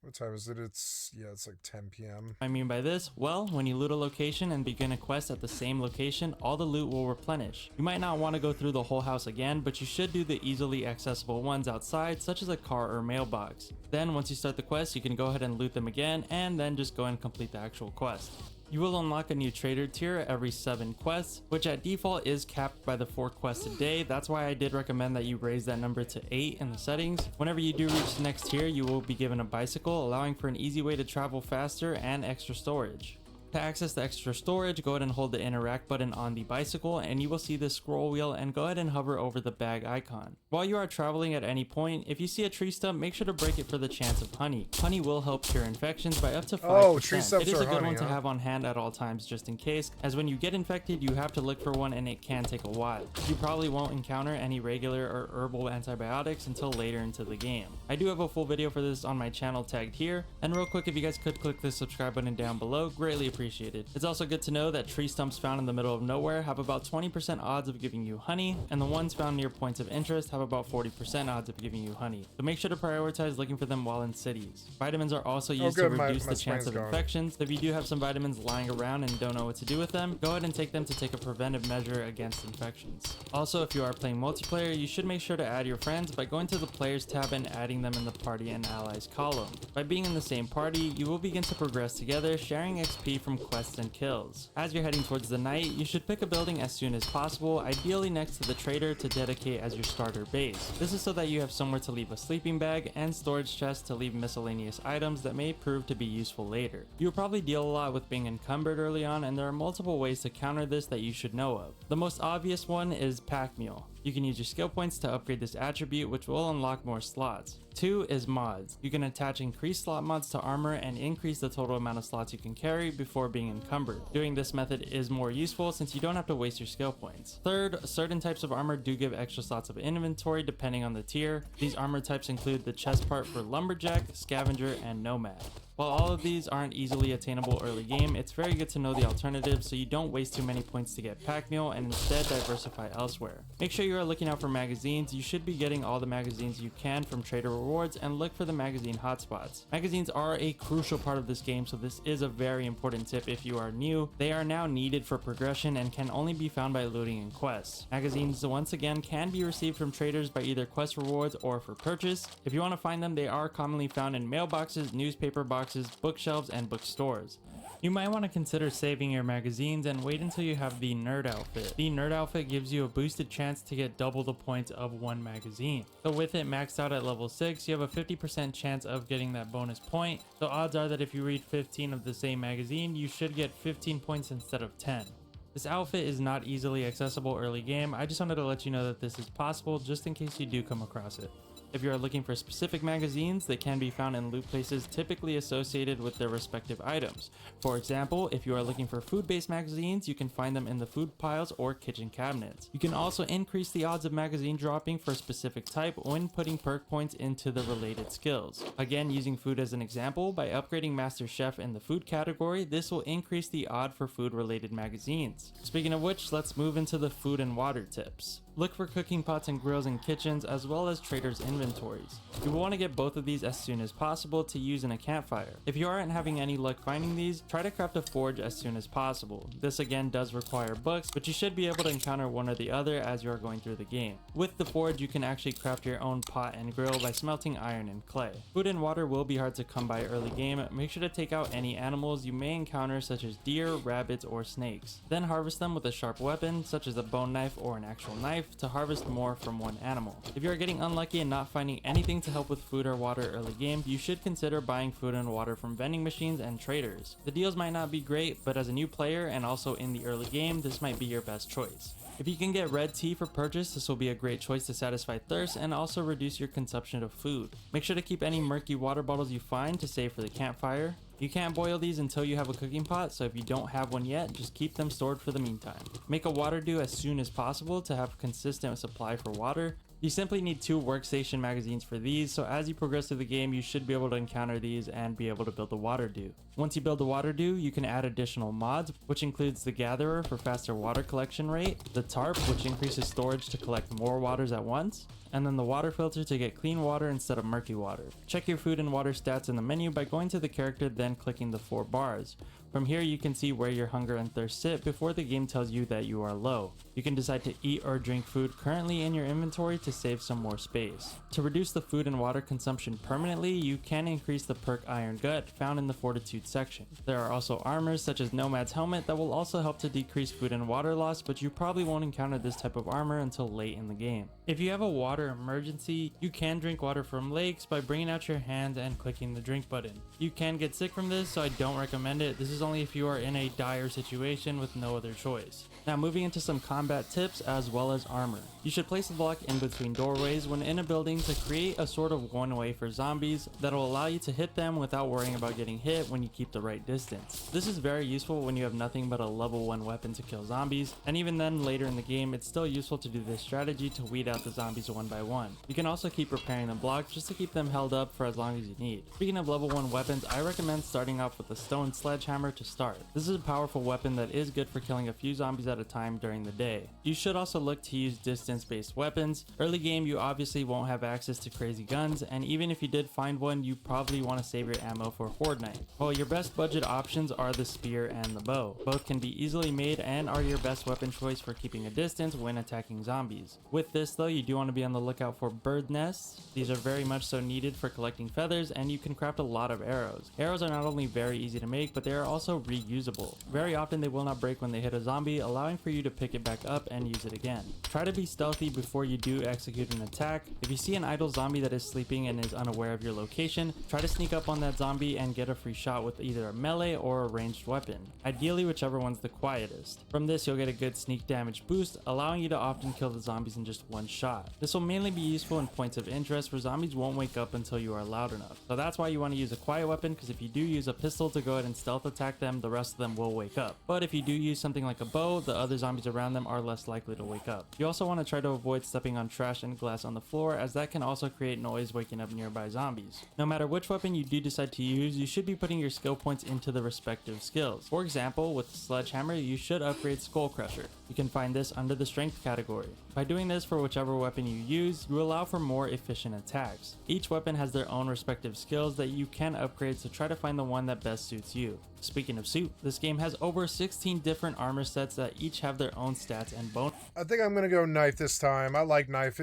What time is it? It's like 10 p.m. I mean by this, well, when you loot a location and begin a quest at the same location, all the loot will replenish. You might not want to go through the whole house again, but you should do the easily accessible ones outside, such as a car or mailbox. Then once you start the quest, you can go ahead and loot them again, and then just go and complete the actual quest. You will unlock a new trader tier every 7 quests, which at default is capped by the 4 quests a day. That's why I did recommend that you raise that number to 8 in the settings. Whenever you do reach the next tier, you will be given a bicycle, allowing for an easy way to travel faster and extra storage. To access the extra storage, go ahead and hold the interact button on the bicycle and you will see the scroll wheel, and go ahead and hover over the bag icon. While you are traveling at any point, if you see a tree stump, make sure to break it for the chance of honey. Honey will help cure infections by up to 5%. Oh, tree stumps it is are a good honey, one to huh? have on hand at all times just in case, as when you get infected, you have to look for one and it can take a while. You probably won't encounter any regular or herbal antibiotics until later into the game. I do have a full video for this on my channel tagged here, and real quick, if you guys could click the subscribe button down below, greatly appreciated. It's also good to know that tree stumps found in the middle of nowhere have about 20% odds of giving you honey, and the ones found near points of interest have about 40% odds of giving you honey. So make sure to prioritize looking for them while in cities. Vitamins are also used to reduce the chance of infections. So if you do have some vitamins lying around and don't know what to do with them, go ahead and take them to take a preventive measure against infections. Also, if you are playing multiplayer, you should make sure to add your friends by going to the players tab and adding them in the party and allies column. By being in the same party, you will begin to progress together, sharing XP from quests and kills. As you're heading towards the night, you should pick a building as soon as possible, ideally next to the trader, to dedicate as your starter base. This is so that you have somewhere to leave a sleeping bag and storage chest to leave miscellaneous items that may prove to be useful later. You'll probably deal a lot with being encumbered early on, and there are multiple ways to counter this that you should know of. The most obvious one is pack mule. You can use your skill points to upgrade this attribute, which will unlock more slots. 2 is mods. You can attach increased slot mods to armor and increase the total amount of slots you can carry before being encumbered. Doing this method is more useful since you don't have to waste your skill points. 3rd, certain types of armor do give extra slots of inventory depending on the tier. These armor types include the chest part for lumberjack, scavenger, and nomad. While all of these aren't easily attainable early game, it's very good to know the alternatives so you don't waste too many points to get pack meal and instead diversify elsewhere. Make sure you are looking out for magazines. You should be getting all the magazines you can from trader rewards and look for the magazine hotspots. Magazines are a crucial part of this game, so this is a very important tip if you are new. They are now needed for progression and can only be found by looting in quests. Magazines once again can be received from traders by either quest rewards or for purchase. If you want to find them, they are commonly found in mailboxes, newspaper boxes, bookshelves, and bookstores. You might want to consider saving your magazines and wait until you have the nerd outfit. The nerd outfit gives you a boosted chance to get double the points of one magazine. So with it maxed out at level 6, you have a 50% chance of getting that bonus point. So odds are that if you read 15 of the same magazine, you should get 15 points instead of 10. This outfit is not easily accessible early game. I just wanted to let you know that this is possible just in case you do come across it. If you are looking for specific magazines, they can be found in loot places typically associated with their respective items. For example, if you are looking for food-based magazines, you can find them in the food piles or kitchen cabinets. You can also increase the odds of magazine dropping for a specific type when putting perk points into the related skills. Again, using food as an example, by upgrading Master Chef in the food category, this will increase the odd for food-related magazines. Speaking of which, let's move into the food and water tips. Look for cooking pots and grills in kitchens as well as traders' inventories. You will want to get both of these as soon as possible to use in a campfire. If you aren't having any luck finding these, try to craft a forge as soon as possible. This again does require books, but you should be able to encounter one or the other as you are going through the game. With the forge, you can actually craft your own pot and grill by smelting iron and clay. Food and water will be hard to come by early game. Make sure to take out any animals you may encounter such as deer, rabbits, or snakes. Then harvest them with a sharp weapon such as a bone knife or an actual knife to harvest more from one animal. If you are getting unlucky and not finding anything to help with food or water early game, you should consider buying food and water from vending machines and traders. The deals might not be great, but as a new player and also in the early game, this might be your best choice. If you can get red tea for purchase, this will be a great choice to satisfy thirst and also reduce your consumption of food. Make sure to keep any murky water bottles you find to save for the campfire. You can't boil these until you have a cooking pot, so if you don't have one yet, just keep them stored for the meantime. Make a water dew as soon as possible to have a consistent supply for water. You simply need 2 workstation magazines for these, so as you progress through the game, you should be able to encounter these and be able to build the water dew. Once you build the water dew, you can add additional mods, which includes the gatherer for faster water collection rate, the tarp, which increases storage to collect more waters at once, and then the water filter to get clean water instead of murky water. Check your food and water stats in the menu by going to the character, then clicking the 4 bars. From here, you can see where your hunger and thirst sit before the game tells you that you are low. You can decide to eat or drink food currently in your inventory to save some more space. To reduce the food and water consumption permanently, you can increase the perk Iron Gut found in the Fortitude section. There are also armors such as Nomad's Helmet that will also help to decrease food and water loss, but you probably won't encounter this type of armor until late in the game. If you have a water emergency, you can drink water from lakes by bringing out your hands and clicking the drink button. You can get sick from this, so I don't recommend it. This is only if you are in a dire situation with no other choice. Now moving into some combat tips as well as armor. You should place a block in between doorways when in a building to create a sort of one way for zombies that will allow you to hit them without worrying about getting hit when you keep the right distance. This is very useful when you have nothing but a level 1 weapon to kill zombies, and even then later in the game it's still useful to do this strategy to weed out the zombies one by one. You can also keep repairing the blocks just to keep them held up for as long as you need. Speaking of level 1 weapons, I recommend starting off with a stone sledgehammer to start. This is a powerful weapon that is good for killing a few zombies at a time during the day. You should also look to use distance-based weapons. Early game you obviously won't have access to crazy guns, and even if you did find one, you probably want to save your ammo for Horde Night. Well, your best budget options are the spear and the bow. Both can be easily made and are your best weapon choice for keeping a distance when attacking zombies. With this though, you do want to be on the lookout for bird nests. These are very much so needed for collecting feathers, and you can craft a lot of arrows. Arrows are not only very easy to make, but they are also also reusable. Very often they will not break when they hit a zombie, allowing for you to pick it back up and use it again. Try to be stealthy before you do execute an attack. If you see an idle zombie that is sleeping and is unaware of your location, try to sneak up on that zombie and get a free shot with either a melee or a ranged weapon, ideally whichever one's the quietest. From this you'll get a good sneak damage boost, allowing you to often kill the zombies in just one shot. This will mainly be useful in points of interest where zombies won't wake up until you are loud enough. So that's why you want to use a quiet weapon, because if you do use a pistol to go ahead and stealth attack them, the rest of them will wake up. But if you do use something like a bow, the other zombies around them are less likely to wake up. You also want to try to avoid stepping on trash and glass on the floor, as that can also create noise waking up nearby zombies. No matter which weapon you do decide to use, you should be putting your skill points into the respective skills. For example, with the sledgehammer, you should upgrade Skull Crusher. You can find this under the strength category. By doing this for whichever weapon you use, you allow for more efficient attacks. Each weapon has their own respective skills that you can upgrade, so try to find the one that best suits you. Speaking of suit, this game has over 16 different armor sets that each have their own stats and bonus. I think I'm gonna go knife this time. I like knife.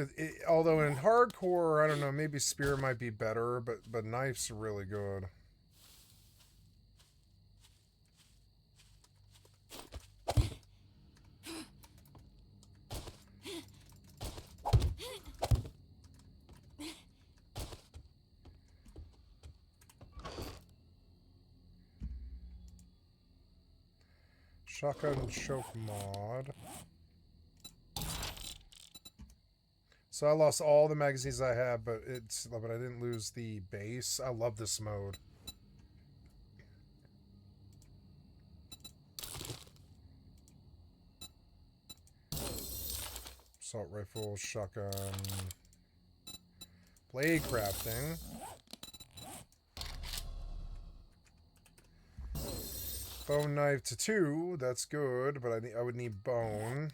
Although in hardcore, I don't know, maybe spear might be better, but knife's really good. Shotgun choke mod. So I lost all the magazines I have, but I didn't lose the base. I love this mode. Assault rifle, shotgun, blade crafting. Bone knife to 2, that's good, but I would need bone.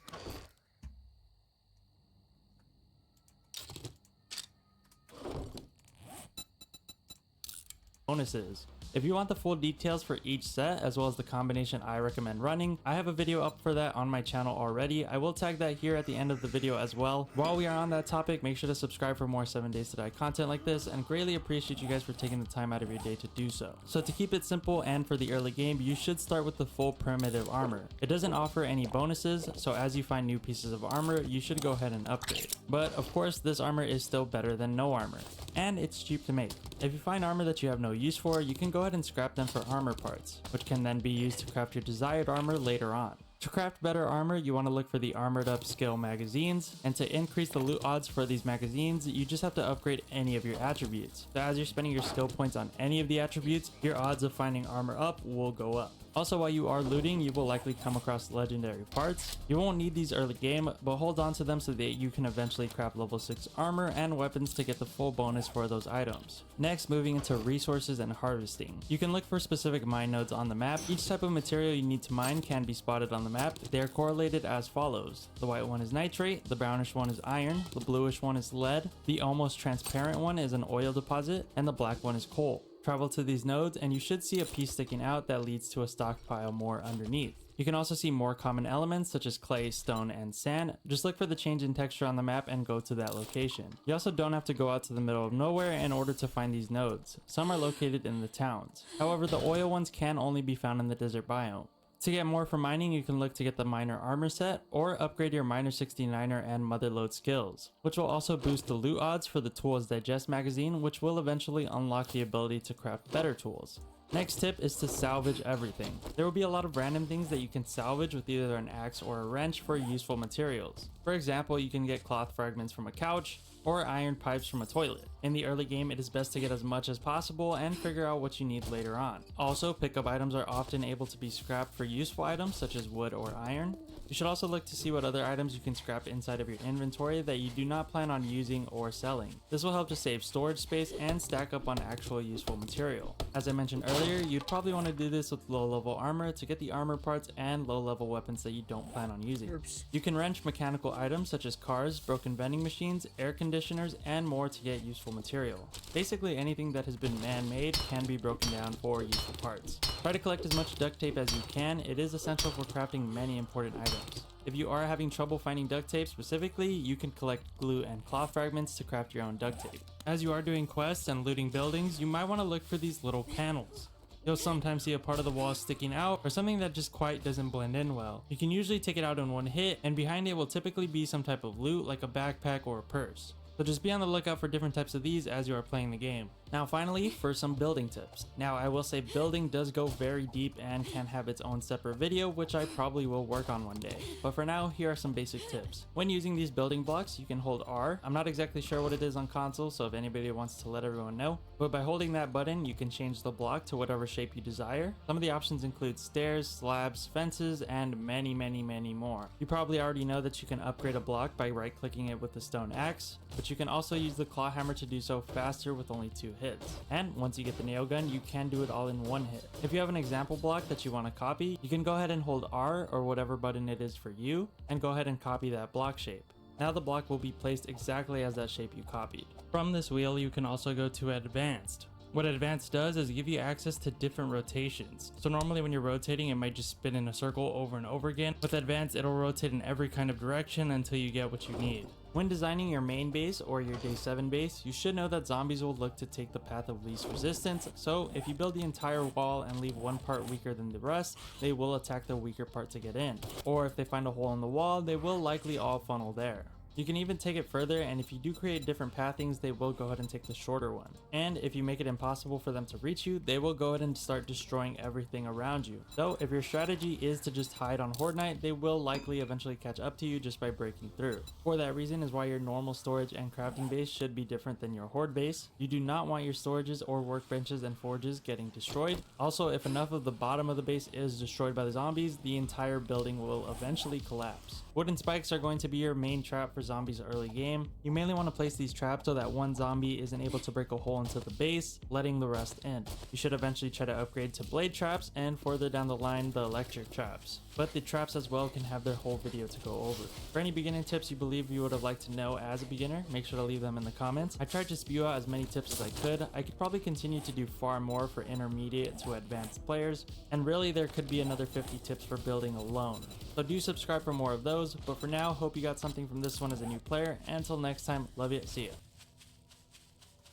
Bonuses. If you want the full details for each set, as well as the combination I recommend running, I have a video up for that on my channel already. I will tag that here at the end of the video as well. While we are on that topic, make sure to subscribe for more 7 Days to Die content like this, and greatly appreciate you guys for taking the time out of your day to do so. So to keep it simple and for the early game, you should start with the full primitive armor. It doesn't offer any bonuses, so as you find new pieces of armor, you should go ahead and upgrade. But of course, this armor is still better than no armor, and it's cheap to make. If you find armor that you have no use for, you can go ahead and scrap them for armor parts, which can then be used to craft your desired armor later on. To craft better armor, you want to look for the armored up skill magazines, and to increase the loot odds for these magazines, you just have to upgrade any of your attributes. So as you're spending your skill points on any of the attributes, your odds of finding armor up will go up. Also, while you are looting, you will likely come across legendary parts. You won't need these early game, but hold on to them so that you can eventually craft level 6 armor and weapons to get the full bonus for those items. Next, moving into resources and harvesting. You can look for specific mine nodes on the map. Each type of material you need to mine can be spotted on the map. They are correlated as follows. The white one is nitrate, the brownish one is iron, the bluish one is lead, the almost transparent one is an oil deposit, and the black one is coal. Travel to these nodes and you should see a piece sticking out that leads to a stockpile more underneath. You can also see more common elements such as clay, stone, and sand. Just look for the change in texture on the map and go to that location. You also don't have to go out to the middle of nowhere in order to find these nodes. Some are located in the towns. However, the oil ones can only be found in the desert biome. To get more from mining, you can look to get the miner armor set or upgrade your miner 69er and motherload skills, which will also boost the loot odds for the tools digest magazine, which will eventually unlock the ability to craft better tools. Next tip is to salvage everything. There will be a lot of random things that you can salvage with either an axe or a wrench for useful materials. For example, you can get cloth fragments from a couch or iron pipes from a toilet. In the early game, it is best to get as much as possible and figure out what you need later on. Also, pickup items are often able to be scrapped for useful items such as wood or iron. You should also look to see what other items you can scrap inside of your inventory that you do not plan on using or selling. This will help to save storage space and stack up on actual useful material. As I mentioned earlier, you'd probably want to do this with low level armor to get the armor parts and low level weapons that you don't plan on using. Oops. You can wrench mechanical items such as cars, broken vending machines, air conditioners, and more to get useful material. Basically anything that has been man-made can be broken down for useful parts. Try to collect as much duct tape as you can. It is essential for crafting many important items. If you are having trouble finding duct tape specifically, you can collect glue and cloth fragments to craft your own duct tape. As you are doing quests and looting buildings, you might want to look for these little panels. You'll sometimes see a part of the wall sticking out or something that just quite doesn't blend in well. You can usually take it out in one hit, and behind it will typically be some type of loot like a backpack or a purse. So just be on the lookout for different types of these as you are playing the game. Now finally, for some building tips. Now I will say building does go very deep and can have its own separate video, which I probably will work on one day. But for now, here are some basic tips. When using these building blocks, you can hold R. I'm not exactly sure what it is on console, so if anybody wants to let everyone know. But by holding that button, you can change the block to whatever shape you desire. Some of the options include stairs, slabs, fences, and many more. You probably already know that you can upgrade a block by right-clicking it with the stone axe, but you can also use the claw hammer to do so faster with only 2 hits. And once you get the nail gun, you can do it all in 1 hit. If you have an example block that you want to copy, you can go ahead and hold R or whatever button it is for you, and go ahead and copy that block shape. Now the block will be placed exactly as that shape you copied. From this wheel, you can also go to Advanced. What Advanced does is give you access to different rotations. So normally when you're rotating, it might just spin in a circle over and over again. With Advanced, it'll rotate in every kind of direction until you get what you need. When designing your main base or your day 7 base, you should know that zombies will look to take the path of least resistance, so if you build the entire wall and leave one part weaker than the rest, they will attack the weaker part to get in. Or if they find a hole in the wall, they will likely all funnel there. You can even take it further, and if you do create different pathings, they will go ahead and take the shorter one. And if you make it impossible for them to reach you, they will go ahead and start destroying everything around you. So if your strategy is to just hide on Horde Night, they will likely eventually catch up to you just by breaking through. For that reason is why your normal storage and crafting base should be different than your Horde base. You do not want your storages or workbenches and forges getting destroyed. Also, if enough of the bottom of the base is destroyed by the zombies, the entire building will eventually collapse. Wooden spikes are going to be your main trap for zombies early game. You mainly want to place these traps so that one zombie isn't able to break a hole into the base, letting the rest in. You should eventually try to upgrade to blade traps, and further down the line, the electric traps. But the traps as well can have their whole video to go over. For any beginning tips you believe you would have liked to know as a beginner, make sure to leave them in the comments. I tried to spew out as many tips as I could. I could probably continue to do far more for intermediate to advanced players, and really there could be another 50 tips for building alone. So do subscribe for more of those, but for now, hope you got something from this one as a new player, and until next time, love you, see ya.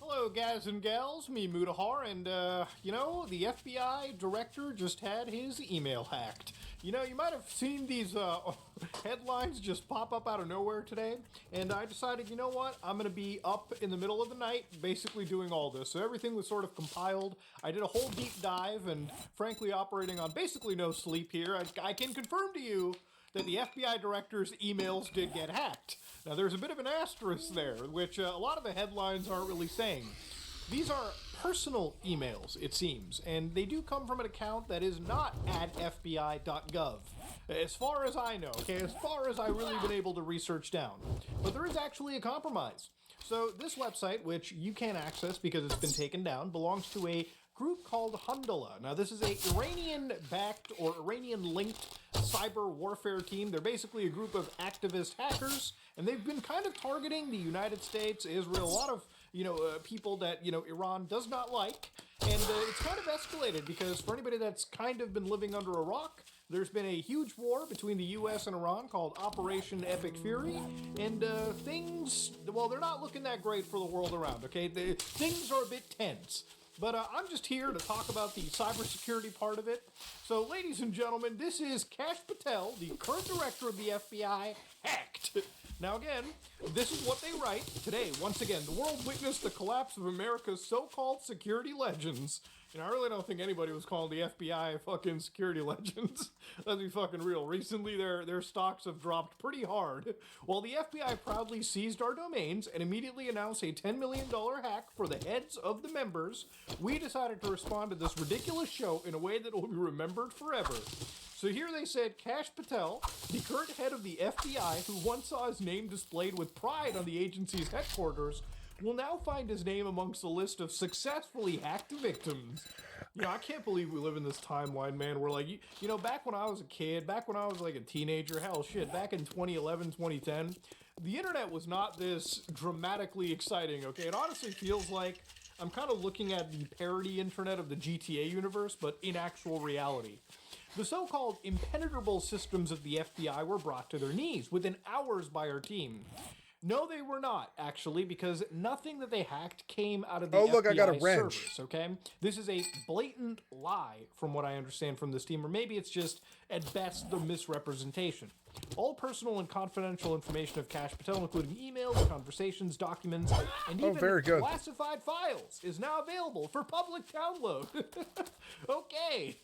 Hello, guys and gals, me Mutahar, and you know, the FBI director just had his email hacked. You know, you might have seen these headlines just pop up out of nowhere today, and I decided, you know what, I'm going to be up in the middle of the night basically doing all this. So everything was sort of compiled. I did a whole deep dive, and frankly operating on basically no sleep here, I can confirm to you that the FBI director's emails did get hacked. Now there's a bit of an asterisk there, which a lot of the headlines aren't really saying. These are personal emails, it seems, and they do come from an account that is not at fbi.gov. As far as I know, okay, as far as I've really been able to research down. But there is actually a compromise. So this website, which you can't access because it's been taken down, belongs to a group called Handala. Now this is a Iranian-backed or Iranian-linked cyber warfare team. They're basically a group of activist hackers, and they've been kind of targeting the United States, Israel, a lot of people that, Iran does not like. And it's kind of escalated because for anybody that's kind of been living under a rock, there's been a huge war between the U.S. and Iran called Operation Epic Fury. And things, well, they're not looking that great for the world around, okay? Things are a bit tense. But I'm just here to talk about the cybersecurity part of it. So, ladies and gentlemen, this is Kash Patel, the current director of the FBI, hacked. Now again, this is what they write. Today, once again, the world witnessed the collapse of America's so-called security legends. I really don't think anybody was calling the FBI fucking security legends. Let's be fucking real. Recently, their stocks have dropped pretty hard. While the FBI proudly seized our domains and immediately announced a $10 million hack for the heads of the members, we decided to respond to this ridiculous show in a way that will be remembered forever. So here they said, Kash Patel, the current head of the FBI, who once saw his name displayed with pride on the agency's headquarters, will now find his name amongst a list of successfully hacked victims. I can't believe we live in this timeline, man, where, like, back when I was a kid, back when I was, like, a teenager, hell, shit, back in 2011, 2010, the internet was not this dramatically exciting, okay? It honestly feels like I'm kind of looking at the parody internet of the GTA universe, but in actual reality. The so-called impenetrable systems of the FBI were brought to their knees within hours by our team. No, they were not, actually, because nothing that they hacked came out of the Oh, look, I got a FBI wrench. servers, okay? This is a blatant lie, from what I understand from this team, or maybe it's just, at best, the misrepresentation. All personal and confidential information of Cash Patel, including emails, conversations, documents, and even very good. classified files, is now available for public download. Okay.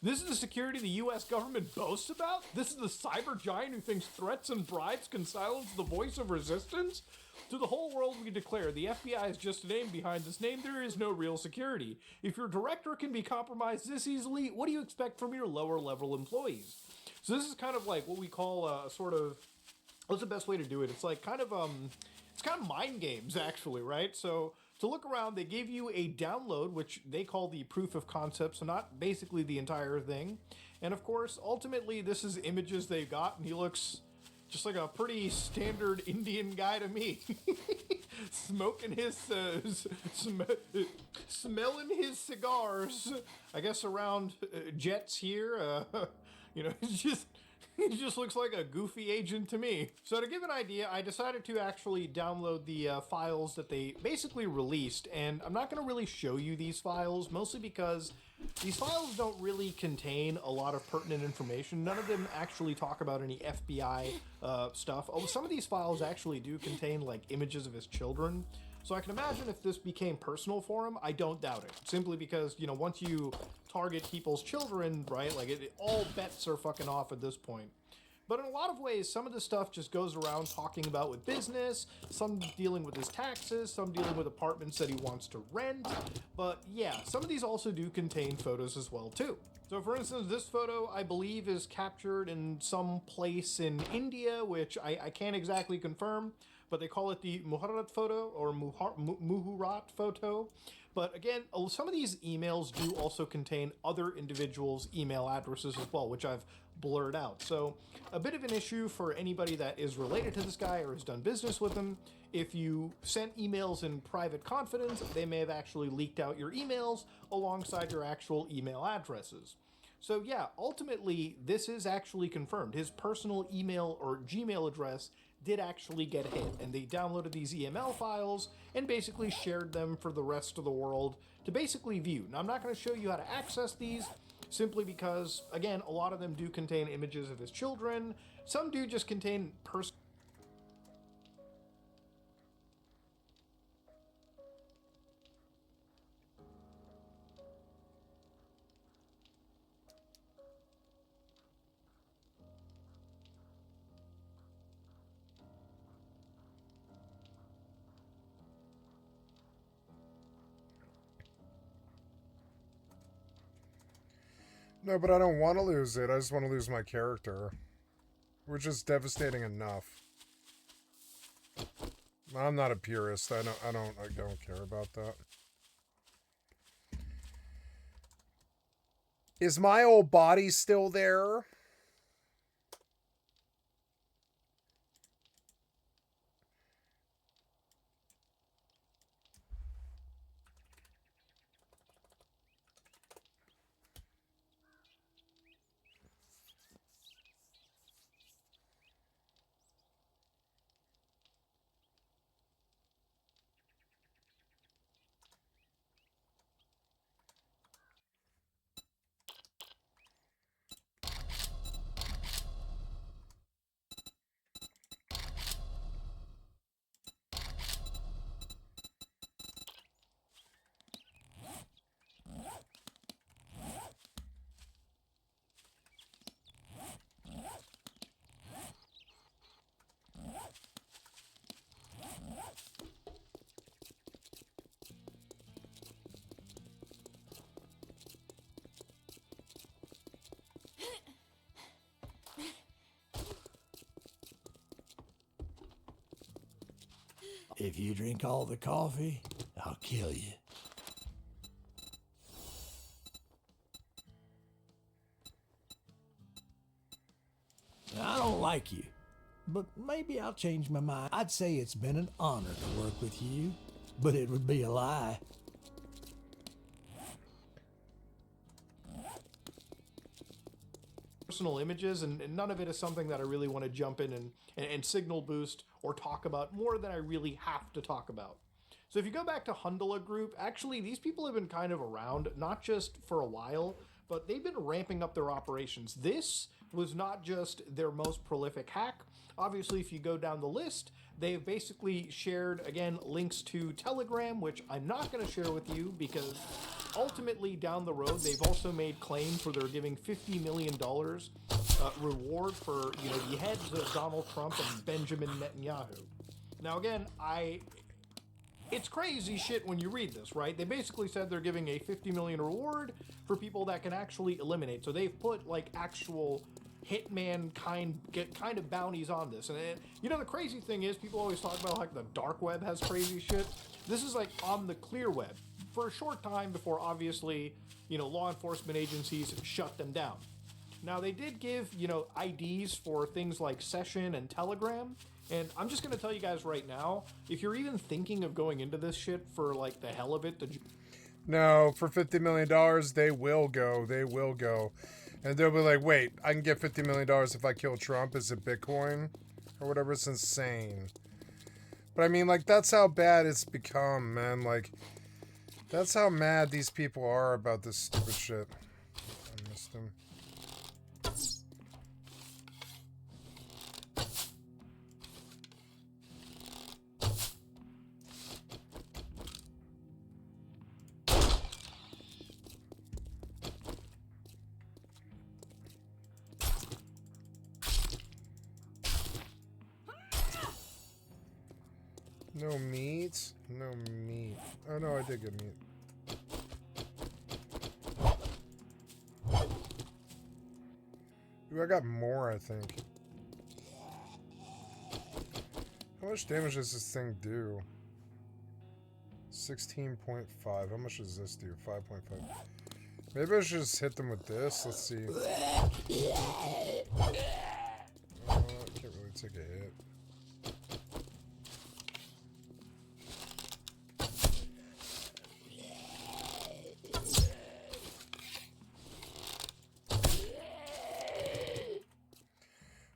This is the security the U.S. government boasts about? This is the cyber giant who thinks threats and bribes can silence the voice of resistance? To the whole world we declare, the FBI is just a name. Behind this name, there is no real security. If your director can be compromised this easily, what do you expect from your lower level employees? So this is kind of like what we call a sort of, what's the best way to do it? It's like kind of, it's kind of mind games actually, right? So to look around, they gave you a download, which they call the proof of concept, so not basically the entire thing. And of course, ultimately, this is images they got, and he looks just like a pretty standard Indian guy to me. Smoking his, smelling his cigars, I guess around jets here. You know, he just looks like a goofy agent to me. So to give an idea, I decided to actually download the files that they basically released, and I'm not going to really show you these files, mostly because these files don't really contain a lot of pertinent information. None of them actually talk about any FBI stuff. Oh, some of these files actually do contain like images of his children. So I can imagine if this became personal for him, I don't doubt it. Simply because, you know, once you target people's children, right, like all bets are fucking off at this point. But in a lot of ways, some of this stuff just goes around talking about with business, some dealing with his taxes, some dealing with apartments that he wants to rent. But yeah, some of these also do contain photos as well too. So for instance, this photo, I believe, is captured in some place in India, which I can't exactly confirm, but they call it the Muharrat photo or Muhurat photo. But again, some of these emails do also contain other individuals' email addresses as well, which I've blurred out. So a bit of an issue for anybody that is related to this guy or has done business with him. If you sent emails in private confidence, they may have actually leaked out your emails alongside your actual email addresses. So yeah, ultimately, this is actually confirmed. His personal email or Gmail address did actually get hit, and they downloaded these EML files and basically shared them for the rest of the world to basically view. Now, I'm not going to show you how to access these, simply because, again, a lot of them do contain images of his children. Some do just contain personal. No, but I don't want to lose it. I just want to lose my character, which is devastating enough. I'm not a purist. I don't care about that. Is my old body still there? If you drink all the coffee, I'll kill you. I don't like you, but maybe I'll change my mind. I'd say it's been an honor to work with you, but it would be a lie. personal images, and none of it is something that I really want to jump in and signal boost or talk about more than I really have to talk about. So if you go back to Hundala Group, actually these people have been kind of around, not just for a while, but they've been ramping up their operations. This was not just their most prolific hack. Obviously, if you go down the list, they've basically shared, again, links to Telegram, which I'm not going to share with you because ultimately down the road, they've also made claims where they're giving $50 million reward for, you know, the heads of Donald Trump and Benjamin Netanyahu. Now, again, it's crazy shit when you read this, right? They basically said they're giving a $50 million reward for people that can actually eliminate. So they've put like actual hitman kind of bounties on this. And you know, the crazy thing is people always talk about like the dark web has crazy shit. This is like on the clear web for a short time before obviously, you know, law enforcement agencies shut them down. Now they did give, you know, IDs for things like Session and Telegram. And I'm just going to tell you guys right now, if you're even thinking of going into this shit for like the hell of it, No, for $50 million, they will go. They will go. And they'll be like, wait, I can get $50 million if I kill Trump. Is it Bitcoin? Or whatever. It's insane. But I mean, like, that's how bad it's become, man. Like, that's how mad these people are about this stupid shit. I missed him. No meat? No meat. Oh no, I did get meat. Ooh, I got more, I think. How much damage does this thing do? 16.5. How much does this do? 5.5. Maybe I should just hit them with this. Let's see. I can't really take a hit.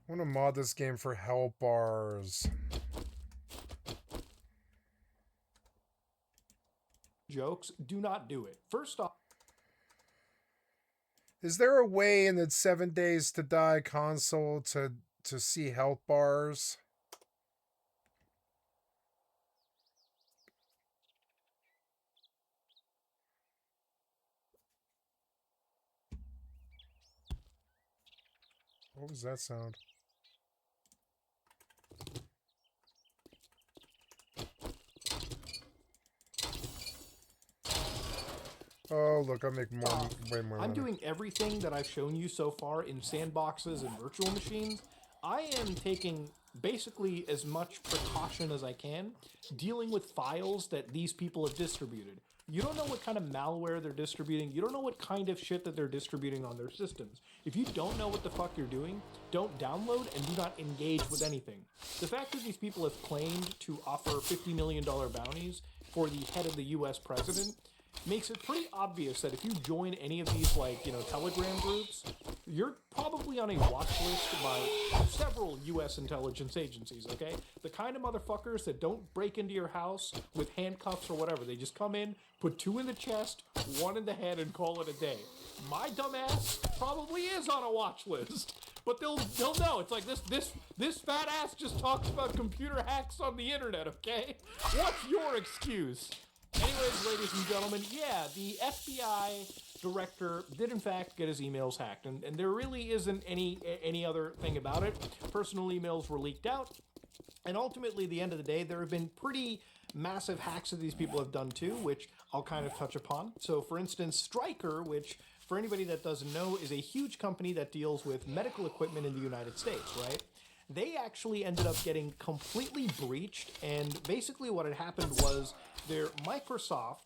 I want to mod this game for health bars. jokes, do not do it. First off, is there a way in the 7 Days to Die console to see health bars? What was that sound? Oh, look, I make more, way more I'm money. doing everything that I've shown you so far in sandboxes and virtual machines. I am taking basically as much precaution as I can dealing with files that these people have distributed. You don't know what kind of malware they're distributing. You don't know what kind of shit that they're distributing on their systems. If you don't know what the fuck you're doing, don't download and do not engage with anything. The fact that these people have claimed to offer $50 million bounties for the head of the US president makes it pretty obvious that if you join any of these, like, you know, Telegram groups, you're probably on a watch list by several U.S. intelligence agencies, okay? The kind of motherfuckers that don't break into your house with handcuffs or whatever. They just come in, put 2 in the chest, 1 in the head, and call it a day. My dumbass probably is on a watch list. But they'll know. It's like this fat ass just talks about computer hacks on the internet, okay? What's your excuse? Anyways, ladies and gentlemen, yeah, the FBI director did in fact get his emails hacked, and there really isn't any other thing about it. Personal emails were leaked out, and ultimately, at the end of the day, there have been pretty massive hacks that these people have done too, which I'll kind of touch upon. So, for instance, Stryker, which, for anybody that doesn't know, is a huge company that deals with medical equipment in the United States, right? They actually ended up getting completely breached, and basically what had happened was their Microsoft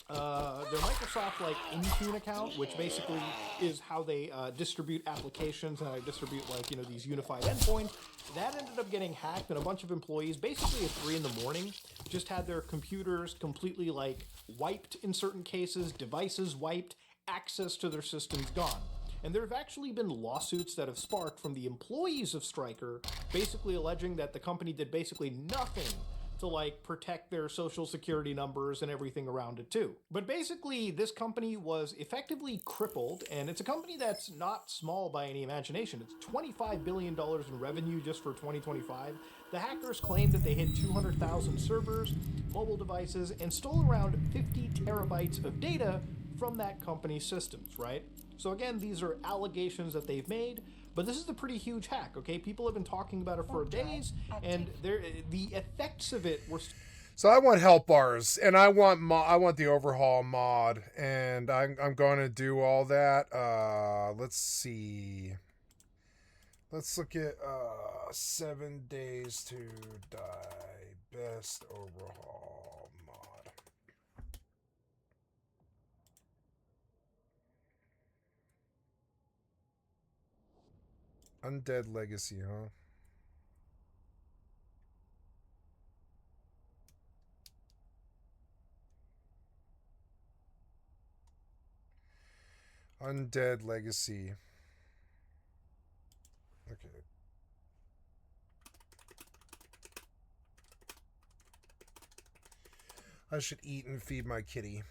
like Intune account, which basically is how they distribute applications and how they distribute, like, you know, these unified endpoints, that ended up getting hacked, and a bunch of employees basically at 3 in the morning just had their computers completely, like, wiped in certain cases, devices wiped, access to their systems gone. And there have actually been lawsuits that have sparked from the employees of Stryker, basically alleging that the company did basically nothing to like protect their social security numbers and everything around it too. But basically this company was effectively crippled, and it's a company that's not small by any imagination. It's $25 billion in revenue just for 2025. The hackers claimed that they hit 200,000 servers, mobile devices, and stole around 50 terabytes of data from that company's systems, right? So again, these are allegations that they've made, but this is a pretty huge hack, okay? People have been talking about it for days, and the effects of it were... So I want help bars, and I want the overhaul mod, and I'm going to do all that. Let's see. Let's look at 7 days to die best overhaul mod. Undead Legacy, huh? Undead Legacy. Okay. I should eat and feed my kitty.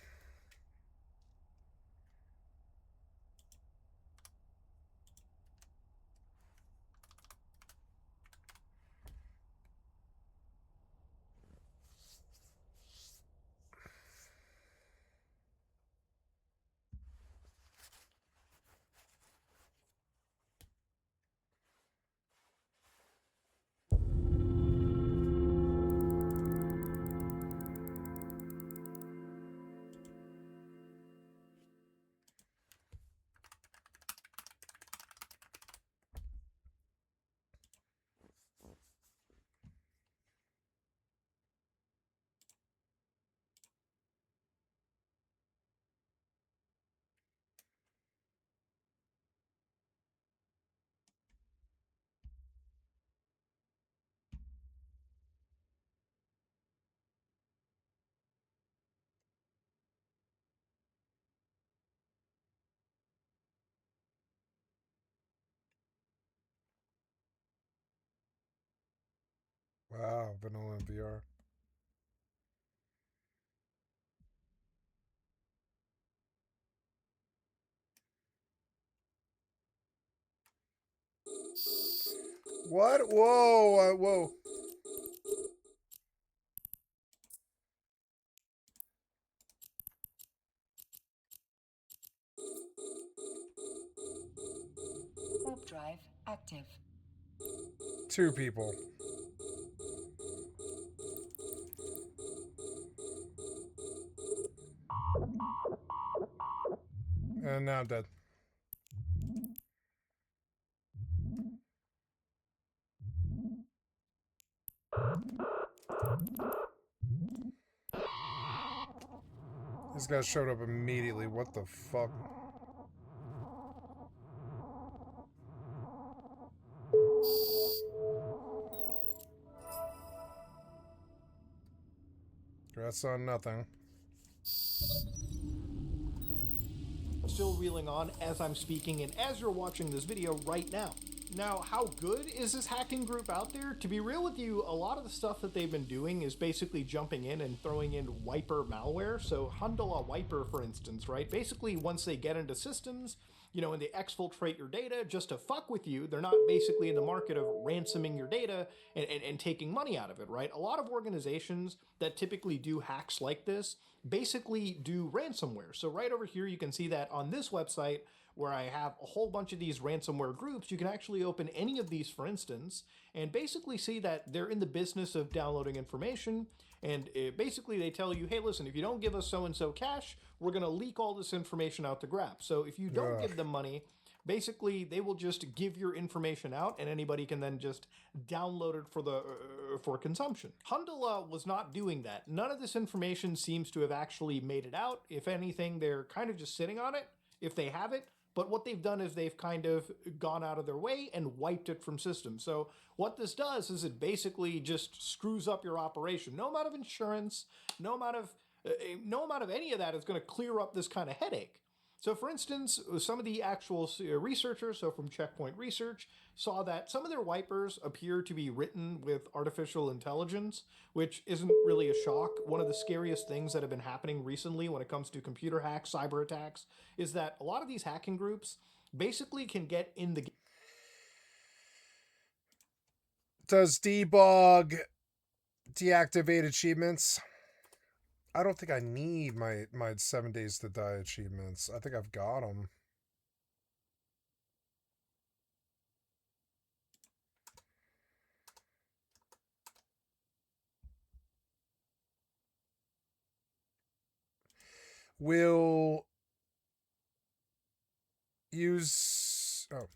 Wow, vanilla in VR. What? Whoa, whoa. Warp drive active. 2 people. And now I'm dead. This guy showed up immediately. What the fuck? Congrats on nothing. Still reeling on as I'm speaking and as you're watching this video right now. Now, how good is this hacking group out there? To be real with you, a lot of the stuff that they've been doing is basically jumping in and throwing in wiper malware. So Handala Wiper, for instance, right? Basically, once they get into systems, you know, and they exfiltrate your data just to fuck with you, they're not basically in the market of ransoming your data and taking money out of it, right? A lot of organizations that typically do hacks like this basically do ransomware. So right over here, you can see that on this website, where I have a whole bunch of these ransomware groups, you can actually open any of these, for instance, and basically see that they're in the business of downloading information. And basically they tell you, hey, listen, if you don't give us so-and-so cash, we're going to leak all this information out to grab. So if you don't give them money, basically they will just give your information out and anybody can then just download it for consumption. Handala was not doing that. None of this information seems to have actually made it out. If anything, they're kind of just sitting on it, if they have it. But what they've done is they've kind of gone out of their way and wiped it from systems. So what this does is it basically just screws up your operation. No amount of insurance, no amount of any of that is going to clear up this kind of headache. So, for instance, some of the actual researchers, so from Checkpoint Research, saw that some of their wipers appear to be written with artificial intelligence, which isn't really a shock. One of the scariest things that have been happening recently when it comes to computer hacks, cyber attacks, is that a lot of these hacking groups basically can get in the game. Does debug deactivate achievements? I don't think I need my 7 days to die achievements. I think I've got them. Will use... Oh.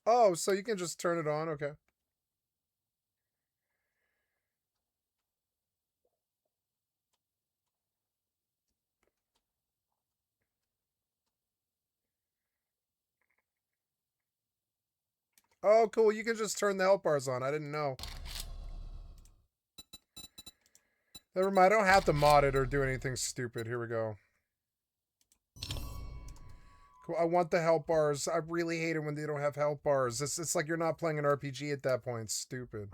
Oh, so you can just turn it on? Okay. Oh, cool. You can just turn the help bars on. I didn't know. Never mind. I don't have to mod it or do anything stupid. Here we go. Cool. I want the help bars. I really hate it when they don't have help bars. It's like you're not playing an RPG at that point. It's stupid.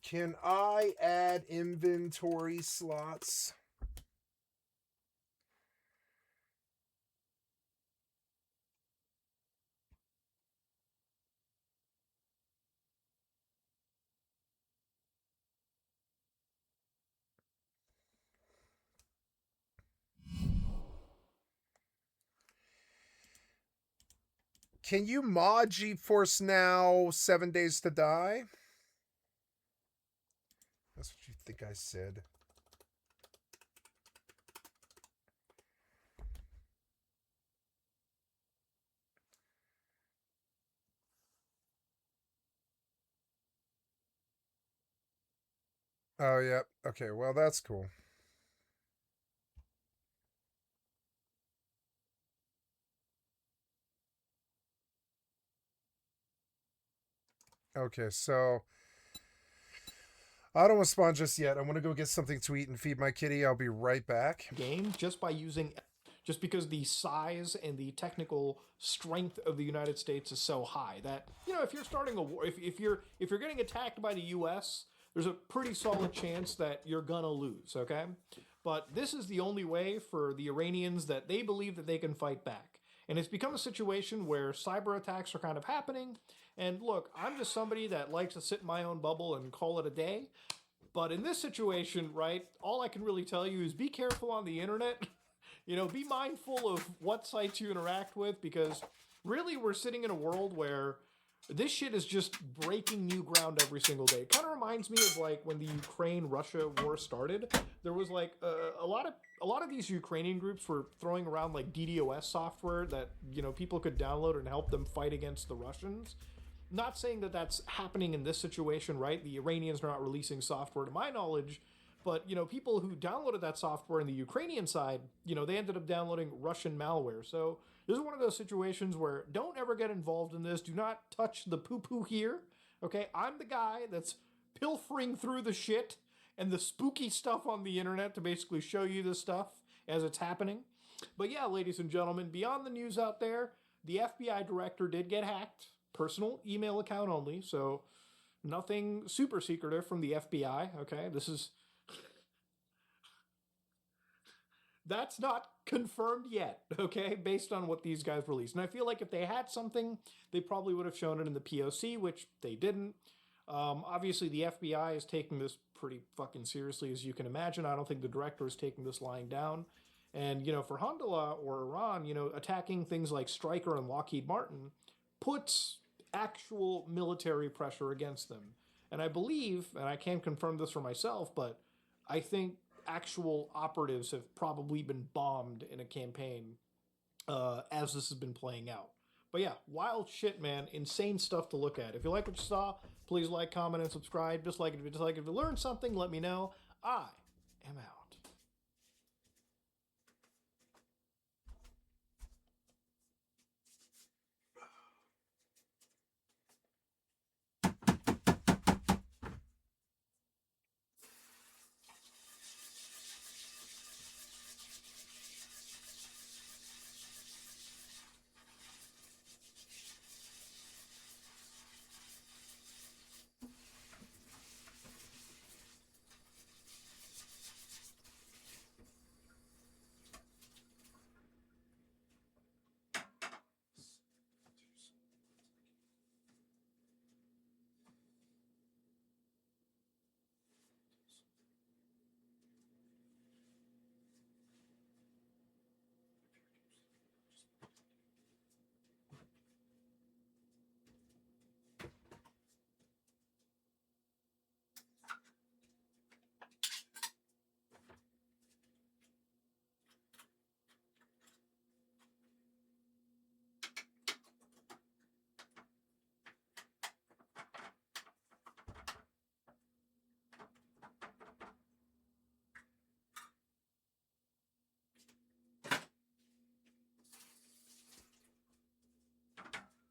Can I add inventory slots? Can you mod GeForce Now 7 Days to Die? That's what you think I said. Oh, yeah. Okay, well, that's cool. Okay, so I don't want to spawn just yet. I want to go get something to eat and feed my kitty. I'll be right back. Game just by using, just because the size and the technical strength of the United States is so high that, you know, if you're starting a war, if you're getting attacked by the U.S., there's a pretty solid chance that you're gonna lose. Okay, but this is the only way for the Iranians that they believe that they can fight back, and it's become a situation where cyber attacks are kind of happening. And look, I'm just somebody that likes to sit in my own bubble and call it a day. But in this situation, right, all I can really tell you is be careful on the internet. You know, be mindful of what sites you interact with, because really we're sitting in a world where this shit is just breaking new ground every single day. It kind of reminds me of like when the Ukraine-Russia war started. There was like a lot of these Ukrainian groups were throwing around like DDoS software that, you know, people could download and help them fight against the Russians. Not saying that that's happening in this situation, right? The Iranians are not releasing software to my knowledge, but, you know, people who downloaded that software in the Ukrainian side, you know, they ended up downloading Russian malware. So this is one of those situations where don't ever get involved in this. Do not touch the poo-poo here, okay? I'm the guy that's pilfering through the shit and the spooky stuff on the internet to basically show you this stuff as it's happening. But yeah, ladies and gentlemen, beyond the news out there, the FBI director did get hacked. Personal email account only, so nothing super secretive from the FBI, okay? That's not confirmed yet, okay, based on what these guys released. And I feel like if they had something, they probably would have shown it in the POC, which they didn't. Obviously, the FBI is taking this pretty fucking seriously, as you can imagine. I don't think the director is taking this lying down. And, you know, for Honduras or Iran, you know, attacking things like Stryker and Lockheed Martin puts actual military pressure against them. And I believe, and I can't confirm this for myself, but I think actual operatives have probably been bombed in a campaign as this has been playing out. But yeah, wild shit, man. Insane stuff to look at. If you like what you saw, please like, comment, and subscribe. Just like it if you dislike it. If you learned something, let me know. I am out.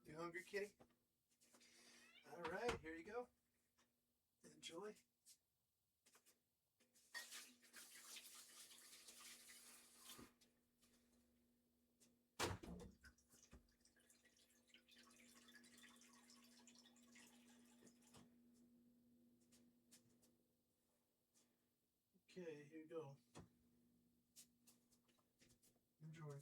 You hungry, kitty? All right, here you go. Enjoy. Okay, here you go. Enjoy.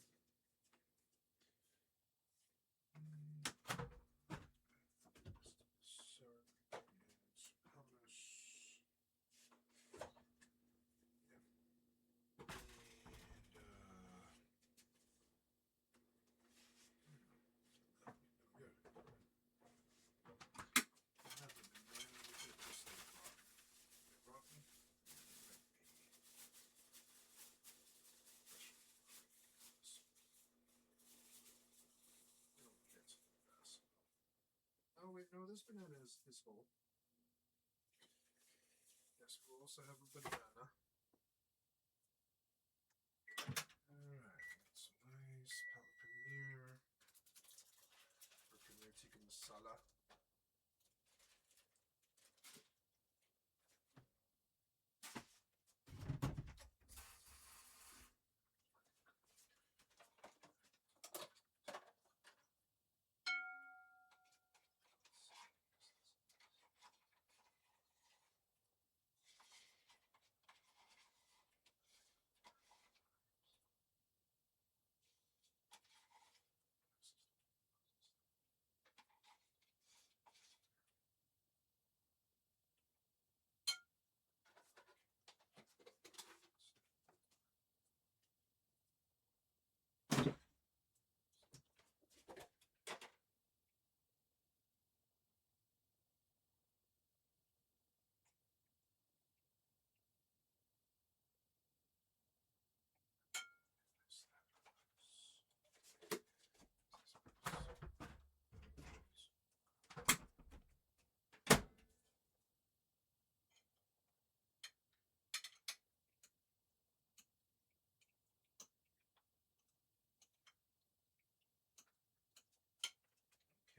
Oh wait, no, this banana is whole. Yes, we'll also have a banana. Alright, some nice paneer. Or paneer tikka masala.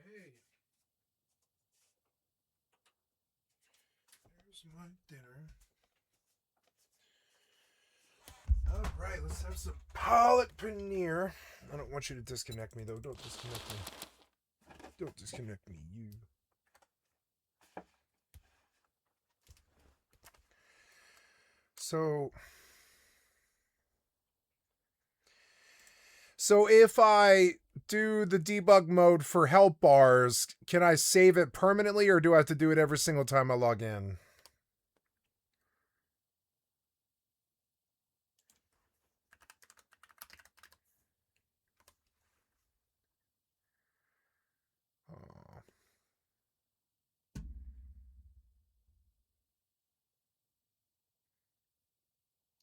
Okay. There's my dinner. All right, let's have some palette paneer. I don't want you to disconnect me, though. Don't disconnect me. Don't disconnect me, you. So if I do the debug mode for help bars, can I save it permanently, or do I have to do it every single time I log in?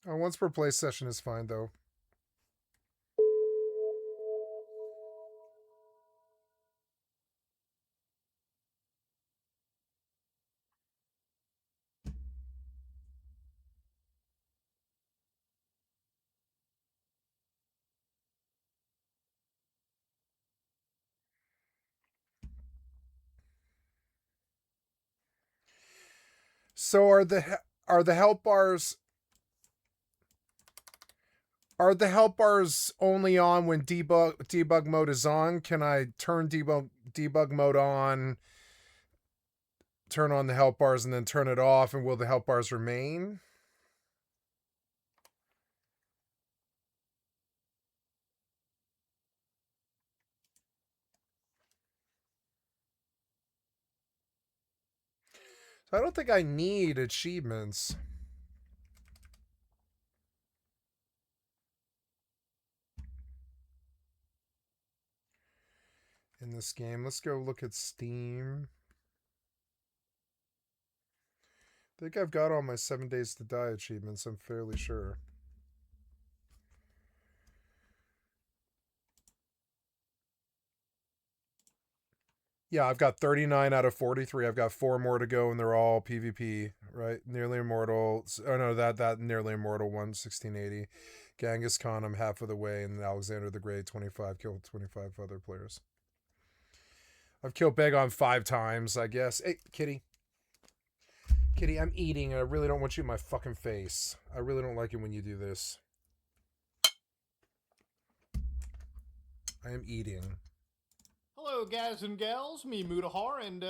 Once per play session is fine, though. So are the help bars only on when debug mode is on? Can I turn debug mode on, turn on the help bars, and then turn it off, and will the help bars remain? So I don't think I need achievements in this game. Let's go look at Steam. I think I've got all my 7 Days to Die achievements, I'm fairly sure. Yeah, I've got 39 out of 43. I've got 4 more to go, and they're all PvP, right? Nearly Immortal. Oh, no, that Nearly Immortal one, 1680. Genghis Khan, I'm half of the way, and Alexander the Great, 25. Killed 25 other players. I've killed Bagon 5 times, I guess. Hey, kitty. Kitty, I'm eating, and I really don't want you in my fucking face. I really don't like it when you do this. I am eating. Hello, guys and gals. Me, Mutahar, and,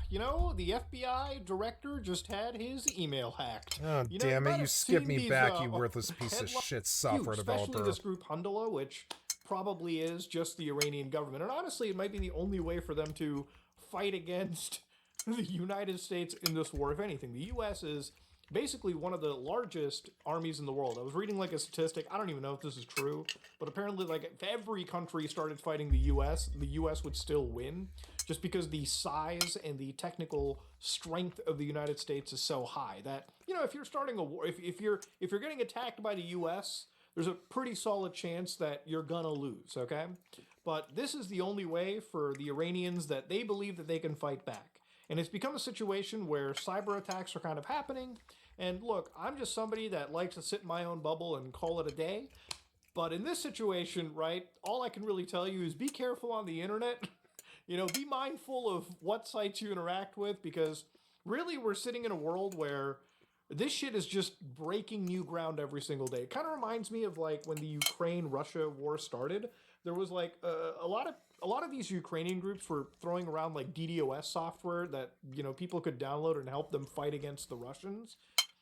you know, the FBI director just had his email hacked. Oh, you know, damn it. You have skipped seen me these, back, you worthless piece of shit software especially developer. this group Hundala, which probably is just the Iranian government. And honestly, it might be the only way for them to fight against the United States in this war. If anything, the U.S. is basically one of the largest armies in the world. I was reading like a statistic. I don't even know if this is true, but apparently like if every country started fighting the US would still win, just because the size and the technical strength of the United States is so high that, you know, if you're starting a war, if you're getting attacked by the US, there's a pretty solid chance that you're gonna lose, okay? But this is the only way for the Iranians that they believe that they can fight back. And it's become a situation where cyber attacks are kind of happening. And look, I'm just somebody that likes to sit in my own bubble and call it a day. But in this situation, right, all I can really tell you is be careful on the internet. You know, be mindful of what sites you interact with, because really we're sitting in a world where this shit is just breaking new ground every single day. It kind of reminds me of like when the Ukraine-Russia war started. There was like a lot of these Ukrainian groups were throwing around like DDoS software that, you know, people could download and help them fight against the Russians.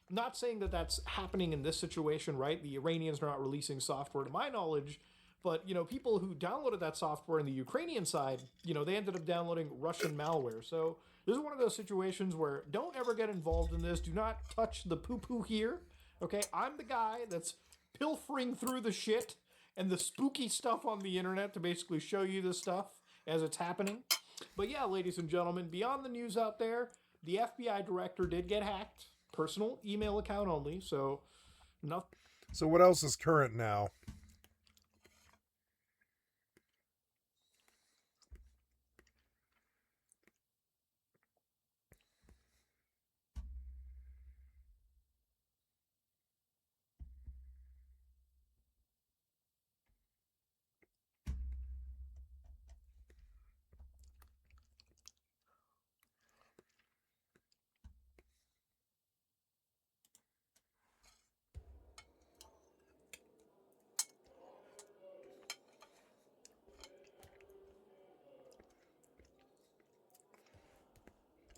Not saying that that's happening in this situation, right? The Iranians are not releasing software to my knowledge, but, you know, people who downloaded that software in the Ukrainian side, you know, they ended up downloading Russian malware. So this is one of those situations where don't ever get involved in this. Do not touch the poo-poo here, okay? I'm the guy that's pilfering through the shit and the spooky stuff on the internet to basically show you this stuff as it's happening. But yeah, ladies and gentlemen, beyond the news out there, the FBI director did get hacked. Personal email account only, so nothing. So what else is current now?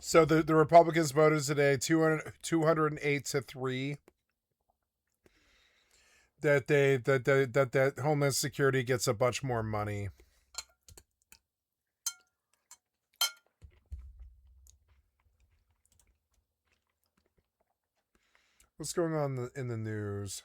So the Republicans voted today 208 to 3 that Homeland Security gets a bunch more money. What's going on in the news?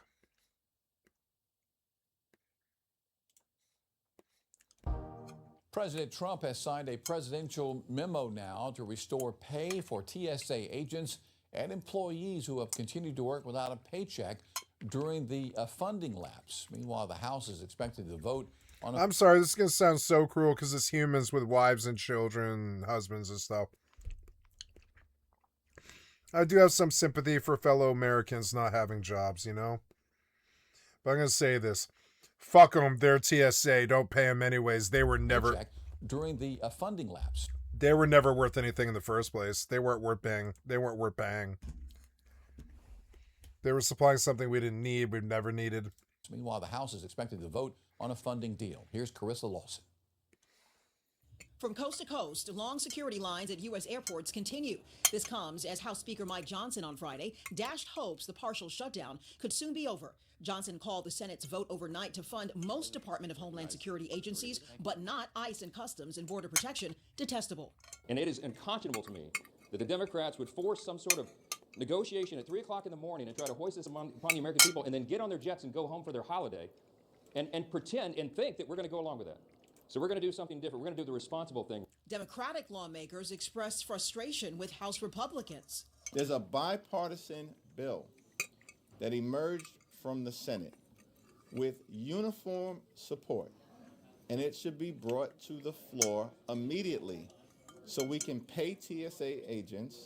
President Trump has signed a presidential memo now to restore pay for TSA agents and employees who have continued to work without a paycheck during the funding lapse. Meanwhile, the House is expected to vote on a... I'm sorry, this is going to sound so cruel because it's humans with wives and children, husbands and stuff. I do have some sympathy for fellow Americans not having jobs, you know? But I'm going to say this. Fuck them. They're TSA. Don't pay them anyways. They were never... during the funding lapse. They were never worth anything in the first place. They weren't worth bang. They weren't worth bang. They were supplying something we didn't need, we've never needed. Meanwhile, the House is expected to vote on a funding deal. Here's Carissa Lawson. From coast to coast, long security lines at U.S. airports continue. This comes as House Speaker Mike Johnson on Friday dashed hopes the partial shutdown could soon be over. Johnson called the Senate's vote overnight to fund most Department of Homeland Security agencies, but not ICE and Customs and Border Protection, detestable. And it is unconscionable to me that the Democrats would force some sort of negotiation at 3 o'clock in the morning and try to hoist this upon the American people and then get on their jets and go home for their holiday and pretend and think that we're going to go along with that. So we're going to do something different. We're going to do the responsible thing. Democratic lawmakers expressed frustration with House Republicans. There's a bipartisan bill that emerged from the Senate with uniform support, and it should be brought to the floor immediately so we can pay TSA agents,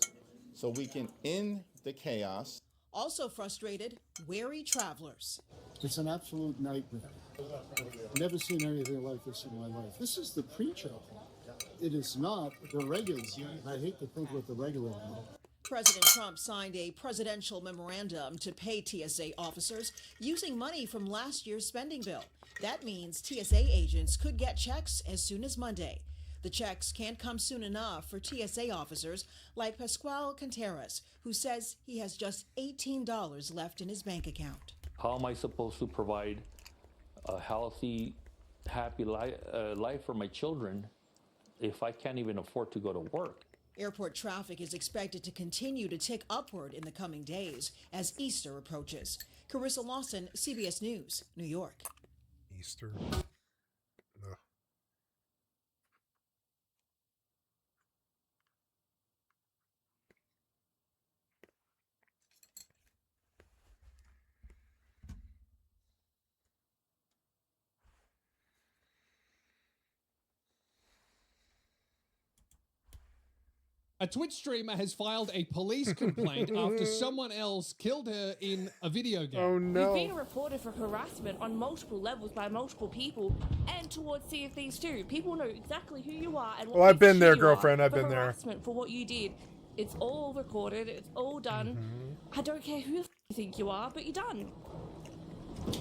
so we can end the chaos. Also frustrated, wary travelers. It's an absolute nightmare. Never seen anything like this in my life. This is the pre-show. It is not the regular. I hate to think what the regular are. President Trump signed a presidential memorandum to pay TSA officers using money from last year's spending bill. That means TSA agents could get checks as soon as Monday. The checks can't come soon enough for TSA officers like Pascual Contreras, who says he has just $18 left in his bank account. How am I supposed to provide a healthy, happy life for my children if I can't even afford to go to work? Airport traffic is expected to continue to tick upward in the coming days as Easter approaches. Carissa Lawson, CBS News, New York. Easter. Ugh. A Twitch streamer has filed a police complaint after someone else killed her in a video game. Oh no. You've been reported for harassment on multiple levels by multiple people and towards CFDs too. People know exactly who you are and what Well, I've been there, you girlfriend. are I've for been there. harassment for what you did. It's all recorded. It's all done. I don't care who you think you are, but you're done.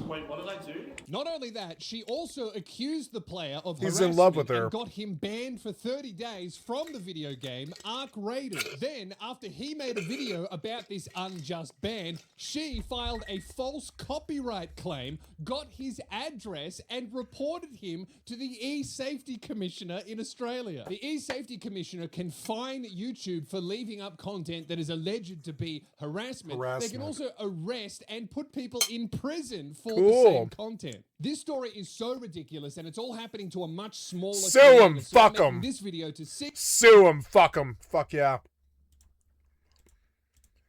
Wait, what did I do? Not only that, she also accused the player of He's harassment in love with her. and got him banned for 30 days from the video game Ark Raiders. Then, after he made a video about this unjust ban, she filed a false copyright claim, got his address, and reported him to the E-Safety Commissioner in Australia. The E-Safety Commissioner can fine YouTube for leaving up content that is alleged to be harassment. They can also arrest and put people in prison for the same content. This story is so ridiculous, and it's all happening to a much smaller Sue him, fuck him. This video to Sue him, fuck him, fuck yeah.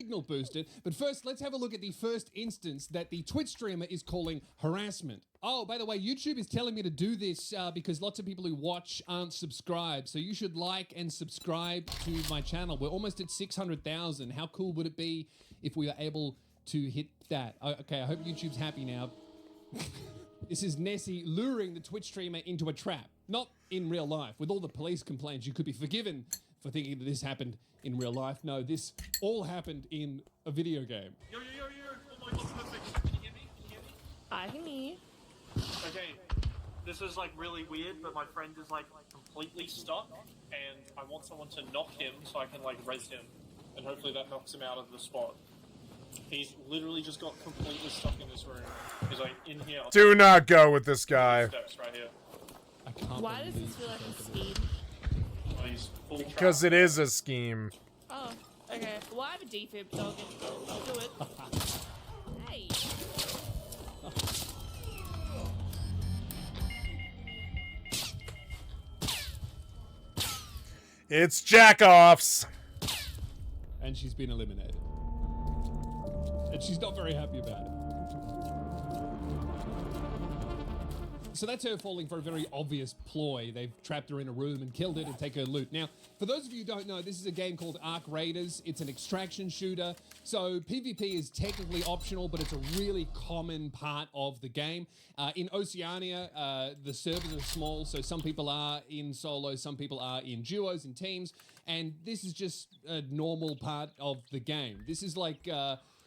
Signal boosted. But first, let's have a look at the first instance that the Twitch streamer is calling harassment. Oh, by the way, YouTube is telling me to do this because lots of people who watch aren't subscribed. So you should like and subscribe to my channel. We're almost at 600,000. How cool would it be if we were able to hit that? Okay, I hope YouTube's happy now. This is Nessie luring the Twitch streamer into a trap. Not in real life. With all the police complaints, you could be forgiven for thinking that this happened in real life. No, this all happened in a video game. Yo. Oh my god, perfect. Can you hear me? I can hear you. Okay, this is like really weird, but my friend is like completely stuck, and I want someone to knock him so I can like res him, and hopefully that knocks him out of the spot. He's literally just got completely stuck in this room. He's like in here. Do not go with this guy. Steps right here. I can't. Why does this feel like a scheme? Oh, he's full Because it is a scheme. Oh, okay. Well, I have a defib, so I'll do it. Hey. It's jack-offs. And she's been eliminated. And she's not very happy about it. So that's her falling for a very obvious ploy. They've trapped her in a room and killed it and take her loot. Now, for those of you who don't know, this is a game called Ark Raiders. It's an extraction shooter. So PvP is technically optional, but it's a really common part of the game. In Oceania, the servers are small, so some people are in solo, some people are in duos and teams, and this is just a normal part of the game. This is like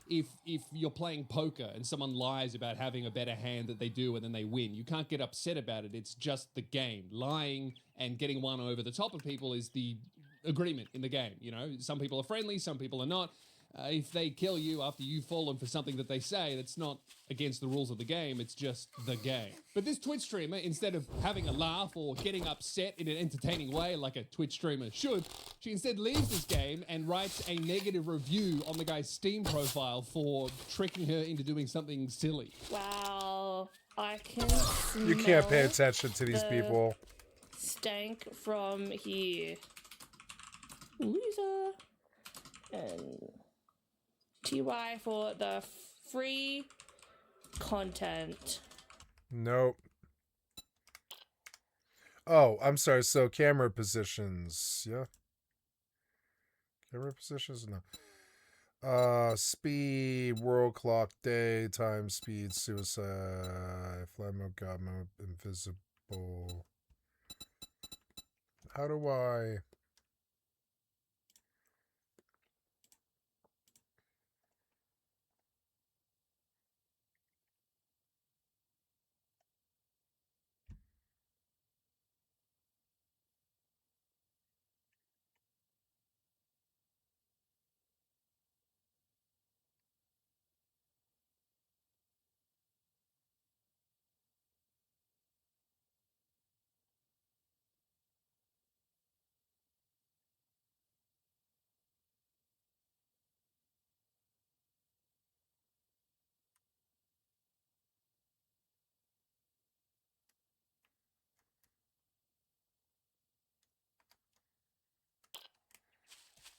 if you're playing poker and someone lies about having a better hand that they do and then they win. You can't get upset about it. It's just the game. Lying and getting one over the top of people is the agreement in the game. You know, some people are friendly, some people are not. If they kill you after you've fallen for something that they say, that's not against the rules of the game, it's just the game. But this Twitch streamer, instead of having a laugh or getting upset in an entertaining way like a Twitch streamer should, she instead leaves this game and writes a negative review on the guy's Steam profile for tricking her into doing something silly. Wow, I can You can't pay smell attention to these the people. stank from here. Loser. And TY for the free content. Nope. Oh, I'm sorry. So camera positions. Yeah. Camera positions? No. Speed, world clock, day, time, speed, suicide, flight mode, god mode, invisible. How do I...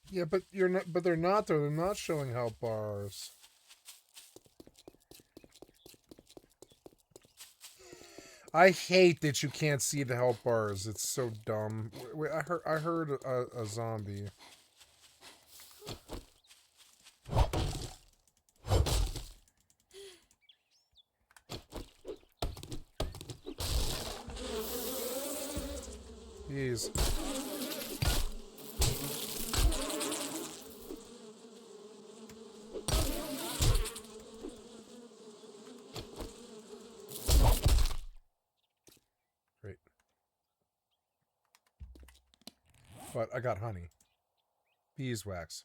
Yeah, but you're not. But they're not. They're not showing health bars. I hate that you can't see the health bars. It's so dumb. Wait, I heard a zombie. Jeez. Great. But I got honey. Beeswax.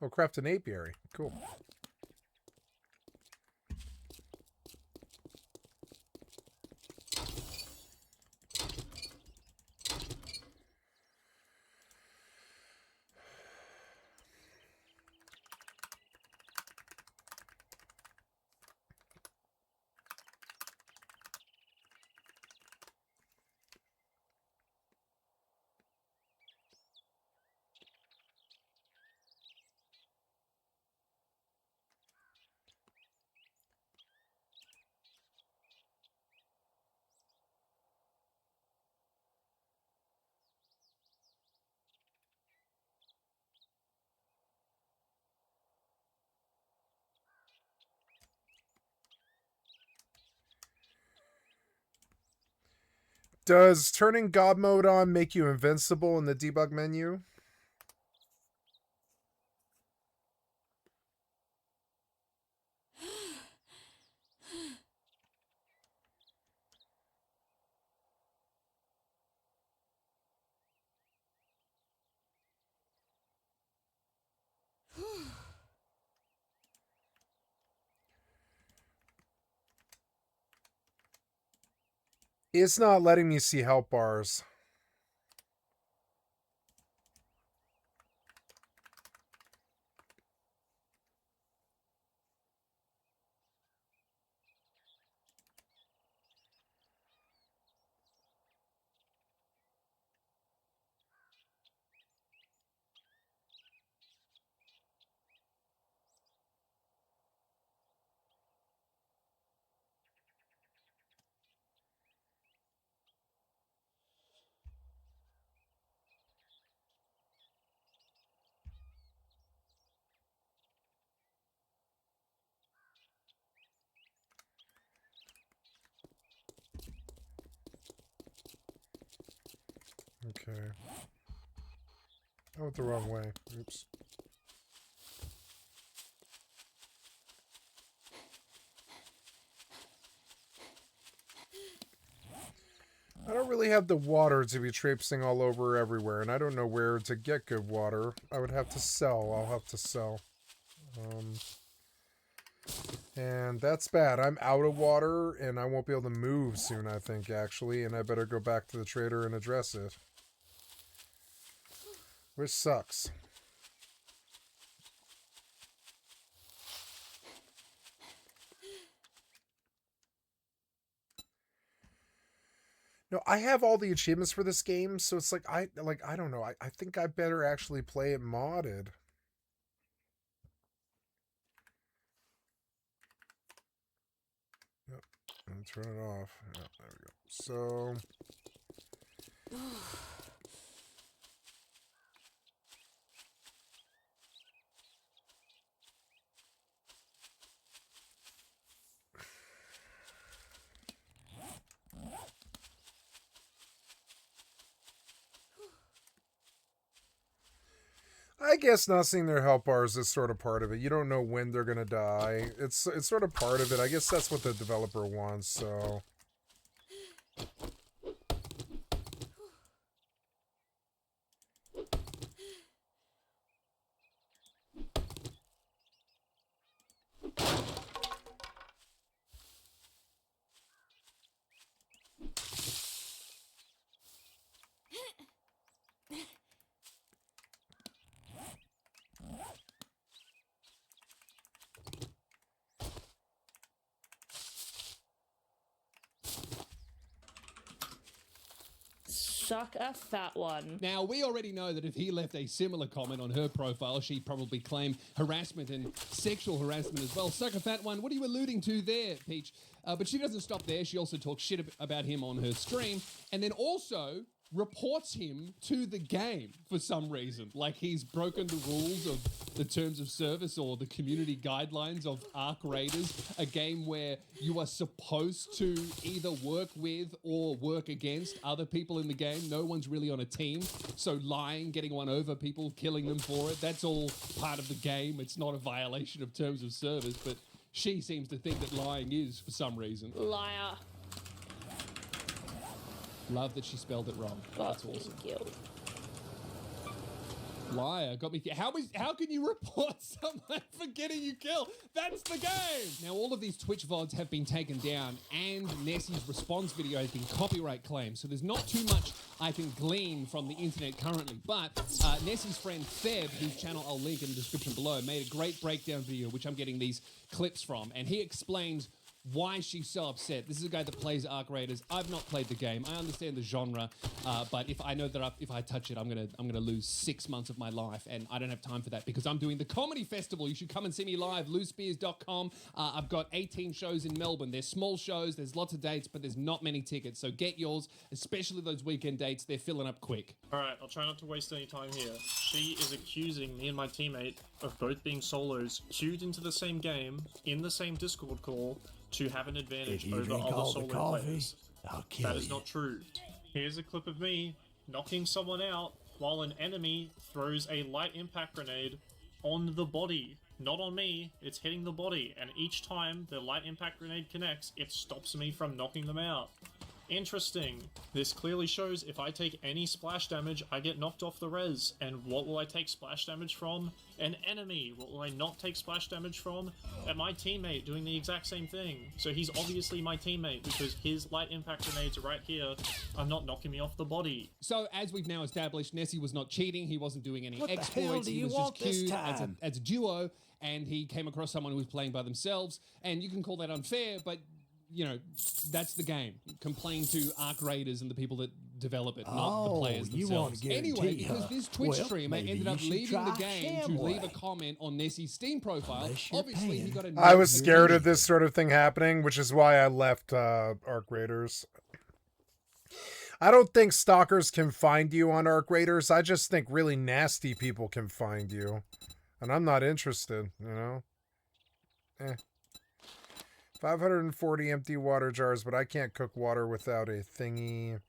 Oh, craft an apiary. Cool. Does turning God mode on make you invincible in the debug menu? It's not letting me see health bars. Okay. I went the wrong way. Oops. I don't really have the water to be traipsing all over everywhere, and I don't know where to get good water. I would have to sell. I'll have to sell. And that's bad. I'm out of water, and I won't be able to move soon, I think, actually, and I better go back to the trader and address it. Which sucks. No, I have all the achievements for this game, so it's like I don't know. I think I better actually play it modded. Yep. And turn it off. Yep, there we go. So I guess not seeing their health bars is sort of part of it. You don't know when they're gonna die. It's sort of part of it. I guess that's what the developer wants, so. Suck a fat one. Now, we already know that if he left a similar comment on her profile, she'd probably claim harassment and sexual harassment as well. Suck a fat one. What are you alluding to there, Peach? But she doesn't stop there. She also talks shit about him on her stream, and then also reports him to the game for some reason. Like he's broken the rules of the terms of service or the community guidelines of Ark Raiders, a game where you are supposed to either work with or work against other people in the game. No one's really on a team. So lying, getting one over people, killing them for it, that's all part of the game. It's not a violation of terms of service, but she seems to think that lying is for some reason. Liar. Love that she spelled it wrong. That's awesome. Killed. Liar got me. How can you report someone for getting you killed? That's the game. Now all of these Twitch VODs have been taken down, and Nessie's response video has been copyright claimed. So there's not too much I can glean from the internet currently. But Nessie's friend Theb, whose channel I'll link in the description below, made a great breakdown video, which I'm getting these clips from, and he explains why she's so upset. This is a guy that plays Ark Raiders. I've not played the game. I understand the genre, but if I know that if I touch it, I'm gonna lose 6 months of my life, and I don't have time for that because I'm doing the comedy festival. You should come and see me live. LouSpears.com. I've got 18 shows in Melbourne. There's small shows. There's lots of dates, but there's not many tickets. So get yours, especially those weekend dates. They're filling up quick. All right, I'll try not to waste any time here. She is accusing me and my teammate of both being solos, queued into the same game, in the same Discord call, to have an advantage over other solo players. That is not true. Here's a clip of me knocking someone out while an enemy throws a light impact grenade on the body. Not on me, it's hitting the body, and each time the light impact grenade connects, it stops me from knocking them out. Interesting. This clearly shows if I take any splash damage, I get knocked off the res. And what will I take splash damage from? An enemy. What will I not take splash damage from? My teammate doing the exact same thing. So he's obviously my teammate because his light impact grenades are right here. I'm not knocking me off the body. So as we've now established, Nessie was not cheating. He wasn't doing any What the exploits. hell do He you was want just this queued time? as a duo, and he came across someone who was playing by themselves. And you can call that unfair, but you know, that's the game. Complain to Ark Raiders and the people that develop it, not the players you themselves. want to Anyway, guarantee, because this Twitch well, streamer maybe ended you up should leaving the try game to Shamway. leave a comment on Nessie's Steam profile. Unless you're Obviously, he got a I was notification. scared of this sort of thing happening, which is why I left Ark Raiders. I don't think stalkers can find you on Ark Raiders. I just think really nasty people can find you. And I'm not interested, you know? 540 empty water jars, but I can't cook water without a thingy.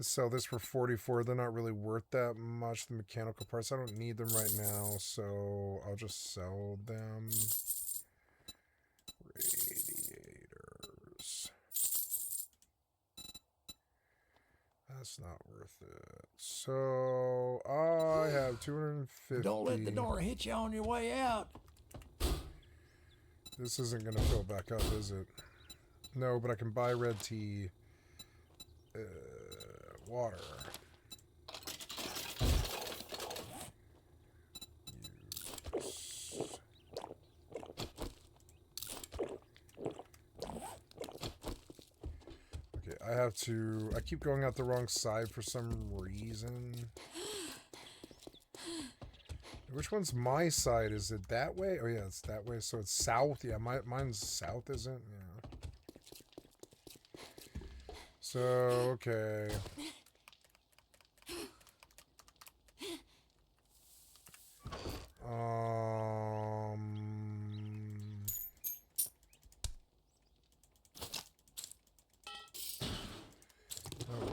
Sell this for 44. They're not really worth that much. The mechanical parts, I don't need them right now, so I'll just sell them. Radiators. That's not worth it. So I have 250. Don't let the door hit you on your way out. This isn't going to fill back up, is it? No, but I can buy red tea. Water. Use. Okay, I have to... I keep going out the wrong side for some reason. Which one's my side? Is it that way? Oh, yeah, it's that way. So it's south. Yeah, mine's south, isn't it? Yeah. So, okay. Oh,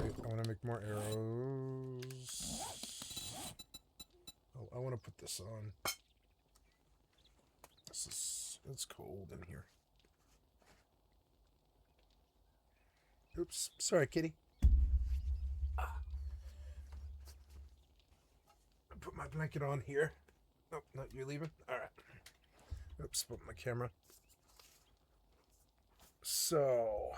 wait. I want to make more arrows. Oh, I want to put this on. It's cold in here. Oops. Sorry, kitty. Put my blanket on here. Oh, no, you're leaving? All right. Oops, put my camera. So...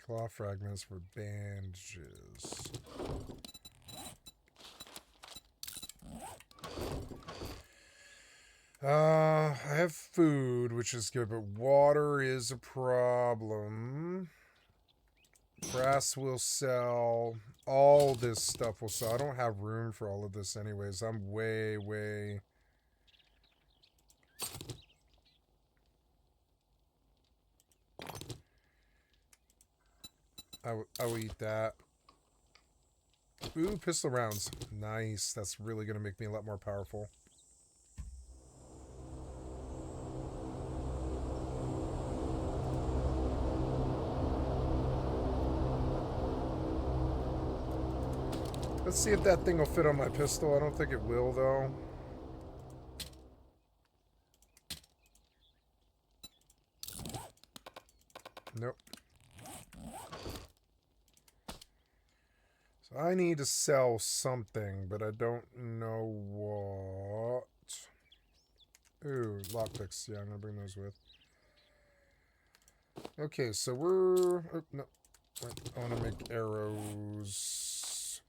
Cloth fragments for bandages. I have food, which is good, but water is a problem. Brass will sell. All this stuff will sell. I don't have room for all of this anyways. I'm way... I will eat that. Ooh, pistol rounds. Nice. That's really going to make me a lot more powerful. Let's see if that thing will fit on my pistol. I don't think it will, though. Nope. So I need to sell something, but I don't know what. Ooh, lockpicks. Yeah, I'm going to bring those with. Okay, so we're... Oh, no. Wait, I want to make arrows.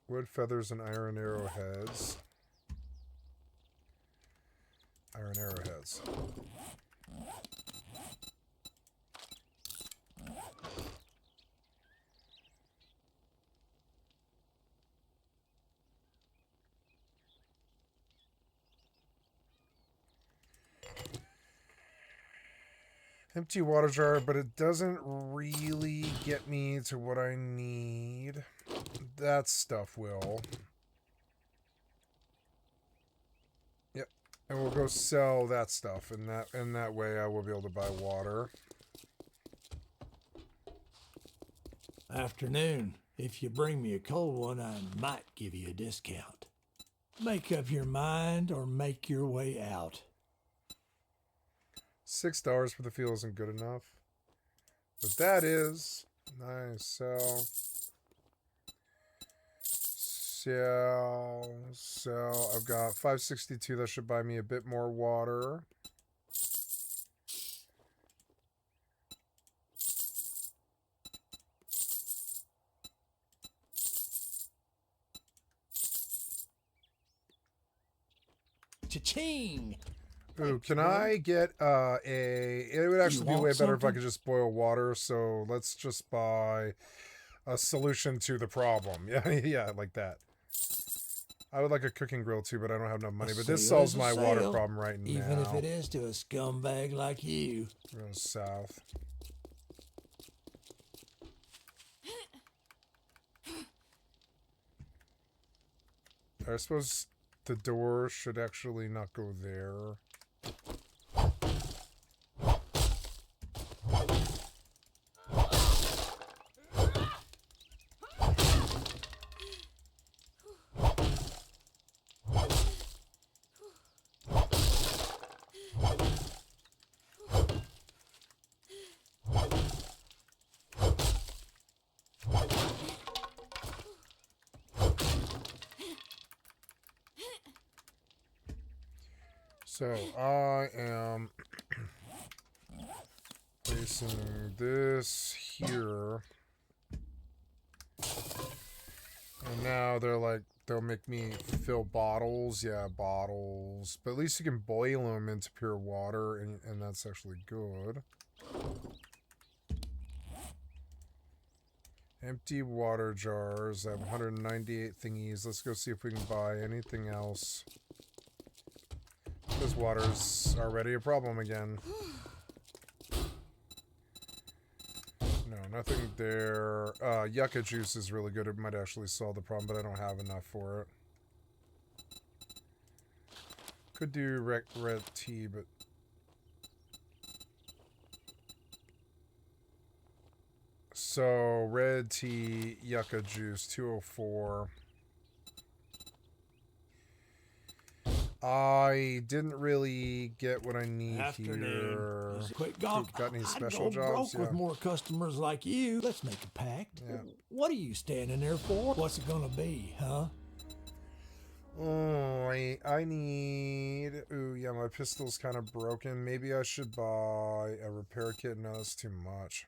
Wood, feathers, and iron arrowheads. Iron arrowheads. Empty water jar, but it doesn't really get me to what I need. That stuff will. Yep. And we'll go sell that stuff, and that way I will be able to buy water. Afternoon. If you bring me a cold one, I might give you a discount. Make up your mind or make your way out. $6 for the fuel isn't good enough. But that is nice. Sell. I've got 562. That should buy me a bit more water. Cha-ching! Ooh, can I get it would actually be way better if I could just boil water, so let's just buy a solution to the problem. Yeah, yeah, like that. I would like a cooking grill too, but I don't have enough money. But this solves my water problem right now. Even if it is to a scumbag like you. Go south. I suppose the door should actually not go there. So I am placing this here. And now they're like, they'll make me fill bottles. Yeah, bottles. But at least you can boil them into pure water, and that's actually good. Empty water jars. I have 198 thingies. Let's go see if we can buy anything else. Because water's already a problem again. No, nothing there. Yucca juice is really good. It might actually solve the problem, but I don't have enough for it. Could do red tea, but... So, red tea, yucca juice, 204. I didn't really get what I need here. Quick, Gonk. Got any special I'd go jobs? broke with more customers like you. Let's make a pact. Yeah. What are you standing there for? What's it gonna be, huh? Oh, I need... Ooh, yeah, my pistol's kind of broken. Maybe I should buy a repair kit. No, that's too much.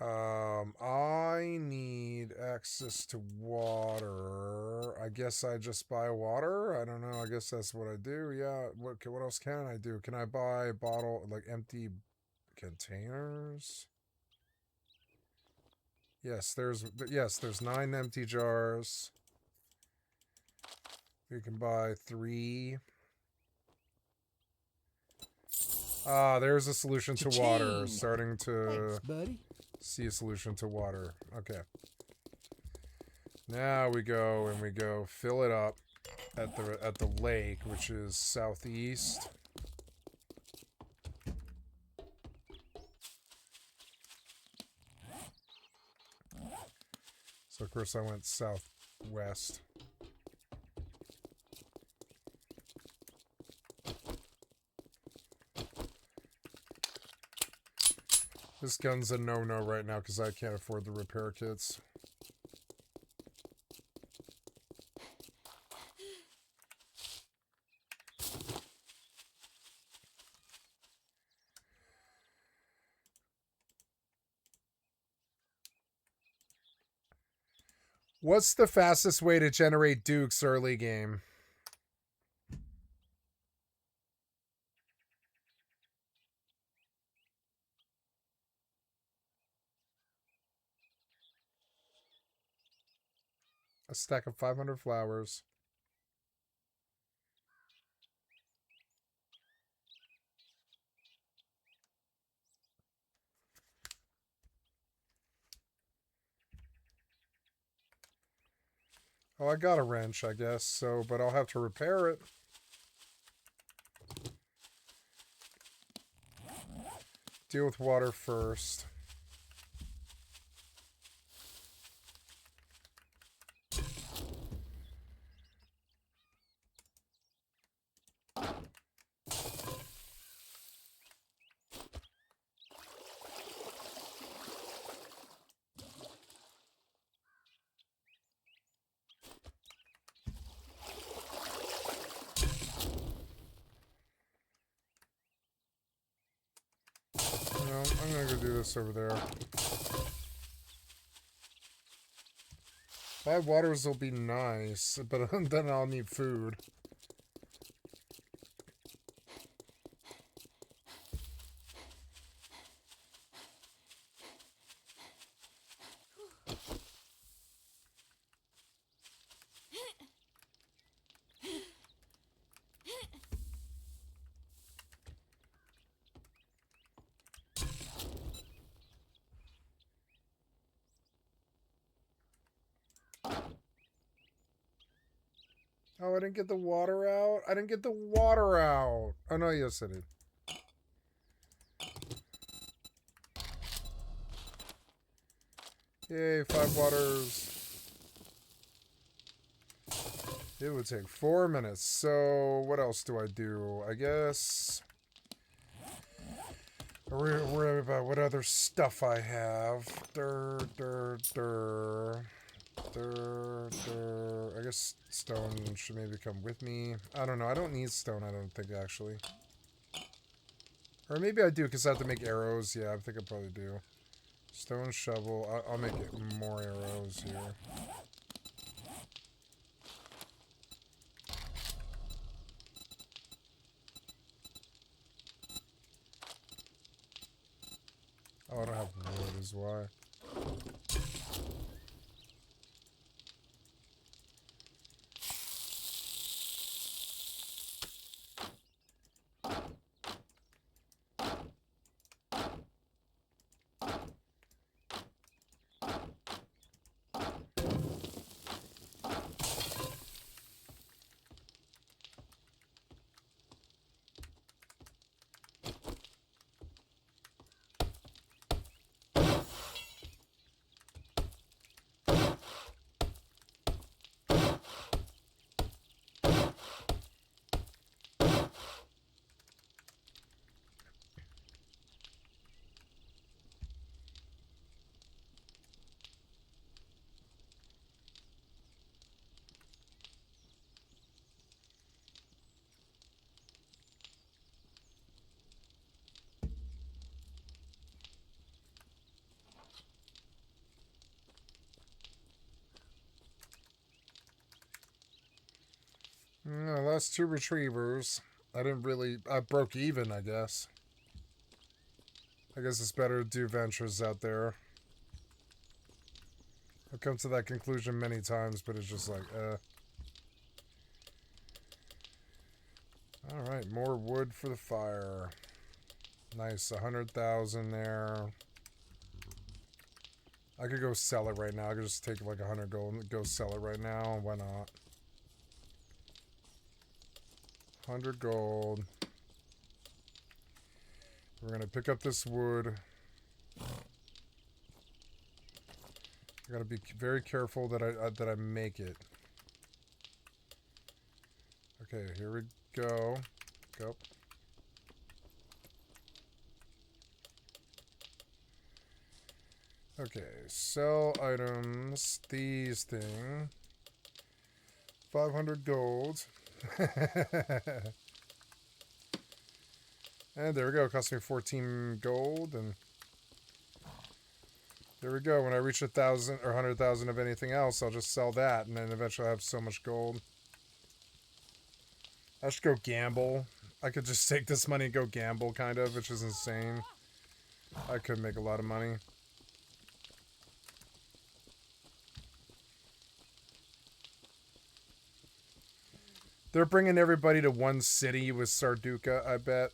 I need access to water. I guess I just buy water? I don't know. I guess that's what I do. Yeah. What else can I do? Can I buy a bottle, like empty containers? Yes, there's 9 empty jars. We can buy 3. Ah, there's a solution to water. Starting to... Thanks, buddy. See a solution to water. Okay. Now we go and we go fill it up at the lake, which is southeast. So of course I went southwest. This gun's a no-no right now because I can't afford the repair kits. What's the fastest way to generate dukes early game? A stack of 500 flowers. Oh, I got a wrench, I guess, so, but I'll have to repair it. Deal with water first. I'm gonna go do this over there. 5 waters will be nice, but then I'll need food. Oh, I didn't get the water out? I didn't get the water out! Oh, no, yes, I did. Yay, 5 waters. It would take 4 minutes. So, what else do I do? I guess... Worry about what other stuff I have. I guess stone should maybe come with me. I don't know. I don't need stone, I don't think, actually. Or maybe I do, because I have to make arrows. Yeah, I think I probably do. Stone shovel. I'll make it more arrows here. Oh, I don't have wood, is why. No, that's 2 retrievers. I broke even, I guess. I guess it's better to do ventures out there. I've come to that conclusion many times, but it's just like, Alright, more wood for the fire. Nice, 100,000 there. I could go sell it right now. I could just take like 100 gold and go sell it right now. Why not? 100 gold. We're gonna pick up this wood. I gotta be very careful that I make it. Okay, here we go. Go. Okay, sell items. These thing. 500 gold. And there we go. It cost me 14 gold, and there we go. When I reach 1,000 or 100,000 of anything else, I'll just sell that, and then eventually I'll have so much gold. I should go gamble. I could just take this money and go gamble, kind of, which is insane. I could make a lot of money. They're bringing everybody to one city with Sarduka, I bet.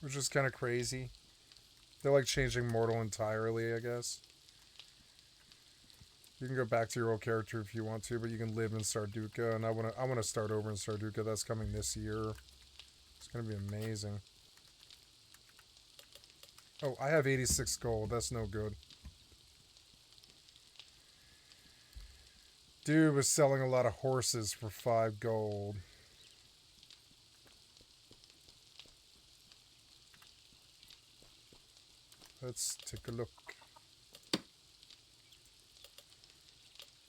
Which is kind of crazy. They're like changing Mortal entirely, I guess. You can go back to your old character if you want to, but you can live in Sarduka, and I wanna start over in Sarduka. That's coming this year. It's gonna be amazing. Oh, I have 86 gold. That's no good. Dude was selling a lot of horses for 5 gold. Let's take a look.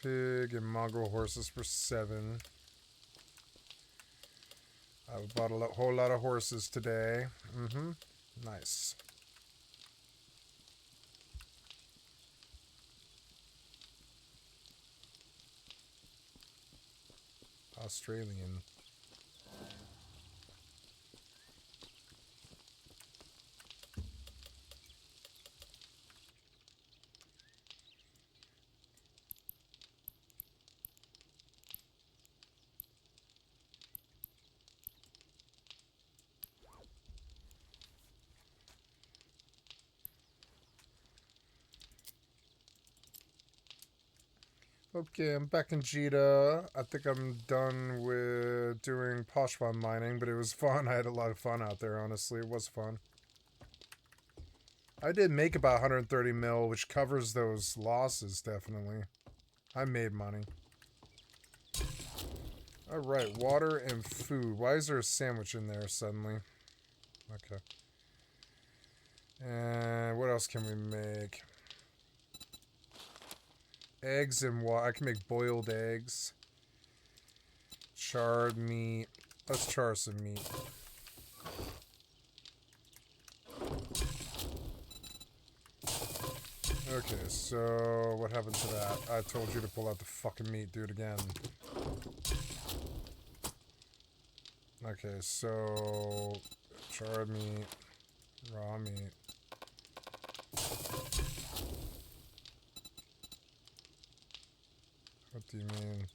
Pig and mongrel horses for 7. I've bought whole lot of horses today. Nice. Australian. Okay, I'm back in Jita. I think I'm done with doing Poshwan mining, but it was fun. I had a lot of fun out there, honestly. It was fun. I did make about 130 mil, which covers those losses, definitely. I made money. Alright, water and food. Why is there a sandwich in there suddenly? Okay. And what else can we make? Eggs and water. I can make boiled eggs. Charred meat. Let's char some meat. Okay, so what happened to that? I told you to pull out the fucking meat, do it again. Okay, so charred meat, raw meat. What do you mean?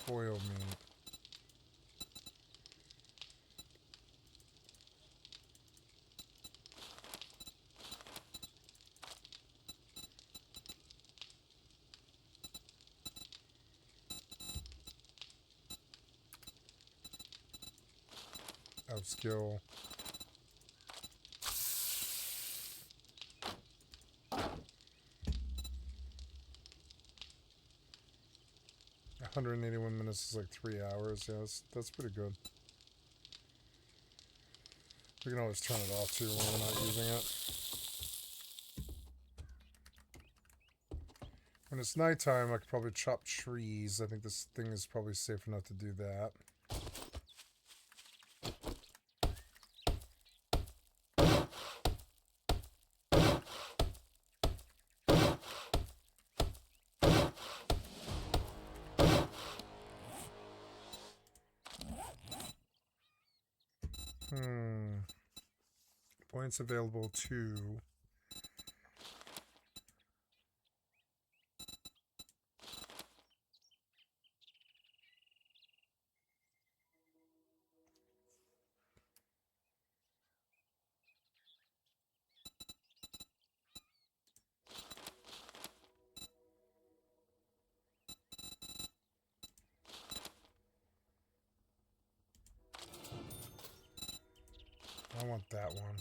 Boiled meat. Upskill. $181 is like 3 hours. Yeah, that's pretty good. We can always turn it off too when we're not using it. When it's nighttime, I could probably chop trees. I think this thing is probably safe enough to do that. Points available to... I want that one.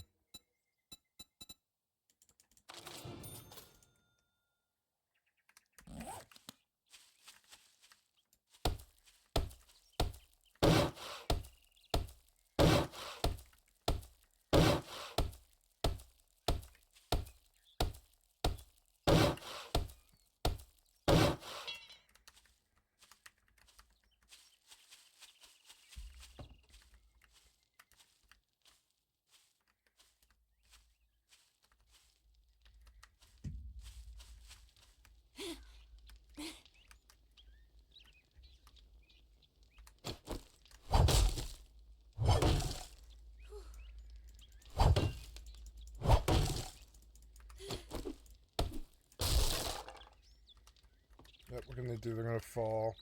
Yep, what can they do? They're gonna fall.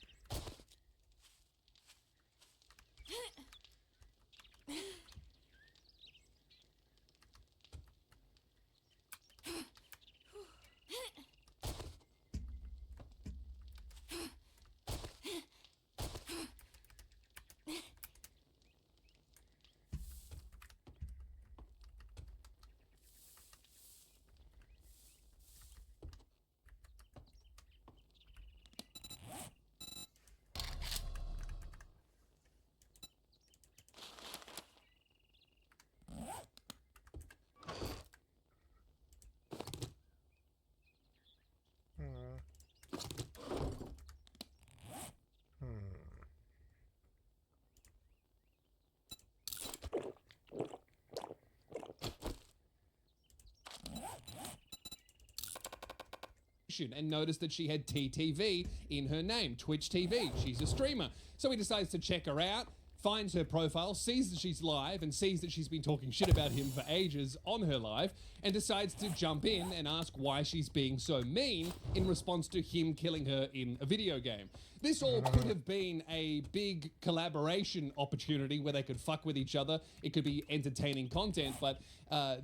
and noticed that she had TTV in her name, Twitch TV. She's a streamer. So he decides to check her out, finds her profile, sees that she's live, and sees that she's been talking shit about him for ages on her live, and decides to jump in and ask why she's being so mean in response to him killing her in a video game. This all could have been a big collaboration opportunity where they could fuck with each other. It could be entertaining content, but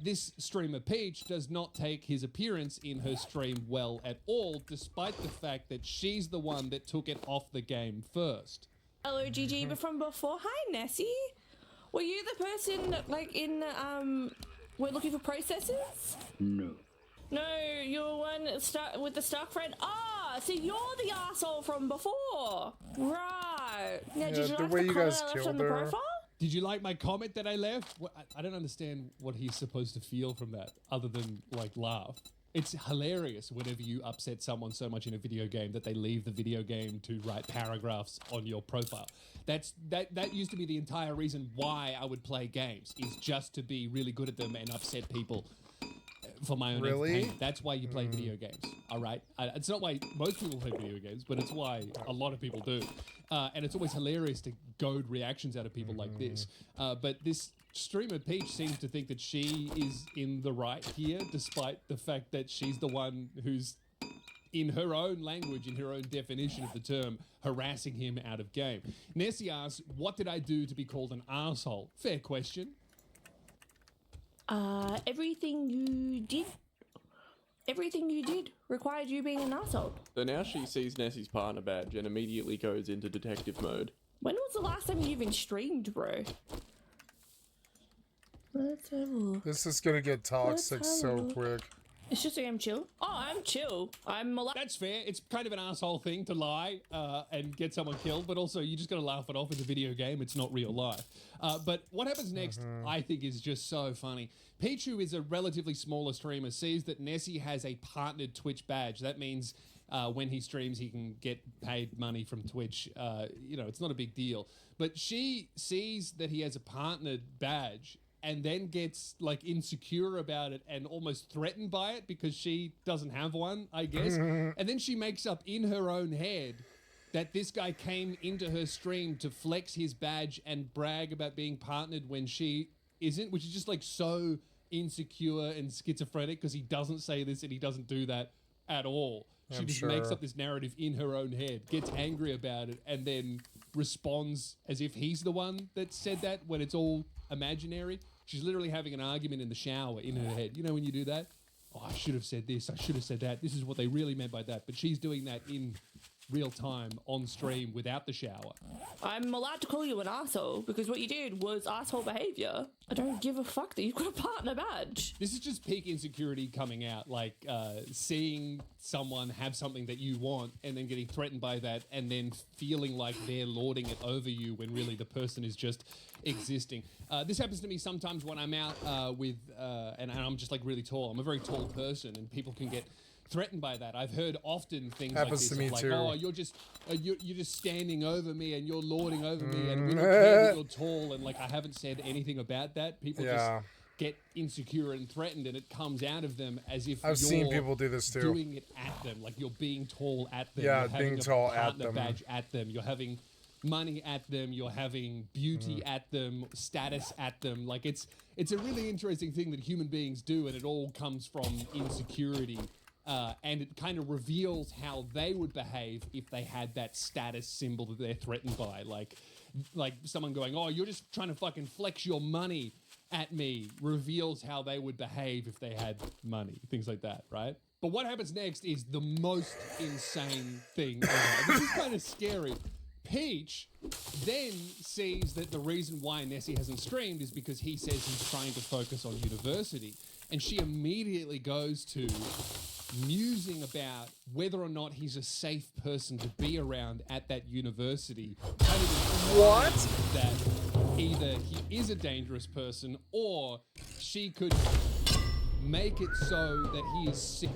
this streamer Peach does not take his appearance in her stream well at all, despite the fact that she's the one that took it off the game first. Hello, GG, but from before. Hi, Nessie. Were you the person, like, in the, we're looking for processors? No. No, you're one with the Stark friend. Ah, so you're the asshole from before. Right. Now, did you like the comment I left on the profile? Did you like my comment that I left? I don't understand what he's supposed to feel from that, other than, like, laugh. It's hilarious whenever you upset someone so much in a video game that they leave the video game to write paragraphs on your profile. That used to be the entire reason why I would play games, is just to be really good at them and upset people for my own entertainment. That's why you play video games, all right? It's not why most people play video games, but it's why a lot of people do. And it's always hilarious to goad reactions out of people like this. But this streamer Peach seems to think that she is in the right here, despite the fact that she's the one who's, in her own language, in her own definition of the term, harassing him out of game. Nessie asks, what did I do to be called an arsehole? Fair question. Everything you did required you being an asshole. So now she sees Nessie's partner badge and immediately goes into detective mode. When was the last time you even streamed, bro? Let's have a look. This is gonna get toxic so quick. It's just I'm chill. Oh, I'm chill. I'm allowed. That's fair. It's kind of an asshole thing to lie and get someone killed, but also you just gotta laugh it off. It's a video game. It's not real life. But what happens next, I think, is just so funny. Pichu is a relatively smaller streamer, sees that Nessie has a partnered Twitch badge. That means when he streams, he can get paid money from Twitch. You know, it's not a big deal. But she sees that he has a partnered badge and then gets like insecure about it and almost threatened by it because she doesn't have one, I guess. And then she makes up in her own head that this guy came into her stream to flex his badge and brag about being partnered when she isn't, which is just like so insecure and schizophrenic because he doesn't say this and he doesn't do that at all. She just makes up this narrative in her own head, gets angry about it, and then responds as if he's the one that said that when it's all imaginary. She's literally having an argument in the shower in her head. You know when you do that? Oh, I should have said this. I should have said that. This is what they really meant by that. But she's doing that in real time on stream without the shower. I'm allowed to call you an asshole because what you did was asshole behavior. I don't give a fuck that you've got a partner badge. This is just peak insecurity coming out, like seeing someone have something that you want and then getting threatened by that and then feeling like they're lording it over you when really the person is just existing. This happens to me sometimes when I'm out with, and I'm just like really tall. I'm a very tall person and people can get threatened by that. I've heard often things happens like this, to me like, too. oh, you're just standing over me and you're lording over me and we don't care that you're tall, and like I haven't said anything about that. People just get insecure and threatened, and it comes out of them as if I've seen people do this too. Doing it at them, like you're being tall at them. Yeah, you're having being a tall at partner them. badge at them. You're having money at them. You're having beauty at them, status at them. Like it's a really interesting thing that human beings do, and it all comes from insecurity. And it kind of reveals how they would behave if they had that status symbol that they're threatened by. Like someone going, oh, you're just trying to fucking flex your money at me, reveals how they would behave if they had money. Things like that, right? But what happens next is the most insane thing ever. This is kind of scary. Peach then sees that the reason why Nessie hasn't streamed is because he says he's trying to focus on university. And she immediately goes to musing about whether or not he's a safe person to be around at that university. What? That either he is a dangerous person or she could make it so that he is sick.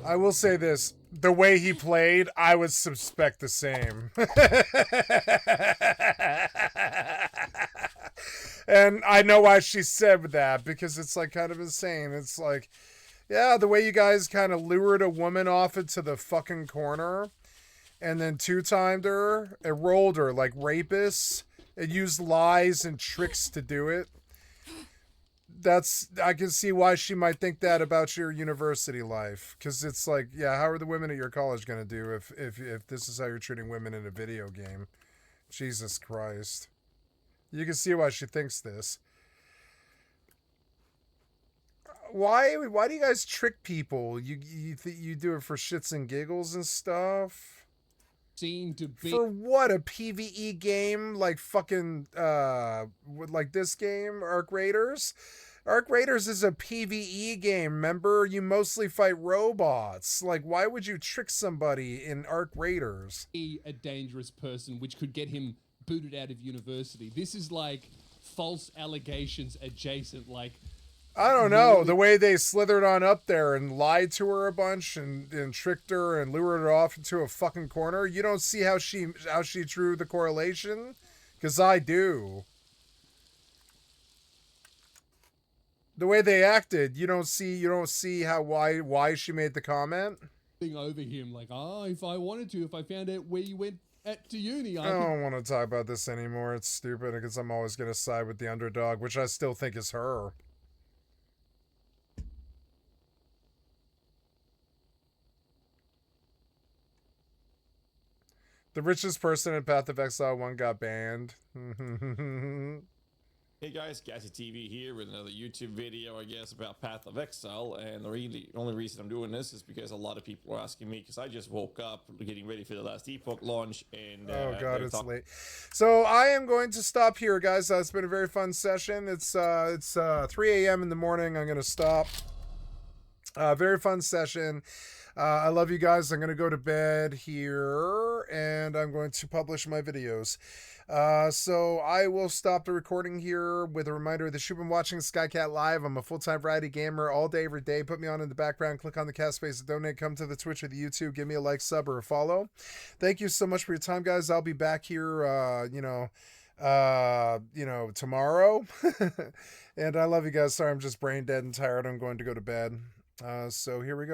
I will say this, the way he played, I would suspect the same. And I know why she said that, because it's like kind of insane. It's like, Yeah, the way you guys kind of lured a woman off into the fucking corner and then two-timed her and rolled her like rapists and used lies and tricks to do it. I can see why she might think that about your university life. Because it's like, yeah, how are the women at your college going to do if this is how you're treating women in a video game? Jesus Christ. You can see why she thinks this. Why do you guys trick people? You do it for shits and giggles and stuff? Seem to be for what, a PvE game like fucking like this game, Arc Raiders? Arc Raiders is a PvE game, remember? You mostly fight robots. Like, why would you trick somebody in Arc Raiders? A dangerous person, which could get him booted out of university. This is like false allegations adjacent, like... I don't know. The way they slithered on up there and lied to her a bunch and tricked her and lured her off into a fucking corner. You don't see how she drew the correlation? Because I do. The way they acted, you don't see how why she made the comment. Thing over him, like, if I wanted to, if I found out where you went to uni, I don't want to talk about this anymore. It's stupid because I'm always gonna side with the underdog, which I still think is her. The richest person in Path of Exile 1 got banned. Hey guys, Gassy TV here with another YouTube video, I guess, about Path of Exile. And the only reason I'm doing this is because a lot of people are asking me, because I just woke up getting ready for the last Epoch launch. And oh god, it's late. So I am going to stop here, guys. It's been a very fun session. It's 3 a.m. in the morning. I'm going to stop. Very fun session. I love you guys. I'm going to go to bed here and I'm going to publish my videos. So I will stop the recording here with a reminder that you've been watching Skycatlive. I'm a full-time variety gamer all day, every day. Put me on in the background. Click on the cast space to donate. Come to the Twitch or the YouTube. Give me a like, sub, or a follow. Thank you so much for your time, guys. I'll be back here, tomorrow. And I love you guys. Sorry, I'm just brain dead and tired. I'm going to go to bed. So here we go.